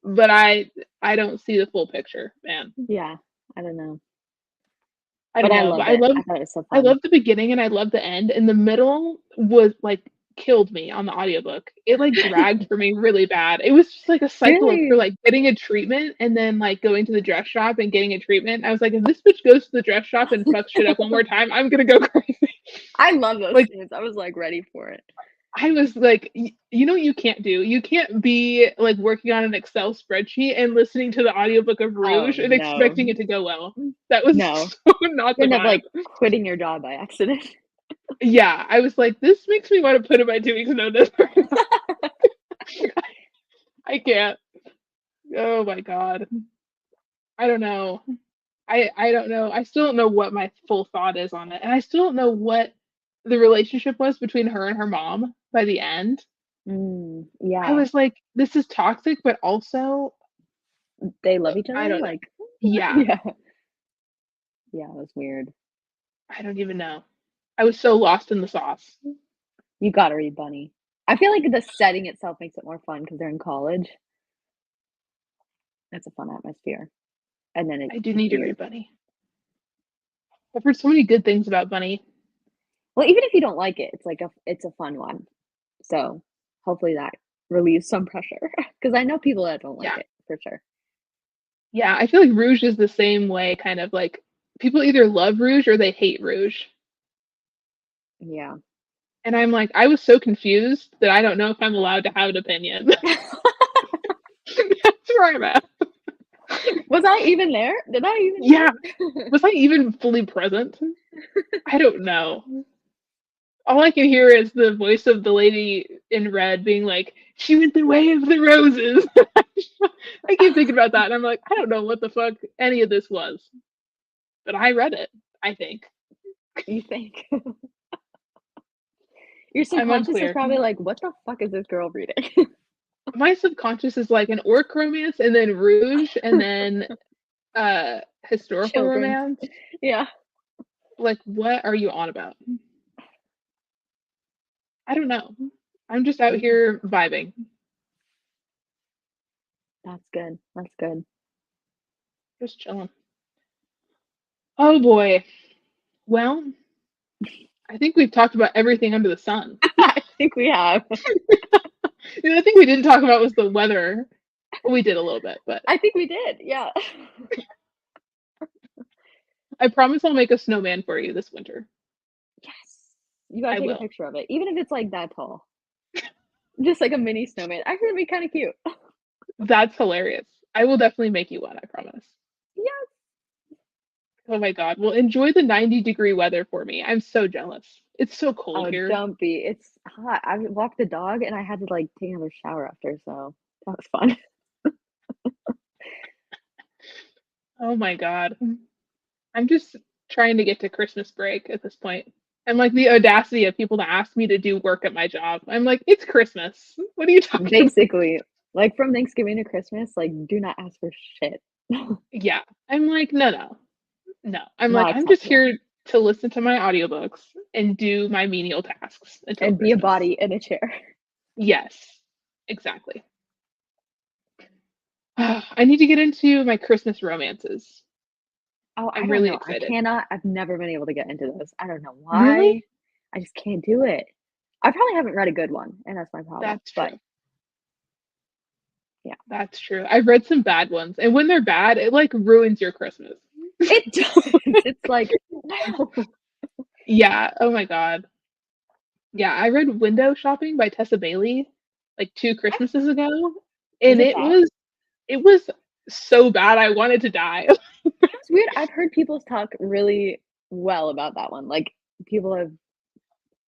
Speaker 1: but I don't see the full picture, man.
Speaker 2: Yeah, I don't know,
Speaker 1: I don't
Speaker 2: but I
Speaker 1: know, but
Speaker 2: loved it. I thought it was so
Speaker 1: I
Speaker 2: fun.
Speaker 1: love the beginning and I love the end, and the middle was, like, killed me on the audiobook. It, like, dragged for me really bad. It was just, like, a cycle of her,
Speaker 2: Really?
Speaker 1: like, getting a treatment and then, like, going to the dress shop and getting a treatment. I was like, "If this bitch goes to the dress shop and fucks shit up one more time, I'm gonna go crazy."
Speaker 2: I love those
Speaker 1: Like,
Speaker 2: scenes. I was, like, ready for it.
Speaker 1: I was like, you know what you can't do? You can't be, like, working on an Excel spreadsheet and listening to the audiobook of
Speaker 2: Oh,
Speaker 1: Rouge and
Speaker 2: no.
Speaker 1: expecting it to go well. That was
Speaker 2: No.
Speaker 1: so not
Speaker 2: You
Speaker 1: the
Speaker 2: end up,
Speaker 1: vibe.
Speaker 2: like, quitting your job by accident.
Speaker 1: Yeah, I was like, "This makes me wanna put in my 2 weeks notice." I can't. Oh my god. I don't know. I don't know. I still don't know what my full thought is on it, and I still don't know what the relationship was between her and her mom by the end. I
Speaker 2: Yeah.
Speaker 1: was like, "This is toxic, but also"
Speaker 2: They love each
Speaker 1: I
Speaker 2: other?
Speaker 1: don't know.
Speaker 2: Like
Speaker 1: Yeah,
Speaker 2: yeah. Yeah, it was weird.
Speaker 1: I don't even know. I was so lost in the sauce.
Speaker 2: You gotta read Bunny. I feel like the setting itself makes it more fun because 'cause they're in college. It's a fun atmosphere, and then
Speaker 1: I do
Speaker 2: it's
Speaker 1: need to
Speaker 2: weird.
Speaker 1: read Bunny. I've heard so many good things about Bunny.
Speaker 2: Well, even if you don't like it, it's a fun one. So, hopefully that relieves some pressure because I know people that don't like
Speaker 1: Yeah.
Speaker 2: it for sure.
Speaker 1: Yeah, I feel like Rouge is the same way, kind of like people either love Rouge or they hate Rouge.
Speaker 2: Yeah.
Speaker 1: And I'm like, I was so confused that I don't know if I'm allowed to have an opinion. That's where I'm at.
Speaker 2: Was I even there? Did I even
Speaker 1: Yeah.
Speaker 2: read?
Speaker 1: Was I even fully present? I don't know. All I can hear is the voice of the lady in red being like, "She went the way of the roses." I keep thinking about that and I'm like, I don't know what the fuck any of this was, but I read it, I think.
Speaker 2: You think? Your
Speaker 1: I'm
Speaker 2: subconscious is
Speaker 1: unclear.
Speaker 2: probably like, "What the fuck is this girl reading?"
Speaker 1: My subconscious is like an orc romance and then Rouge and then historical
Speaker 2: Children's.
Speaker 1: romance.
Speaker 2: Yeah,
Speaker 1: Like, what are you on about? I don't know. I'm just out
Speaker 2: yeah,
Speaker 1: here vibing,
Speaker 2: that's good, that's good.
Speaker 1: just chilling. Oh boy. Well, I think we've talked about everything under the sun.
Speaker 2: I think we have.
Speaker 1: The only thing we didn't talk about was the weather. We did a little bit, but
Speaker 2: I think we did, yeah.
Speaker 1: I promise I'll make a snowman for you this winter.
Speaker 2: Yes. You gotta
Speaker 1: I
Speaker 2: take a
Speaker 1: will.
Speaker 2: picture of it, even if it's, like, that tall. Just like a mini snowman. I think it'd be kinda cute.
Speaker 1: That's hilarious. I will definitely make you one, I promise.
Speaker 2: Yes.
Speaker 1: Oh my god. Well, enjoy the 90-degree weather for me. I'm so jealous. It's so cold
Speaker 2: Oh,
Speaker 1: here.
Speaker 2: don't be. It's hot. I walked the dog and I had to, like, take another shower after, so that was fun.
Speaker 1: Oh my god. I'm just trying to get to Christmas break at this point. And like the audacity of people to ask me to do work at my job. I'm like, it's Christmas. What are you talking about?
Speaker 2: Basically, like, from Thanksgiving to Christmas, like, do not ask for shit.
Speaker 1: Yeah. I'm like, no, no, no. I'm like,
Speaker 2: Not
Speaker 1: I'm just
Speaker 2: acceptable.
Speaker 1: here to listen to my audiobooks and do my menial tasks until
Speaker 2: And be a
Speaker 1: Christmas.
Speaker 2: body in a chair.
Speaker 1: Yes, exactly. I need to get into my Christmas romances.
Speaker 2: Oh, I
Speaker 1: I'm
Speaker 2: don't
Speaker 1: really
Speaker 2: know.
Speaker 1: excited.
Speaker 2: I've never been able to get into those. I don't know
Speaker 1: Really?
Speaker 2: why. I just can't do it. I probably haven't read a good one, and that's my problem.
Speaker 1: That's
Speaker 2: But
Speaker 1: true.
Speaker 2: yeah.
Speaker 1: That's true. I've read some bad ones, and when they're bad, it like ruins your Christmas.
Speaker 2: It does. It's like, no.
Speaker 1: Yeah. Oh my God. Yeah, I read Window Shopping by Tessa Bailey like 2 Christmases ago,
Speaker 2: Was
Speaker 1: and
Speaker 2: it bad?
Speaker 1: it was so bad I wanted to die.
Speaker 2: It's weird. I've heard people talk really well about that one. Like, people have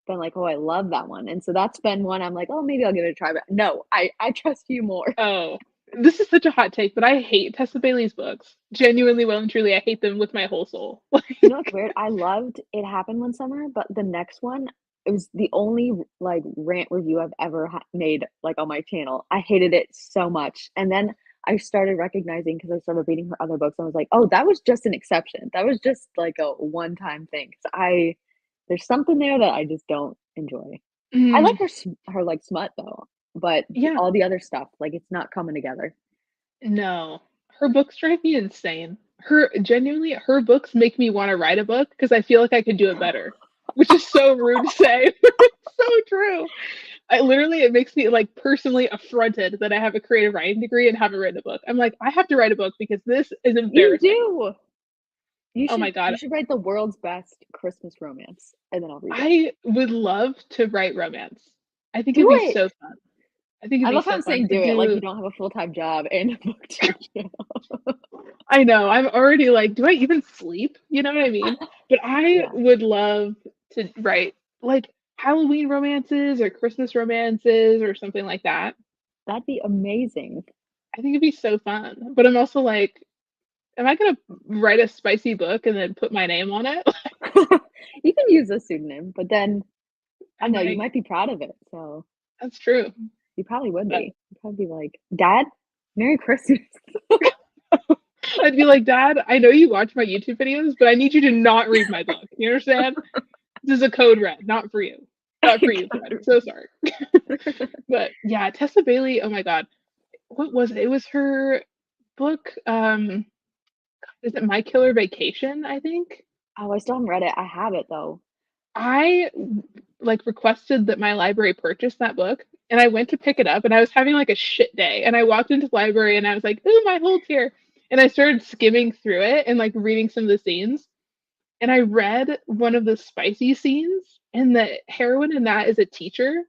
Speaker 2: been like, "Oh, I love that one." And so that's been one I'm like, "Oh, maybe I'll give it a try." But no, I trust you more.
Speaker 1: Oh, this is such a hot take, but I hate Tessa Bailey's books. Genuinely, well and truly, I hate them with my whole soul.
Speaker 2: You know what's weird? I loved It Happened One Summer, but the next one, it was the only, like, rant review I've ever made, like, on my channel. I hated it so much, and then I started recognizing because I started reading her other books, I was like, "Oh, that was just an exception. That was just, like, a one-time thing." 'Cause there's something there that I just don't enjoy. I like
Speaker 1: Mm,
Speaker 2: her, like, smut, though, but
Speaker 1: yeah,
Speaker 2: all the other stuff, like, it's not coming together.
Speaker 1: no. Her books drive me insane. Her books make me wanna write a book because I feel like I could do it better, which is so rude to say. It's so true. It makes me, like, personally affronted that I have a creative writing degree and haven't written a book. I'm like, "I have to write a book because this is
Speaker 2: You
Speaker 1: embarrassing."
Speaker 2: do!
Speaker 1: Oh my god.
Speaker 2: You should write the world's best Christmas romance, and then I'll read it.
Speaker 1: I would love to write romance. I think it'd
Speaker 2: Do
Speaker 1: be
Speaker 2: it!
Speaker 1: so fun. I think it'd
Speaker 2: I
Speaker 1: be
Speaker 2: love how
Speaker 1: so
Speaker 2: I'm
Speaker 1: fun
Speaker 2: saying
Speaker 1: to
Speaker 2: do it, like
Speaker 1: do.
Speaker 2: you don't have a full-time job and a booktube channel.
Speaker 1: I know, I'm already like, "Do I even sleep?" You know what I mean? But I
Speaker 2: Yeah,
Speaker 1: would love to write, like, Halloween romances or Christmas romances or something like that.
Speaker 2: that'd be amazing.
Speaker 1: I think it'd be so fun. But I'm also like, "Am I gonna write a spicy book and then put my name on it?"
Speaker 2: You can use a pseudonym, but then I
Speaker 1: I
Speaker 2: don't know, you
Speaker 1: might.
Speaker 2: might be proud of it, so
Speaker 1: That's true.
Speaker 2: you probably would
Speaker 1: But
Speaker 2: be. You'd probably be like, "Dad, Merry Christmas."
Speaker 1: I'd be like, "Dad, I know you watch my YouTube videos, but I need you to not read my book. You understand? This is a code red, not for you. Not for you, Dad. So sorry." But yeah, Tessa Bailey, oh my god. What was it? It was her book, is it My Killer Vacation, I think?
Speaker 2: Oh, I still haven't read it. I have it though.
Speaker 1: I like requested that my library purchase that book and I went to pick it up and I was having like a shit day and I walked into the library and I was like, "Ooh, my holds here." And I started skimming through it and like reading some of the scenes and I read one of the spicy scenes and the heroine in that is a teacher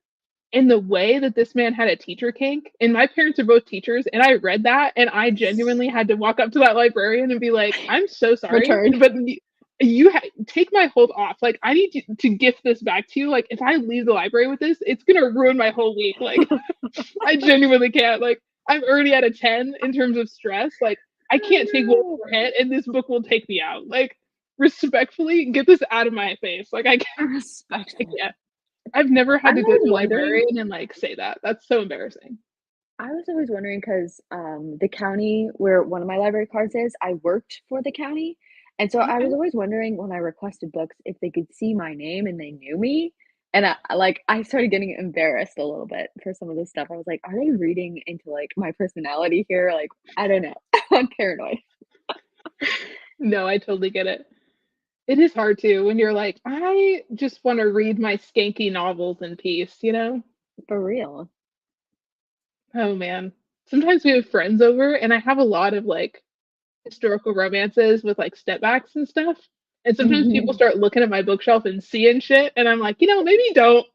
Speaker 1: and the way that this man had a teacher kink and my parents are both teachers and I read that and I genuinely had to walk up to that librarian and be like, "I'm so sorry,
Speaker 2: Return.
Speaker 1: but take my hold off. Like I need to gift this back to you. Like if I leave the library with this, it's gonna ruin my whole week. Like I genuinely can't. Like I'm already at a 10 in terms of stress. Like I can't take one
Speaker 2: Oh,
Speaker 1: more hit and this book will take me out. Like respectfully, get this out of my face. Like
Speaker 2: no.
Speaker 1: I
Speaker 2: Respectful.
Speaker 1: can't. I've never had
Speaker 2: I'm
Speaker 1: to go
Speaker 2: always
Speaker 1: to a
Speaker 2: wondering
Speaker 1: librarian and like say that. That's so embarrassing.
Speaker 2: I was always wondering because the county where one of my library cards is, I worked for the county, and so I
Speaker 1: Okay.
Speaker 2: was always wondering when I requested books if they could see my name and they knew me, and I started getting embarrassed a little bit for some of this stuff. I was like, "Are they reading into, like, my personality here?" Like, I don't know. I'm paranoid.
Speaker 1: No, I totally get it. It is hard too when you're like, I just want to read my skanky novels in peace, you know?
Speaker 2: For real.
Speaker 1: Oh man. sometimes we have friends over, and I have a lot of like historical romances with like stepbacks and stuff. And sometimes people
Speaker 2: Mhm.
Speaker 1: start looking at my bookshelf and seeing shit, and I'm like, maybe don't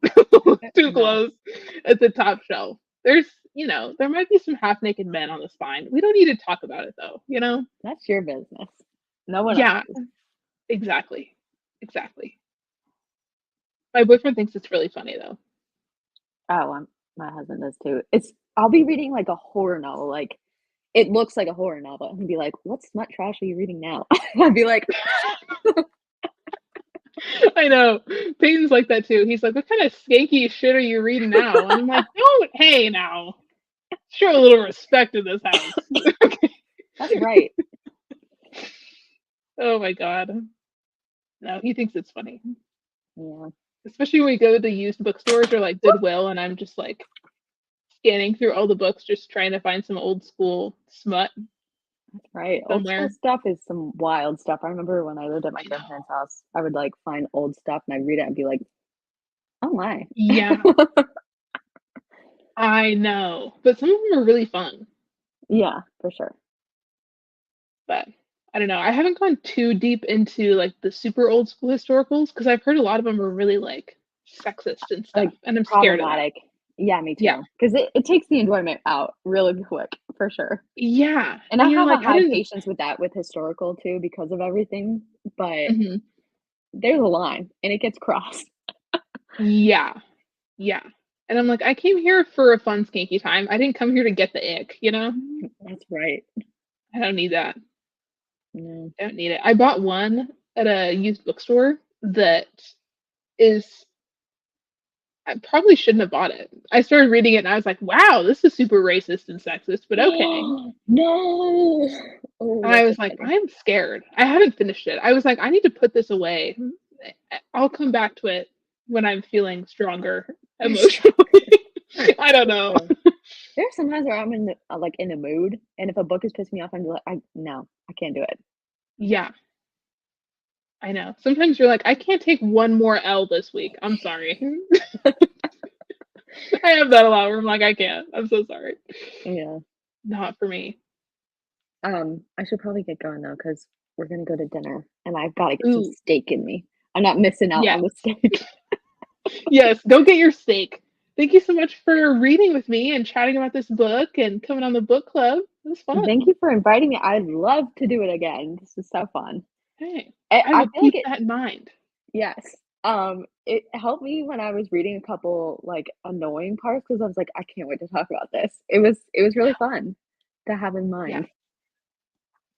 Speaker 1: look too
Speaker 2: No,
Speaker 1: close at the top shelf. There's, there might be some half naked men on the spine. We don't need to talk about it though.
Speaker 2: that's your business. No one
Speaker 1: Yeah,
Speaker 2: else's.
Speaker 1: exactly. Exactly. My boyfriend thinks it's really funny though.
Speaker 2: Oh, my husband does too. I'll be reading like a horror novel, like it looks like a horror novel, and he'll be like, "What smut trash are you reading now?" I'll be like,
Speaker 1: I know. Peyton's like that too. He's like, what kind of skanky shit are you reading now? And I'm like, don't, hey now. Show a little respect in this house.
Speaker 2: "That's right."
Speaker 1: Oh my god. No, he thinks it's funny.
Speaker 2: Yeah,
Speaker 1: Especially when we go to used bookstores or like Goodwill and I'm just like scanning through all the books just trying to find some old school smut
Speaker 2: that's right. Old school
Speaker 1: somewhere.
Speaker 2: stuff is some wild stuff. I remember when I lived at my
Speaker 1: I know.
Speaker 2: grandparents' house, I would like find old stuff and I'd read it and be like, "Oh my."
Speaker 1: Yeah, I know. But some of them are really fun.
Speaker 2: Yeah, for sure.
Speaker 1: But I don't know. I haven't gone too deep into like the super old school historicals because I've heard a lot of them are really like sexist and
Speaker 2: Like,
Speaker 1: stuff, and I'm scared of that.
Speaker 2: problematic. Yeah, me
Speaker 1: Yeah.
Speaker 2: too. 'Cause it takes the enjoyment out really quick, for sure.
Speaker 1: Yeah.
Speaker 2: And I
Speaker 1: And you're
Speaker 2: have a
Speaker 1: like, I
Speaker 2: high
Speaker 1: didn't.
Speaker 2: patience with that with historical too because of everything, but
Speaker 1: Mhm.
Speaker 2: there's a line, and it gets crossed.
Speaker 1: Yeah. Yeah. And I'm like, I came here for a fun skanky time. I didn't come here to get the ick.
Speaker 2: That's right.
Speaker 1: I don't need that.
Speaker 2: No.
Speaker 1: I don't need it. I bought one at a used bookstore that is I probably shouldn't have bought it. I started reading it and I was like, wow, this is super racist and sexist, but okay.
Speaker 2: No! Oh,
Speaker 1: And I
Speaker 2: that's
Speaker 1: was like,
Speaker 2: exciting.
Speaker 1: I'm scared. I haven't finished it. I was like, I need to put this away. I'll come back to it when I'm feeling stronger
Speaker 2: You're
Speaker 1: emotionally.
Speaker 2: stronger.
Speaker 1: I don't
Speaker 2: That's
Speaker 1: know.
Speaker 2: fair. There are some times where I'm in like, in a mood, and if a book is pissing me off, I'm like, "I no, I can't do it."
Speaker 1: Yeah, I know. Sometimes you're like, I can't take one more L this week. I'm sorry. I have that a lot where I'm like, I can't. I'm so sorry.
Speaker 2: Yeah.
Speaker 1: Not for me.
Speaker 2: I should probably get going though, because 'cause we're gonna go to dinner, and I've gotta get some
Speaker 1: Ooh,
Speaker 2: steak in me. I'm not missing out on
Speaker 1: yes.
Speaker 2: the steak.
Speaker 1: Yes, go get your steak. Thank you so much for reading with me and chatting about this book and coming on the book club. It was
Speaker 2: Thank
Speaker 1: fun.
Speaker 2: you for inviting me. I'd love to do it again. This is so fun.
Speaker 1: Hey, I
Speaker 2: I
Speaker 1: will
Speaker 2: feel like
Speaker 1: keep
Speaker 2: it
Speaker 1: that in mind.
Speaker 2: yes. It helped me when I was reading a couple, like, annoying parts because I was like, "I can't wait to talk about this." It was really fun to have in
Speaker 1: Yeah.
Speaker 2: mind.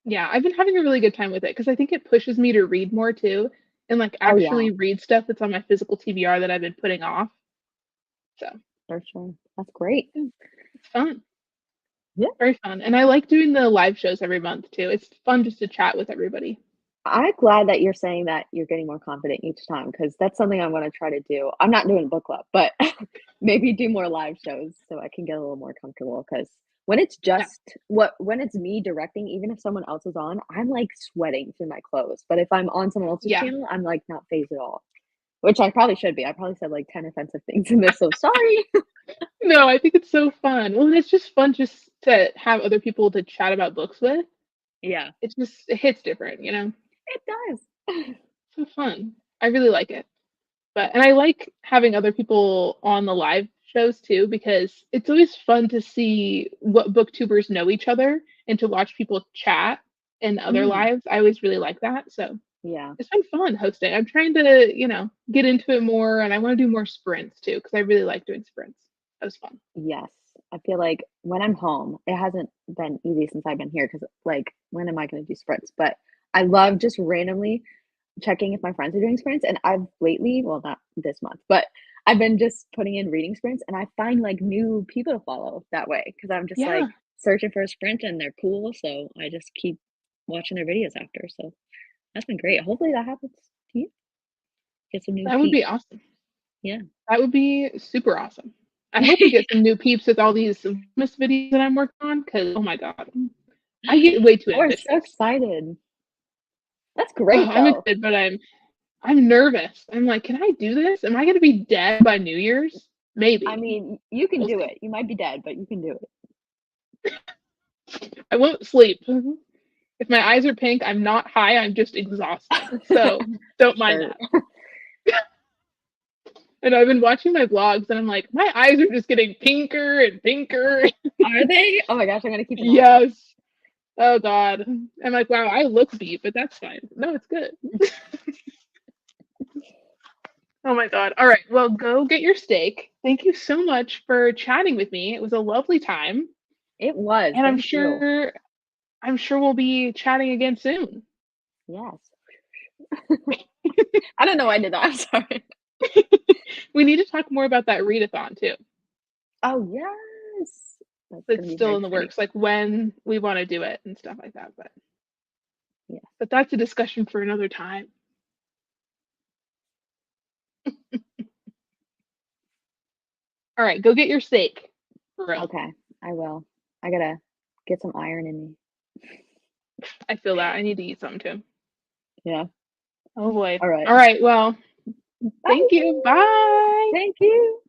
Speaker 1: Yeah, I've been having a really good time with it because I think it pushes me to read more too and like
Speaker 2: Oh, yeah,
Speaker 1: actually read stuff that's on my physical TBR that I've been putting off. So,
Speaker 2: for sure. That's great.
Speaker 1: yeah, it's fun.
Speaker 2: Yeah.
Speaker 1: Very fun. And I like doing the live shows every month too. It's fun just to chat with everybody.
Speaker 2: I'm glad that you're saying that you're getting more confident each time because that's something I'm gonna try to do. I'm not doing a book club, but maybe do more live shows so I can get a little more comfortable. Because
Speaker 1: Yeah.
Speaker 2: when it's me directing, even if someone else is on, I'm, like, sweating through my clothes, but if I'm on someone else's
Speaker 1: Yeah.
Speaker 2: channel, I'm, like, not phased at all, which I probably should be. I probably said, like, 10 offensive things in this, so sorry.
Speaker 1: No, I think it's so fun. Well, and it's just fun just to have other people to chat about books with.
Speaker 2: Yeah,
Speaker 1: It hits different.
Speaker 2: it does.
Speaker 1: So fun. I really like it. And I like having other people on the live shows too because it's always fun to see what booktubers know each other and to watch people chat in other
Speaker 2: Mhm.
Speaker 1: lives. I always really like that. So
Speaker 2: Yeah.
Speaker 1: it's been fun hosting. I'm trying to get into it more and I want to do more sprints too because I really like doing sprints. That was fun.
Speaker 2: Yes. I feel like when I'm home, it hasn't been easy since I've been here because, like, when am I gonna do sprints? But I
Speaker 1: Yeah.
Speaker 2: love just randomly checking if my friends are doing sprints, and I've lately well, not this month, but I've been just putting in reading sprints, and I find, like, new people to follow that way because 'cause I'm just, like,
Speaker 1: Yeah.
Speaker 2: searching for a sprint and they're cool, so I just keep watching their videos after, so that's been great. Hopefully that happens to you. Get some new
Speaker 1: That would be
Speaker 2: peeps.
Speaker 1: awesome.
Speaker 2: Yeah.
Speaker 1: That would be super awesome. I hope we get some new peeps with all these Vlogmas videos that I'm working on because oh my god, I get way too
Speaker 2: Oh, I'm so
Speaker 1: ambitious.
Speaker 2: excited. That's
Speaker 1: Oh,
Speaker 2: great,
Speaker 1: I'm
Speaker 2: though.
Speaker 1: excited, but I'm nervous. I'm like, can I do this? Am I gonna be dead by New Year's?
Speaker 2: I
Speaker 1: Maybe.
Speaker 2: mean, you can
Speaker 1: We'll
Speaker 2: do
Speaker 1: see.
Speaker 2: it. You might be dead, but you can do it.
Speaker 1: I won't sleep. If my eyes are pink, I'm not high, I'm just exhausted. So don't mind
Speaker 2: Sure.
Speaker 1: that. And I've been watching my vlogs and I'm like, my eyes are just getting pinker and pinker.
Speaker 2: Are they? Oh my gosh, I'm gonna keep an eye.
Speaker 1: Yes. Oh God. I'm like, wow, I look beat, but that's fine. No, it's good. Oh my God. All right. Well, go get your steak. Thank you so much for chatting with me. It was a lovely time.
Speaker 2: It was.
Speaker 1: And
Speaker 2: Thank you.
Speaker 1: I'm sure we'll be chatting again soon.
Speaker 2: Yes. I don't know why I did that. I'm sorry.
Speaker 1: We need to talk more about that readathon too.
Speaker 2: Oh yes. That's
Speaker 1: It's
Speaker 2: gonna be
Speaker 1: still
Speaker 2: very
Speaker 1: in the
Speaker 2: exciting.
Speaker 1: works, like when we want to do it and stuff like that.
Speaker 2: Yeah.
Speaker 1: But that's a discussion for another time. All right, go get your steak. For real.
Speaker 2: Okay, I will. I gotta get some iron in me.
Speaker 1: I feel that. I need to eat something too.
Speaker 2: Yeah.
Speaker 1: Oh boy.
Speaker 2: All right.
Speaker 1: All right. Well, thank you.
Speaker 2: Bye.
Speaker 1: Bye.
Speaker 2: Thank you.